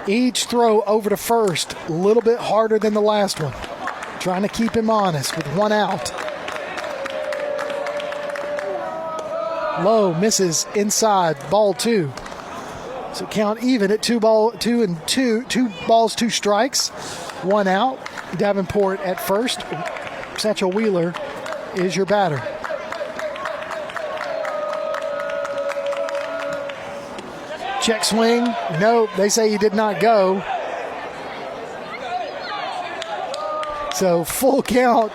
Each throw over to first, a little bit harder than the last one. Trying to keep him honest with one out. Low misses inside, ball two. So count even at 2 balls, 2 strikes, 1 out. Davenport at first. Satchel Wheeler is your batter. Check swing. Nope, they say he did not go. So full count.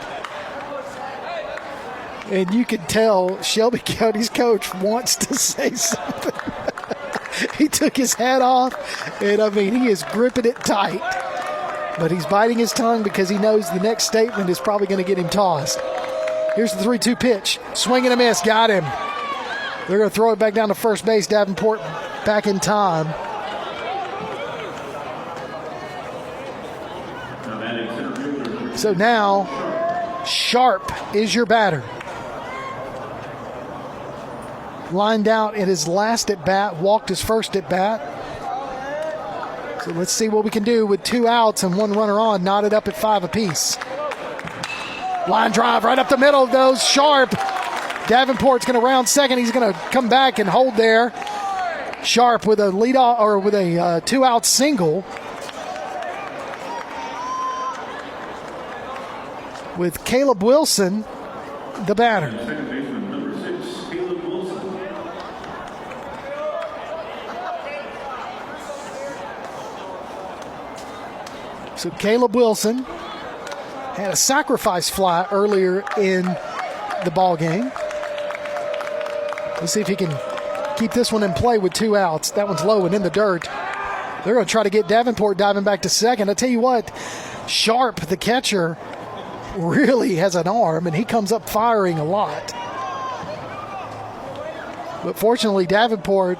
And you can tell Shelby County's coach wants to say something. He took his hat off, and he is gripping it tight. But he's biting his tongue because he knows the next statement is probably going to get him tossed. Here's the 3-2 pitch. Swing and a miss. Got him. They're going to throw it back down to first base. Davenport back in time. So now, Sharp is your batter. Lined out at his last at bat, walked his first at bat. So let's see what we can do with 2 outs and 1 runner on, knotted up at 5 apiece. Line drive right up the middle of those. Sharp. Davenport's going to round second. He's going to come back and hold there. Sharp with a lead off, or with a 2-out single. With Caleb Wilson, the batter. So Caleb Wilson had a sacrifice fly earlier in the ball game. Let's see if he can keep this one in play with 2 outs. That one's low and in the dirt. They're going to try to get Davenport diving back to second. I tell you what, Sharp, the catcher, really has an arm, and he comes up firing a lot. But fortunately, Davenport,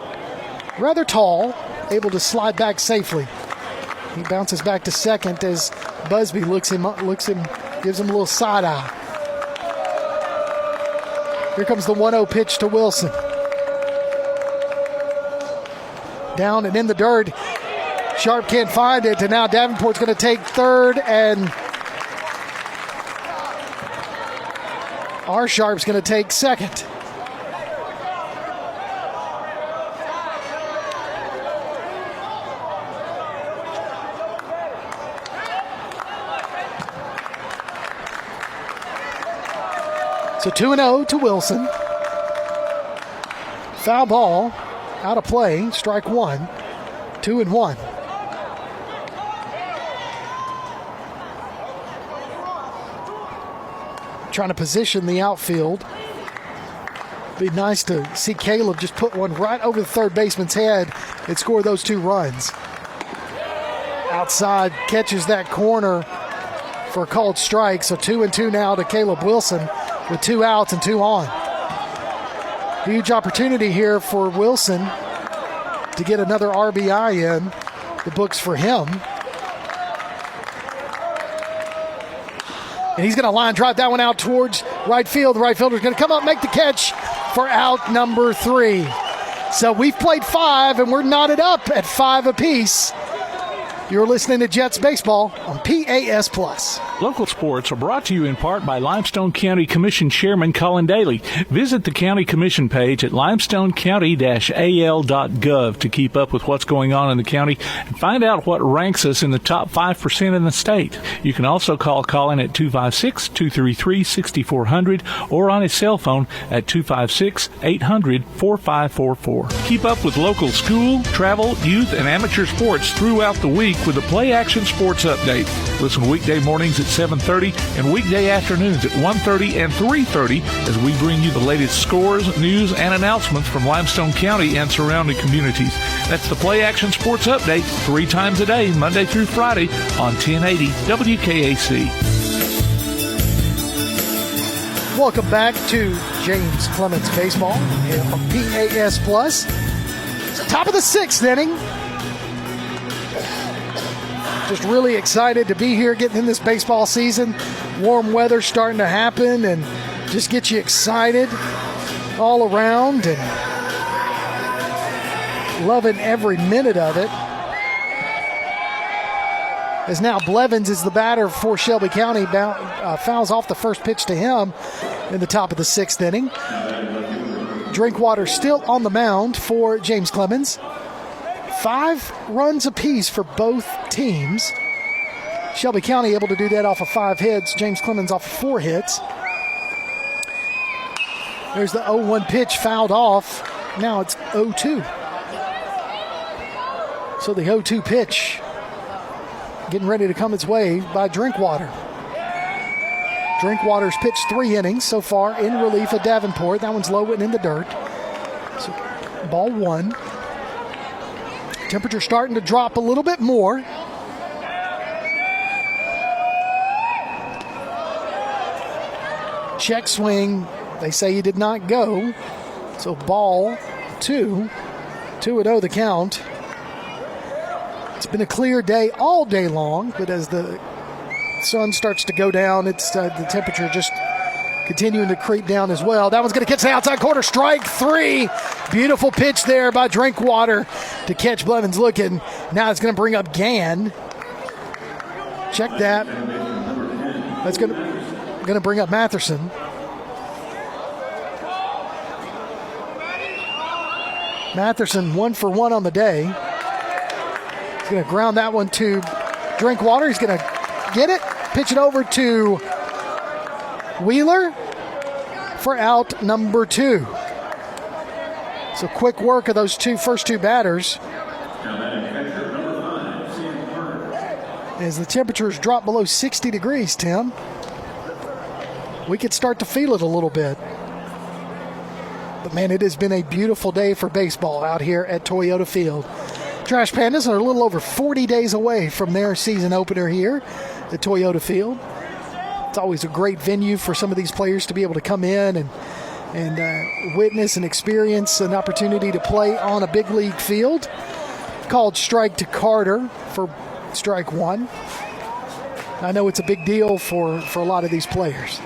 rather tall, able to slide back safely. He bounces back to second as Busby looks him, gives him a little side eye. Here comes the 1-0 pitch to Wilson. Down and in the dirt. Sharp can't find it, and now Davenport's going to take third, and R. Sharp's going to take second. So 2-0 to Wilson. Foul ball, out of play, strike one, 2-1. Trying to position the outfield. Be nice to see Caleb just put one right over the third baseman's head and score those 2 runs. Outside, catches that corner for a called strike. So 2-2 now to Caleb Wilson with 2 outs and 2 on. Huge opportunity here for Wilson to get another RBI in the books for him. And he's going to line drive that one out towards right field. The right fielder's going to come up, make the catch for out number 3. So we've played 5, and we're knotted up at 5 apiece. You're listening to Jets Baseball on PAS+. Local sports are brought to you in part by Limestone County Commission Chairman Colin Daly. Visit the County Commission page at limestonecounty-al.gov to keep up with what's going on in the county and find out what ranks us in the top 5% in the state. You can also call Colin at 256-233-6400 or on his cell phone at 256-800-4544. Keep up with local school, travel, youth, and amateur sports throughout the week with the Play Action Sports Update. Listen weekday mornings at 7:30 and weekday afternoons at 1:30 and 3:30 as we bring you the latest scores, news, and announcements from Limestone County and surrounding communities. That's the Play Action Sports Update 3 times a day, Monday through Friday on 1080 WKAC. Welcome back to James Clemens Baseball here on PAS+. Top of the 6th inning. Just really excited to be here getting in this baseball season. Warm weather starting to happen and just get you excited all around and loving every minute of it. As now Blevins is the batter for Shelby County, fouls off the first pitch to him in the top of the 6th inning. Drinkwater still on the mound for James Clemens. 5 runs apiece for both teams. Shelby County able to do that off of 5 hits. James Clemens off of 4 hits. There's the 0-1 pitch fouled off. Now it's 0-2. So the 0-2 pitch getting ready to come its way by Drinkwater. Drinkwater's pitched 3 innings so far in relief of Davenport. That one's low and in the dirt. So ball 1. Temperature starting to drop a little bit more. Check swing. They say he did not go. So ball 2. 2-0 the count. It's been a clear day all day long, but as the sun starts to go down, it's the temperature just continuing to creep down as well. That one's going to catch the outside corner. Strike 3. Beautiful pitch there by Drinkwater to catch Blevins looking. Now it's going to bring up Gann. Check that. That's going to bring up Matherson. Matherson 1 for 1 on the day. He's going to ground that one to Drinkwater. He's going to get it, pitch it over to Wheeler for out number 2. So quick work of those first two batters. as the temperatures drop below 60 degrees, Tim, we could start to feel it a little bit. But, man, it has been a beautiful day for baseball out here at Toyota Field. Trash Pandas are a little over 40 days away from their season opener here at Toyota Field. It's always a great venue for some of these players to be able to come in and witness and experience an opportunity to play on a big league field. Called strike to Carter for strike one. I know it's a big deal for a lot of these players.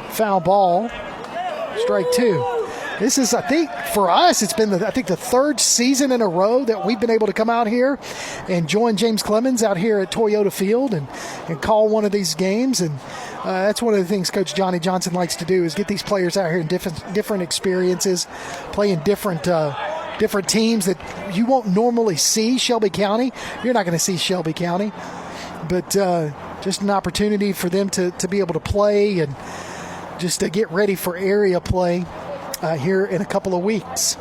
Foul ball, strike two. This is, I think, for us, it's been, the third season in a row that we've been able to come out here and join James Clemens out here at Toyota Field and call one of these games. And that's one of the things Coach Johnny Johnson likes to do is get these players out here in different experiences, playing different teams that you won't normally see. Shelby County, you're not going to see Shelby County. But just an opportunity for them to be able to play and just to get ready for area play here in a couple of weeks.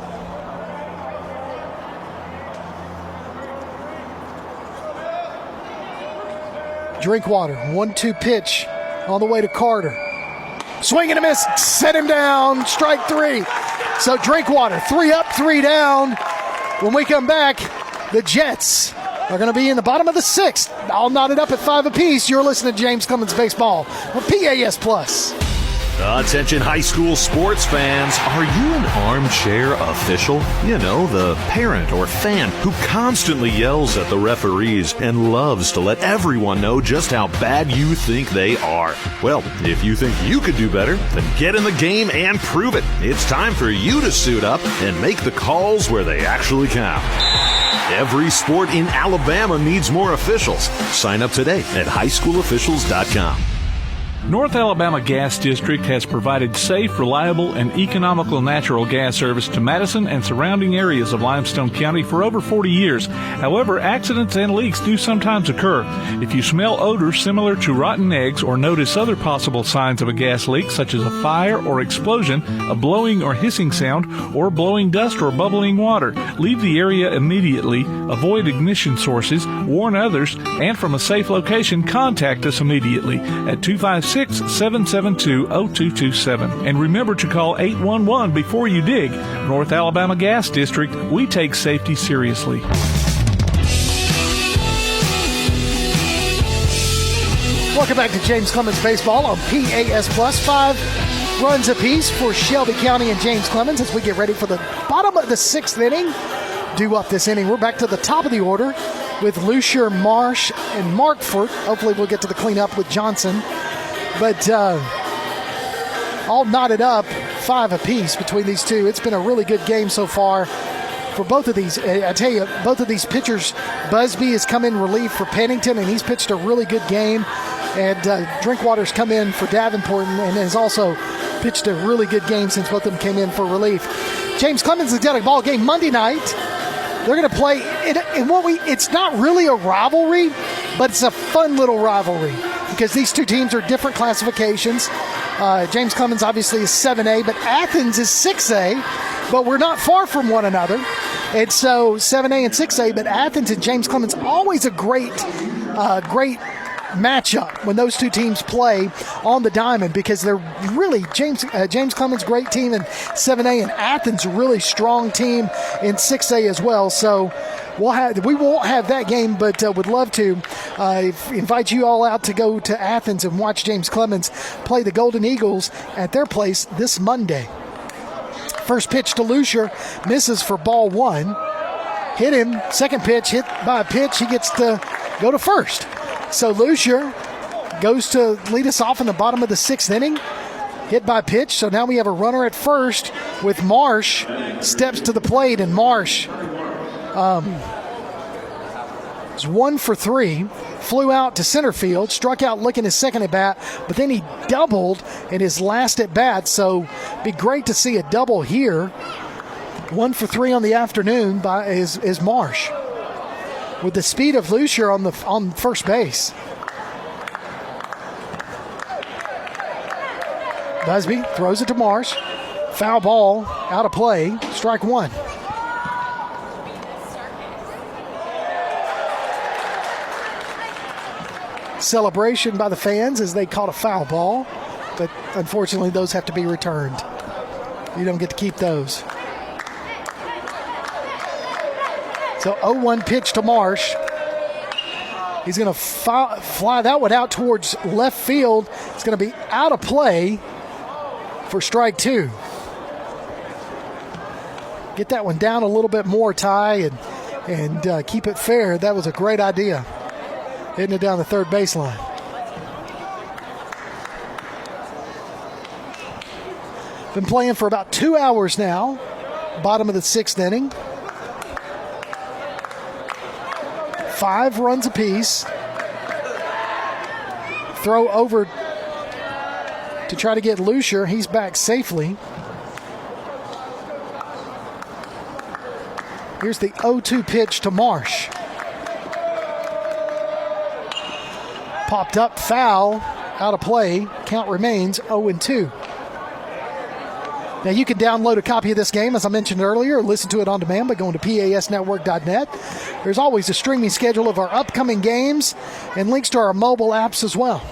Drinkwater, 1-2 pitch on the way to Carter. Swing and a miss, set him down, strike three. So Drinkwater, 3 up, 3 down. When we come back, the Jets are going to be in the bottom of the 6th. All knotted up at 5 apiece. You're listening to James Clemens Baseball on PAS Plus. Attention high school sports fans, are you an armchair official? You know, the parent or fan who constantly yells at the referees and loves to let everyone know just how bad you think they are. Well, if you think you could do better, then get in the game and prove it. It's time for you to suit up and make the calls where they actually count. Every sport in Alabama needs more officials. Sign up today at highschoolofficials.com. North Alabama Gas District has provided safe, reliable, and economical natural gas service to Madison and surrounding areas of Limestone County for over 40 years. However, accidents and leaks do sometimes occur. If you smell odors similar to rotten eggs or notice other possible signs of a gas leak, such as a fire or explosion, a blowing or hissing sound, or blowing dust or bubbling water, leave the area immediately, avoid ignition sources, warn others, and from a safe location, contact us immediately at 256-772-0227. And remember to call 811 before you dig. North Alabama Gas District, we take safety seriously. Welcome back to James Clemens Baseball on PAS Plus. 5 runs apiece for Shelby County and James Clemens as we get ready for the bottom of the 6th inning. Due up this inning, we're back to the top of the order with Lucier, Marsh, and Markford. Hopefully we'll get to the cleanup with Johnson. But all knotted up, 5 apiece between these two. It's been a really good game so far for both of these. I tell you, both of these pitchers, Busby has come in relief for Pennington, and he's pitched a really good game. And Drinkwater's come in for Davenport and has also pitched a really good game since both of them came in for relief. James Clemens has got a ball game Monday night. They're going to play it's not really a rivalry, but it's a fun little rivalry because these two teams are different classifications. James Clemens obviously is 7A, but Athens is 6A, but we're not far from one another. And so 7A and 6A, but Athens and James Clemens, always a great matchup when those two teams play on the diamond because they're really James Clemens great team in 7A and Athens really strong team in 6A as well. So we won't have that game, but would love to invite you all out to go to Athens and watch James Clemens play the Golden Eagles at their place this Monday. First pitch to Lucier, misses for ball 1. Hit him. Second pitch, hit by a pitch. He gets to go to first. So Lucier goes to lead us off in the bottom of the 6th inning. Hit by pitch. So now we have a runner at first with Marsh. Steps to the plate, and Marsh is 1 for 3. Flew out to center field. Struck out looking his second at bat, but then he doubled in his last at bat. So be great to see a double here. 1 for 3 on the afternoon by is Marsh. With the speed of Lucier on first base. Busby throws it to Marsh. Foul ball, out of play, strike 1. celebration by the fans as they caught a foul ball, but unfortunately those have to be returned. You don't get to keep those. So 0-1 pitch to Marsh. He's going to fly that one out towards left field. It's going to be out of play for strike two. Get that one down a little bit more, Ty, and keep it fair. That was a great idea, hitting it down the third baseline. Been playing for about 2 hours now. Bottom of the sixth inning. 5 runs apiece. Throw over to try to get Lucier. He's back safely. Here's the 0-2 pitch to Marsh. Popped up, foul, out of play. Count remains 0-2. Now you can download a copy of this game, as I mentioned earlier, or listen to it on demand by going to pasnetwork.net. There's always a streaming schedule of our upcoming games and links to our mobile apps as well.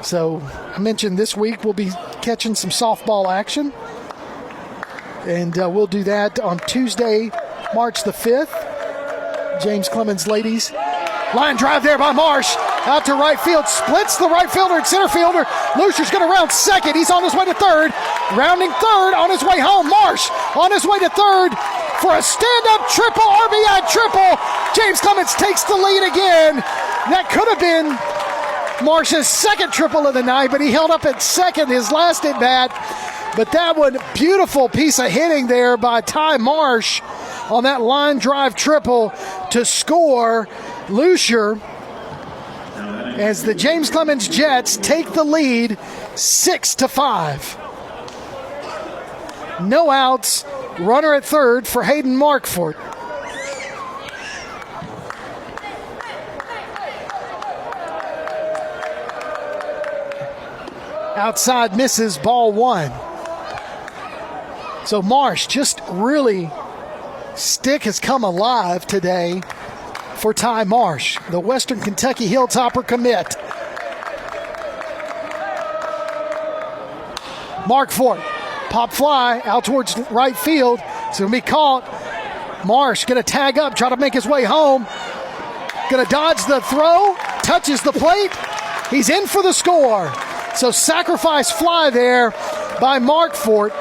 So I mentioned this week we'll be catching some softball action, and we'll do that on Tuesday, March the 5th. James Clemens ladies. Line drive there by Marsh. Out to right field. Splits the right fielder and center fielder. Lucier's going to round second. He's on his way to third. Rounding third on his way home. Marsh on his way to third for a stand-up triple, RBI triple. James Clemens takes the lead again. That could have been Marsh's second triple of the night, but he held up at second his last at bat. But that one, beautiful piece of hitting there by Ty Marsh on that line drive triple to score. Lucier, as the James Clemens Jets take the lead 6-5. No outs, runner at third for Hayden Markford. Outside misses, ball one. So Marsh just really, stick has come alive today for Ty Marsh, the Western Kentucky Hilltopper commit. Markford, pop fly out towards right field. It's going to be caught. Marsh going to tag up, try to make his way home. Going to dodge the throw, touches the plate. He's in for the score. So sacrifice fly there by Markford.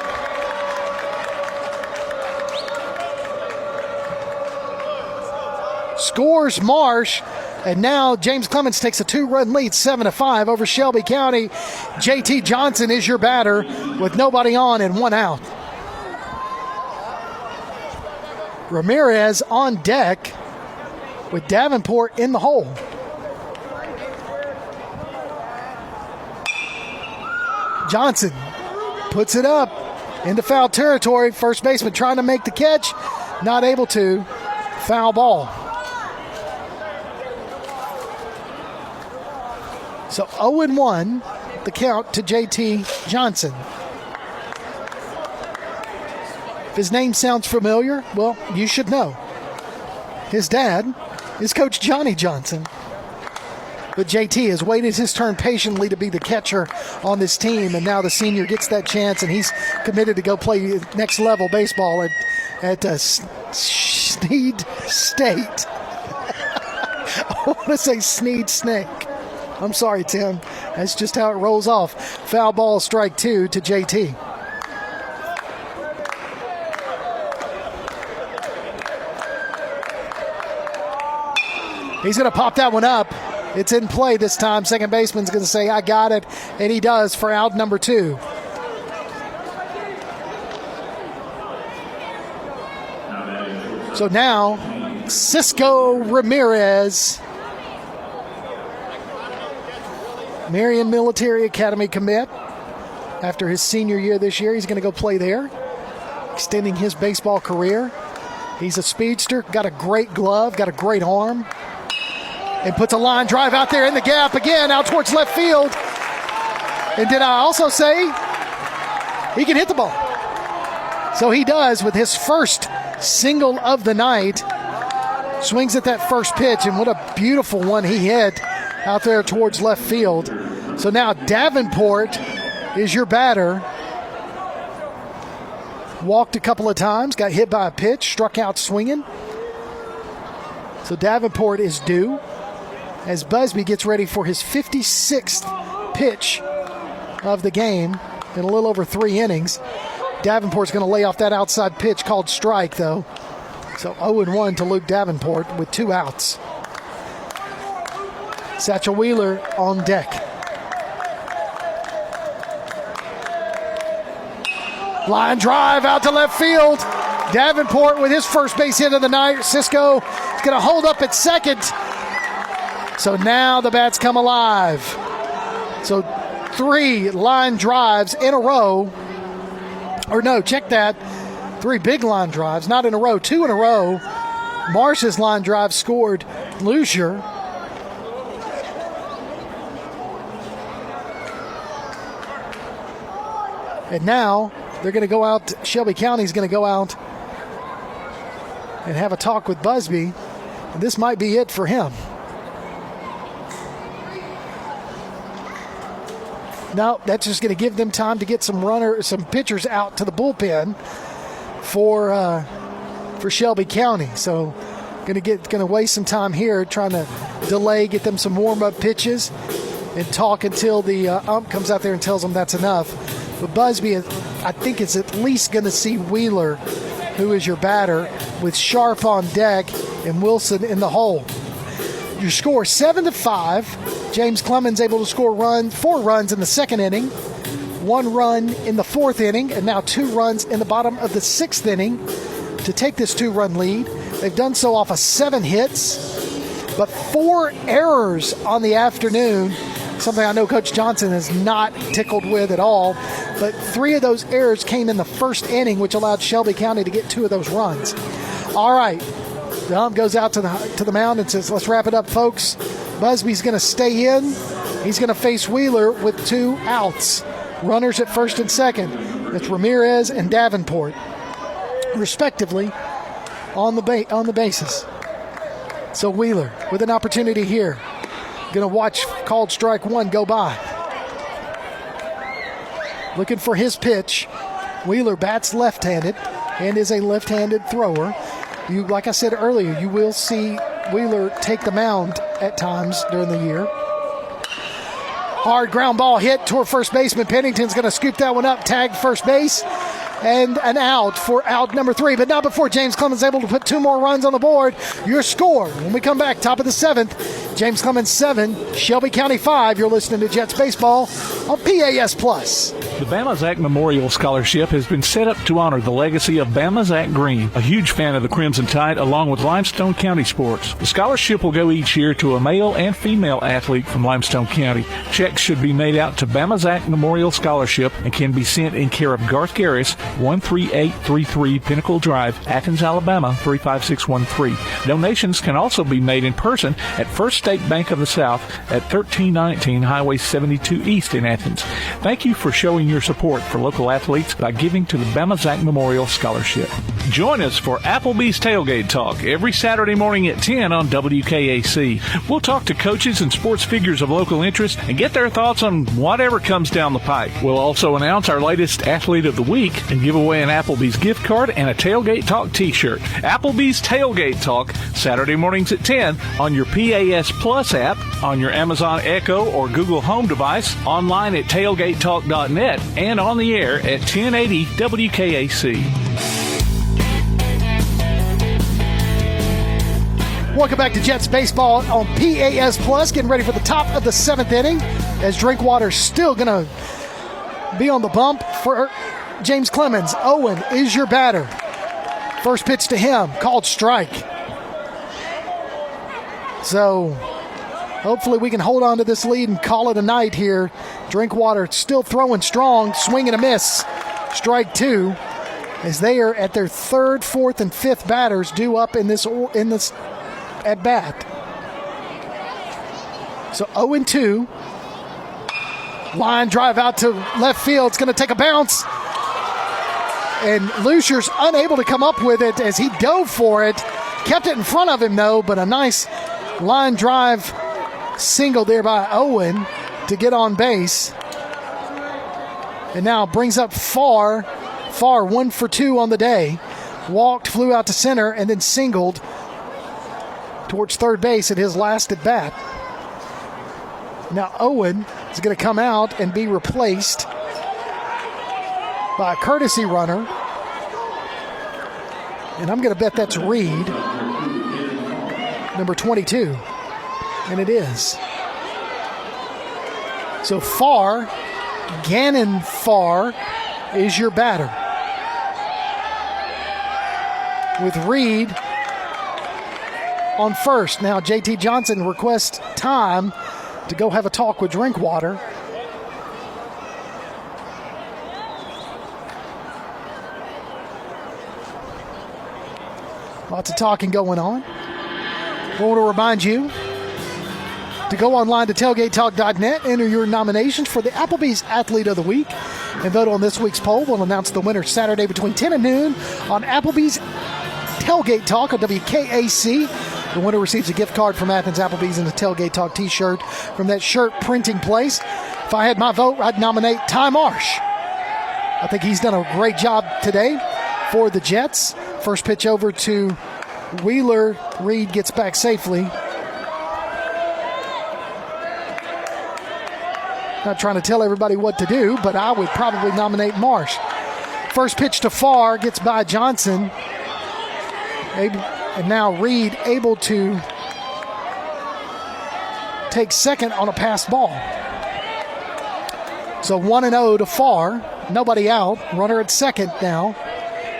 Scores Marsh, and now James Clemens takes a 2-run lead, 7-5 over Shelby County. JT Johnson is your batter with nobody on and 1 out. Ramirez on deck with Davenport in the hole. Johnson puts it up into foul territory. First baseman trying to make the catch, not able to. Foul ball. So 0-1, the count to JT Johnson. If his name sounds familiar, well, you should know. His dad is Coach Johnny Johnson. But JT has waited his turn patiently to be the catcher on this team, and now the senior gets that chance, and he's committed to go play next level baseball at Sneed State. I want to say Sneed Snake. I'm sorry, Tim. That's just how it rolls off. Foul ball, strike 2 to JT. He's going to pop that one up. It's in play this time. Second baseman's going to say, I got it. And he does for out number 2. So now, Cisco Ramirez, Marion Military Academy commit. After his senior year this year, he's going to go play there, extending his baseball career. He's a speedster, got a great glove, got a great arm, and puts a line drive out there in the gap again, out towards left field. And did I also say he can hit the ball? So he does with his first single of the night. Swings at that first pitch, and what a beautiful one he hit out there towards left field. So now Davenport is your batter. Walked a couple of times, got hit by a pitch, struck out swinging. So Davenport is due as Busby gets ready for his 56th pitch of the game in a little over 3 innings. Davenport's going to lay off that outside pitch called strike, though. So 0-1 to Luke Davenport with 2 outs. Satchel Wheeler on deck. Line drive out to left field. Davenport with his first base hit of the night. Cisco is going to hold up at second. So now the bats come alive. So 3 line drives in a row. Or no, check that. 3 big line drives, not in a row, 2 in a row. Marsh's line drive scored Lucier. And now they're going to go out. Shelby County's going to go out and have a talk with Busby. And this might be it for him. No, that's just going to give them time to get some pitchers out to the bullpen for Shelby County. So going to waste some time here trying to delay, get them some warm-up pitches, and talk until the ump comes out there and tells them that's enough. But Busby, I think, is at least going to see Wheeler, who is your batter, with Sharp on deck and Wilson in the hole. Your score 7-5. James Clemens able to score 4 runs in the second inning, 1 run in the 4th inning, and now 2 runs in the bottom of the 6th inning to take this 2-run lead. They've done so off of 7 hits, but 4 errors on the afternoon, something I know Coach Johnson is not tickled with at all. But 3 of those errors came in the 1st inning, which allowed Shelby County to get 2 of those runs. All right, the ump goes out to the mound and says, let's wrap it up, folks. Busby's going to stay in. He's going to face Wheeler with 2 outs. Runners at first and second. It's Ramirez and Davenport, respectively, on the bases. So Wheeler with an opportunity here. Going to watch called strike 1 go by. Looking for his pitch. Wheeler bats left-handed and is a left-handed thrower. Like I said earlier, you will see Wheeler take the mound at times during the year. Hard ground ball hit toward first baseman. Pennington's going to scoop that one up, tag first base, and an out for out number 3. But not before James Clemens able to put 2 more runs on the board. Your score when we come back, top of the 7th, James Clemens 7, Shelby County 5. You're listening to Jets Baseball on PAS Plus. The Bama Zach Memorial Scholarship has been set up to honor the legacy of Bama Zach Green, a huge fan of the Crimson Tide, along with Limestone County sports. The scholarship will go each year to a male and female athlete from Limestone County. Checks should be made out to Bama Zach Memorial Scholarship and can be sent in care of Garth Garris, 13833 Pinnacle Drive, Athens, Alabama, 35613. Donations can also be made in person at First State Bank of the South at 1319 Highway 72 East in Athens. Thank you for showing your support for local athletes by giving to the Bama Zach Memorial Scholarship. Join us for Applebee's Tailgate Talk every Saturday morning at 10 on WKAC. We'll talk to coaches and sports figures of local interest and get their thoughts on whatever comes down the pike. We'll also announce our latest Athlete of the Week and give away an Applebee's gift card and a Tailgate Talk t-shirt. Applebee's Tailgate Talk, Saturday mornings at 10 on your PAS Plus app, on your Amazon Echo or Google Home device, online at tailgatetalk.net, and on the air at 1080 WKAC. Welcome back to Jets Baseball on PAS Plus. Getting ready for the top of the 7th inning as Drinkwater's still going to be on the bump for James Clemens. Owen is your batter. First pitch to him, called strike. So hopefully we can hold on to this lead and call it a night here. Drinkwater still throwing strong, swing and a miss. Strike 2 as they are at their 3rd, 4th, and 5th batters due up in this at bat. So 0-2. Line drive out to left field. It's going to take a bounce. And Lucier's unable to come up with it as he dove for it. Kept it in front of him, though, but a nice line drive single there by Owen to get on base. And now brings up Farr. Farr 1 for 2 on the day. Walked, flew out to center, and then singled towards third base at his last at bat. Now Owen is going to come out and be replaced by a courtesy runner. And I'm going to bet that's Reed, number 22. And it is. So Farr, Gannon Farr, is your batter. With Reed on first. Now JT Johnson requests time to go have a talk with Drinkwater. Lots of talking going on. I want to remind you to go online to tailgatetalk.net, enter your nominations for the Applebee's Athlete of the Week, and vote on this week's poll. We'll announce the winner Saturday between 10 and noon on Applebee's Tailgate Talk on WKAC. The winner receives a gift card from Athens Applebee's and a Tailgate Talk t-shirt from that shirt printing place. If I had my vote, I'd nominate Ty Marsh. I think he's done a great job today for the Jets. First pitch over to Wheeler. Reed gets back safely. Not trying to tell everybody what to do, but I would probably nominate Marsh. First pitch to Farr gets by Johnson. And now Reed able to take second on a passed ball. So 1-0 to Farr. Nobody out. Runner at second now.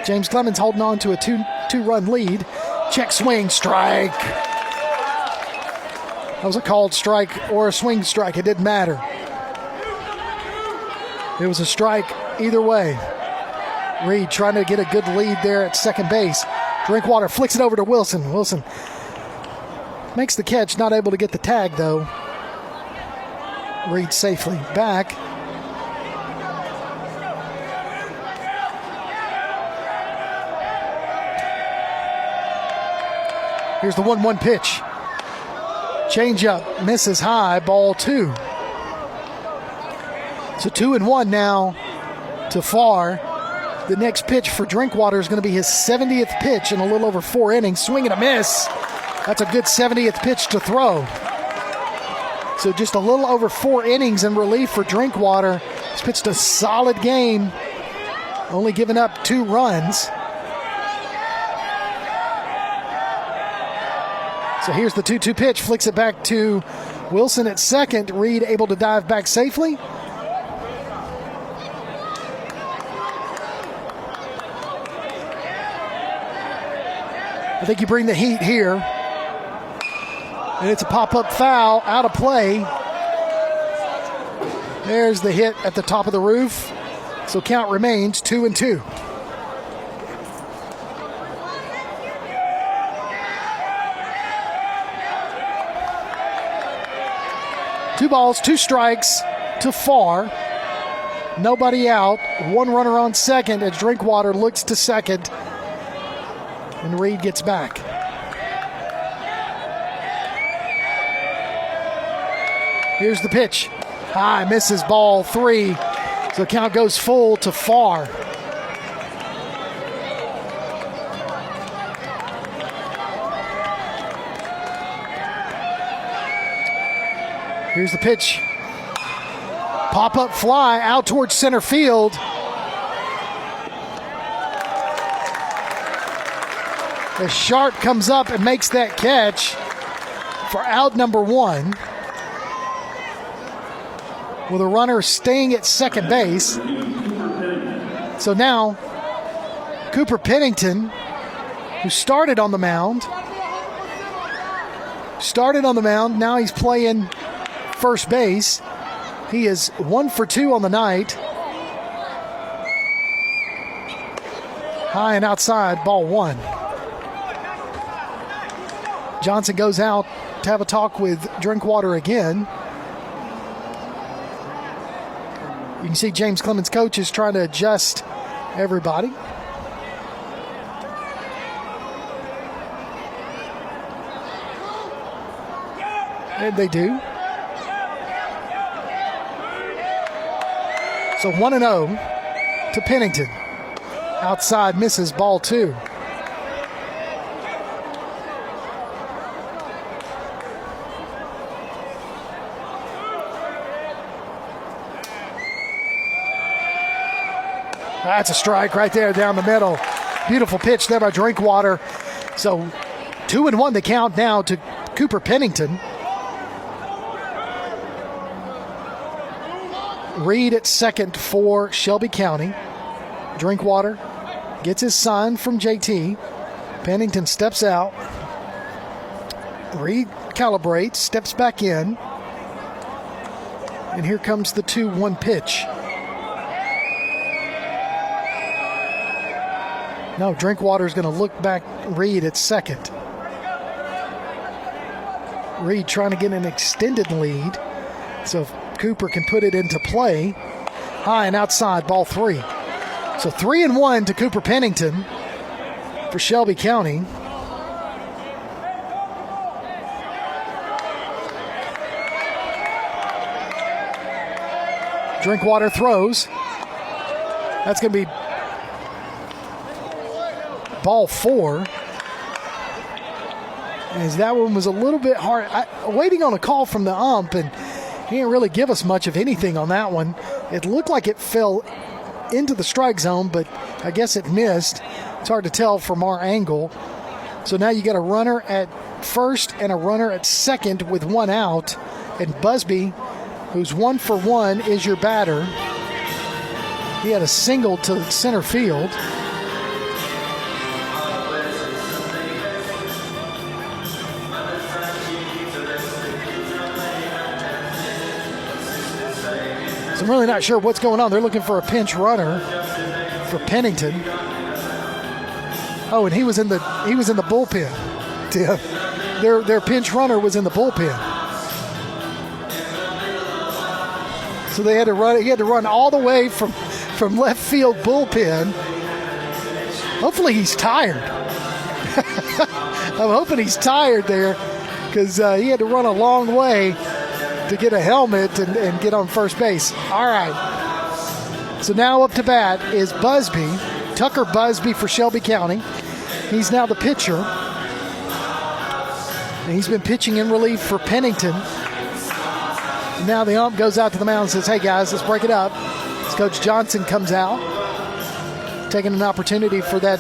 James Clemens holding on to a two-run lead. Check swing, strike. That was a called strike or a swing strike. It didn't matter. It was a strike either way. Reed trying to get a good lead there at second base. Drinkwater flicks it over to Wilson. Wilson makes the catch, not able to get the tag though. Reed safely back. Here's the 1-1 pitch. Changeup misses high, ball 2. So 2-1 now to Farr. The next pitch for Drinkwater is going to be his 70th pitch in a little over 4 innings. Swing and a miss. That's a good 70th pitch to throw. So just a little over 4 innings in relief for Drinkwater. He's pitched a solid game, only giving up 2 runs. So here's the 2-2 pitch. Flicks it back to Wilson at second. Reed able to dive back safely. I think you bring the heat here. And it's a pop-up foul out of play. There's the hit at the top of the roof. So count remains 2-2. 2 balls, 2 strikes to Farr. Nobody out. 1 runner on second as Drinkwater looks to second. And Reed gets back. Here's the pitch. High, misses, ball 3. So count goes full to Farr. Here's the pitch. Pop-up fly out towards center field. As Sharp comes up and makes that catch for out number 1. With a runner staying at second base. So now, Cooper Pennington, who started on the mound, now he's playing first base. He is 1 for 2 on the night. High and outside, ball 1. Johnson goes out to have a talk with Drinkwater again. You can see James Clemens' coach is trying to adjust everybody. And they do. So 1-0 to Pennington. Outside misses, ball 2. That's a strike right there down the middle. Beautiful pitch there by Drinkwater. So 2-1 the count now to Cooper Pennington. Reed at second for Shelby County. Drinkwater gets his sign from JT. Pennington steps out. Reed calibrates, steps back in. And here comes the 2-1 pitch. No, Drinkwater's going to look back. Reed at second. Reed trying to get an extended lead. So if Cooper can put it into play. High and outside, ball 3. So 3-1 to Cooper Pennington for Shelby County. Drinkwater throws. That's going to be ball 4. As that one was a little bit hard. Waiting on a call from the ump, and he didn't really give us much of anything on that one. It looked like it fell into the strike zone, but I guess it missed. It's hard to tell from our angle. So now you got a runner at first and a runner at second with 1 out. And Busby, who's 1 for 1, is your batter. He had a single to center field. I'm really not sure what's going on. They're looking for a pinch runner for Pennington. Oh, and he was in the bullpen. Tim. Their pinch runner was in the bullpen. So they had to run. He had to run all the way from left field bullpen. Hopefully he's tired. I'm hoping he's tired there, because he had to run a long way to get a helmet and get on first base. All right. So now up to bat is Busby, Tucker Busby for Shelby County. He's now the pitcher. And he's been pitching in relief for Pennington. And now the ump goes out to the mound and says, hey guys, let's break it up. As Coach Johnson comes out, taking an opportunity for that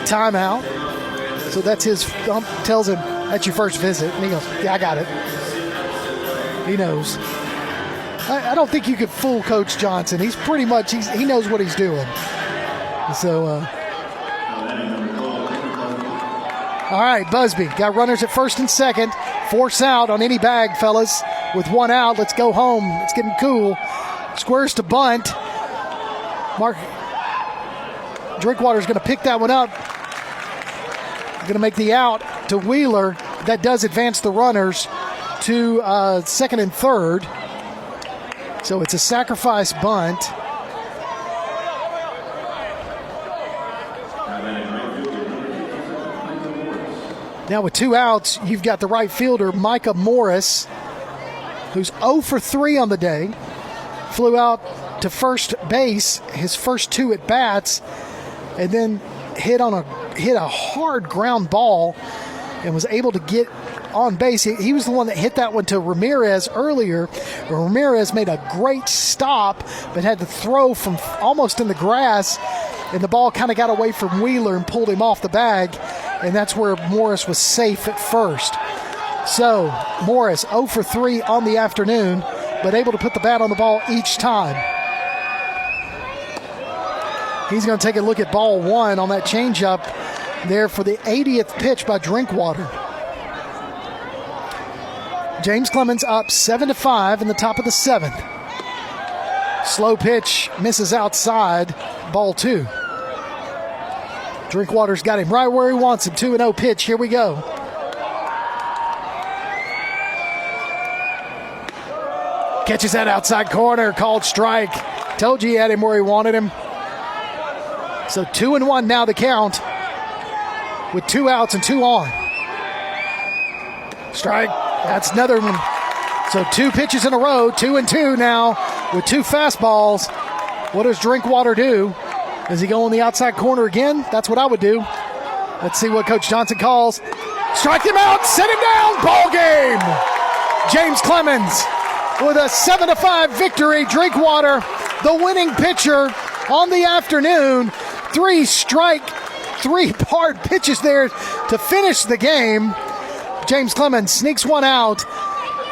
timeout. So that's his ump tells him, that's your first visit. And he goes, yeah, I got it. He knows. I don't think you could fool Coach Johnson. He's pretty much, he knows what he's doing. So, all right, Busby got runners at first and second. Force out on any bag, fellas. With 1 out, let's go home. It's getting cool. Squares to bunt. Mark Drinkwater's going to pick that one up. Going to make the out to Wheeler. That does advance the runners to second and third. So it's a sacrifice bunt. Now with 2 outs, you've got the right fielder, Micah Morris, who's 0 for 3 on the day. Flew out to first base his first 2 at bats, and then hit a hard ground ball and was able to get on base. He was the one that hit that one to Ramirez earlier. Ramirez made a great stop, but had to throw from almost in the grass, and the ball kind of got away from Wheeler and pulled him off the bag, and that's where Morris was safe at first. So Morris 0 for 3 on the afternoon, but able to put the bat on the ball each time. He's going to take a look at ball 1 on that changeup there for the 80th pitch by Drinkwater. James Clemens up 7-5 in the top of the 7th. Slow pitch misses outside, ball 2. Drinkwater's got him right where he wants him. 2-0 pitch. Here we go. Catches that outside corner, called strike. Told you he had him where he wanted him. So 2-1 now the count with 2 outs and 2 on. Strike. That's another one. So 2 pitches in a row, 2-2 now with 2 fastballs. What does Drinkwater do? Does he go on the outside corner again? That's what I would do. Let's see what Coach Johnson calls. Strike him out, set him down, ball game. James Clemens with a 7-5 victory. Drinkwater, the winning pitcher on the afternoon. 3 hard pitches there to finish the game. James Clemens sneaks one out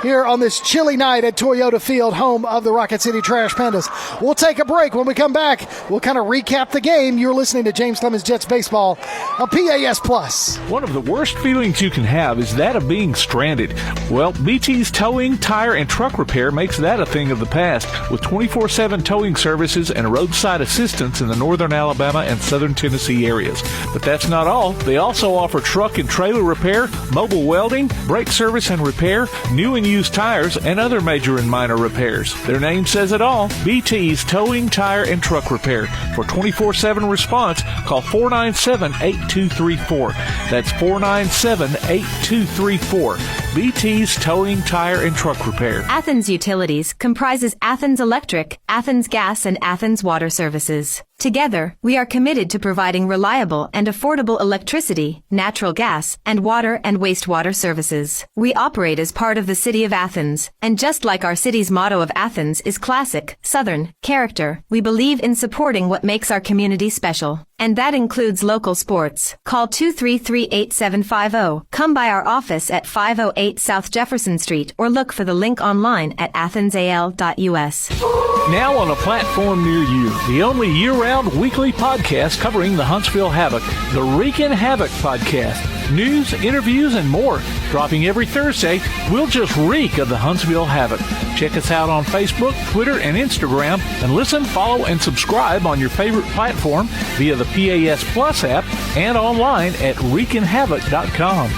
here on this chilly night at Toyota Field, home of the Rocket City Trash Pandas. We'll take a break. When we come back, we'll kind of recap the game. You're listening to James Clemens Jets Baseball on PAS Plus. One of the worst feelings you can have is that of being stranded. Well, BT's Towing, Tire, and Truck Repair makes that a thing of the past, with 24/7 towing services and roadside assistance in the northern Alabama and southern Tennessee areas. But that's not all. They also offer truck and trailer repair, mobile welding, brake service and repair, new and used tires, and other major and minor repairs. Their name says it all. BT's Towing, Tire, and Truck Repair. For 24/7 response, call 497-8234. That's 497-8234. BT's Towing, Tire, and Truck Repair. Athens Utilities comprises Athens Electric, Athens Gas, and Athens Water Services. Together, we are committed to providing reliable and affordable electricity, natural gas, and water and wastewater services. We operate as part of the City of Athens, and just like our city's motto of Athens is classic, Southern, character, we believe in supporting what makes our community special. And that includes local sports. Call 233-8750. Come by our office at 508 South Jefferson Street or look for the link online at athensal.us. Now on a platform near you, the only year-round weekly podcast covering the Huntsville Havoc, the Wreakin' Havoc Podcast. News, interviews, and more. Dropping every Thursday, we'll just reek of the Huntsville Havoc. Check us out on Facebook, Twitter, and Instagram, and listen, follow, and subscribe on your favorite platform via the PAS Plus app and online at wreakinhavoc.com.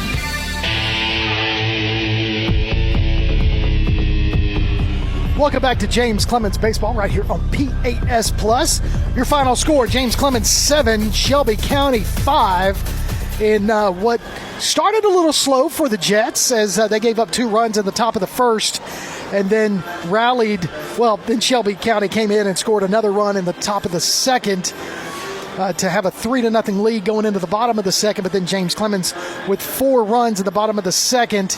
Welcome back to James Clemens Baseball right here on PAS Plus. Your final score, James Clemens 7, Shelby County 5. In what started a little slow for the Jets as they gave up 2 runs in the top of the first and then rallied. Well, then Shelby County came in and scored another run in the top of the second to have a 3-0 lead going into the bottom of the second. But then James Clemens with 4 runs in the bottom of the second.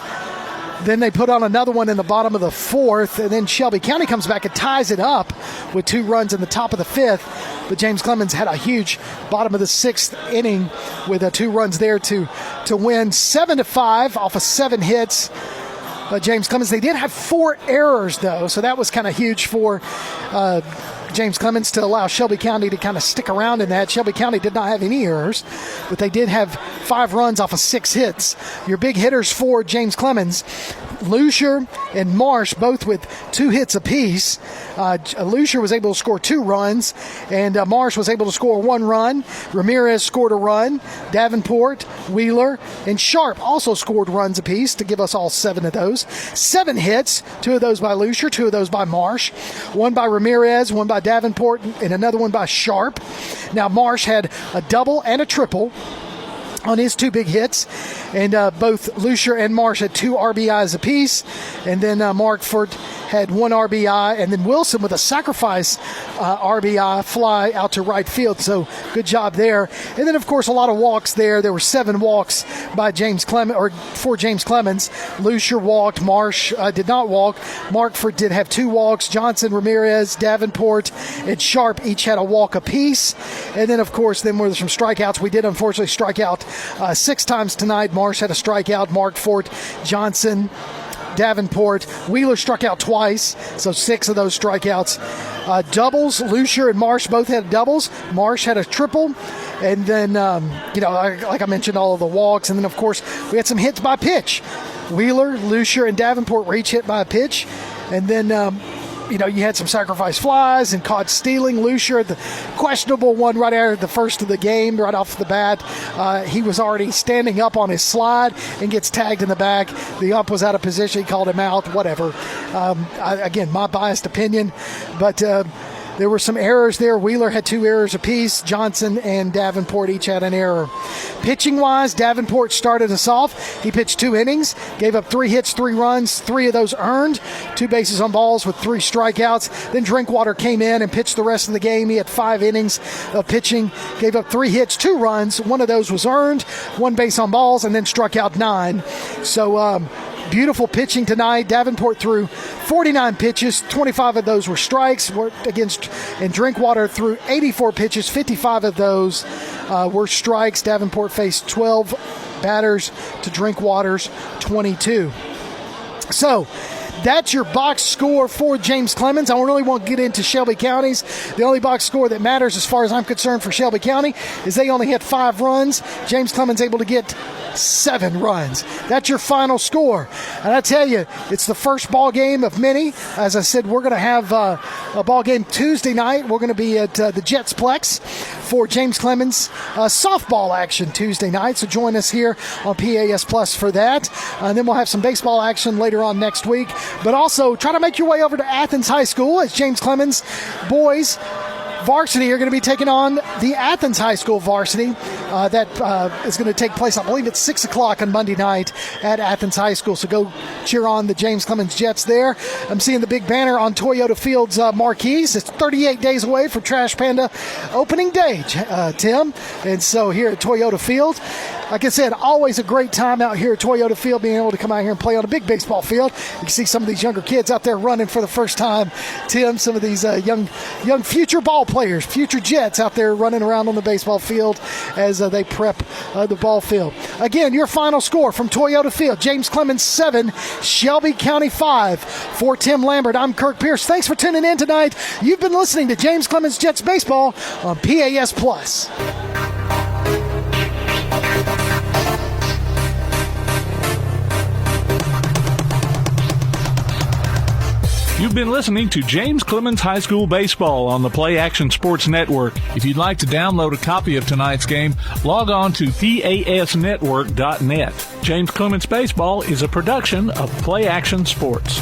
Then they put on another one in the bottom of the fourth, and then Shelby County comes back and ties it up with 2 runs in the top of the fifth. But James Clemens had a huge bottom of the 6th inning with 2 runs there to win 7-5 off of 7 hits. James Clemens, they did have 4 errors, though, so that was kind of huge for James Clemens to allow Shelby County to kind of stick around in that. Shelby County did not have any errors, but they did have 5 runs off of 6 hits. Your big hitters for James Clemens, Lucier and Marsh, both with 2 hits apiece. Lucier was able to score 2 runs, and Marsh was able to score 1 run. Ramirez scored a run. Davenport, Wheeler, and Sharp also scored runs apiece to give us all 7 of those. 7 hits, 2 of those by Lucier, 2 of those by Marsh. 1 by Ramirez, 1 by Davenport, and another one by Sharp. Now Marsh had a double and a triple on his 2 big hits, and both Lucier and Marsh had 2 RBIs apiece, and then Markford had 1 RBI, and then Wilson with a sacrifice RBI fly out to right field, so good job there. And then, of course, a lot of walks there. There were 7 walks by James Clemens, or for James Clemens. Lucier walked, Marsh did not walk. Markford did have 2 walks. Johnson, Ramirez, Davenport, and Sharp each had a walk apiece. And then, of course, then were some strikeouts. We did, unfortunately, strike out 6 times tonight. Marsh had a strikeout. Markford, Johnson, Davenport, Wheeler struck out twice, so 6 of those strikeouts. Doubles, Lucier and Marsh both had doubles. Marsh had a triple, and then, like I mentioned, all of the walks. And then, of course, we had some hits by pitch. Wheeler, Lucier, and Davenport were each hit by a pitch. And then, you had some sacrifice flies and caught stealing. Lucier, the questionable one right out of the first of the game, right off the bat. He was already standing up on his slide and gets tagged in the back. The ump was out of position. He called him out, whatever. Again, my biased opinion. But There were some errors there. Wheeler had 2 errors apiece. Johnson and Davenport each had an error. Pitching-wise, Davenport started us off. He pitched 2 innings, gave up 3 hits, 3 runs, 3 of those earned, 2 bases on balls with 3 strikeouts. Then Drinkwater came in and pitched the rest of the game. He had 5 innings of pitching, gave up 3 hits, 2 runs. 1 of those was earned, 1 base on balls, and then struck out 9. So beautiful pitching tonight. Davenport threw 49 pitches, 25 of those were strikes. And Drinkwater threw 84 pitches, 55 of those were strikes. Davenport faced 12 batters to Drinkwater's 22. So that's your box score for James Clemens. I really won't get into Shelby County's. The only box score that matters as far as I'm concerned for Shelby County is they only had 5 runs. James Clemens able to get 7 runs. That's your final score. And I tell you, it's the first ball game of many. As I said, we're going to have a ball game Tuesday night. We're going to be at the Jetsplex for James Clemens softball action Tuesday night. So join us here on PAS Plus for that. And then we'll have some baseball action later on next week. But also try to make your way over to Athens High School as James Clemens boys varsity are going to be taking on the Athens High School varsity. That is going to take place, I believe, at 6 o'clock on Monday night at Athens High School. So go cheer on the James Clemens Jets there. I'm seeing the big banner on Toyota Field's marquees. It's 38 days away for Trash Panda opening day, Tim. And so here at Toyota Field, like I said, always a great time out here at Toyota Field, being able to come out here and play on a big baseball field. You can see some of these younger kids out there running for the first time, Tim. Some of these young future ball players, future Jets out there running around on the baseball field as they prep the ball field. Again, your final score from Toyota Field: James Clemens 7, Shelby County 5. For Tim Lambert, I'm Kirk Pierce. Thanks for tuning in tonight. You've been listening to James Clemens Jets Baseball on PAS Plus. You've been listening to James Clemens High School Baseball on the Play Action Sports Network. If you'd like to download a copy of tonight's game, log on to pasnetwork.net. James Clemens Baseball is a production of Play Action Sports.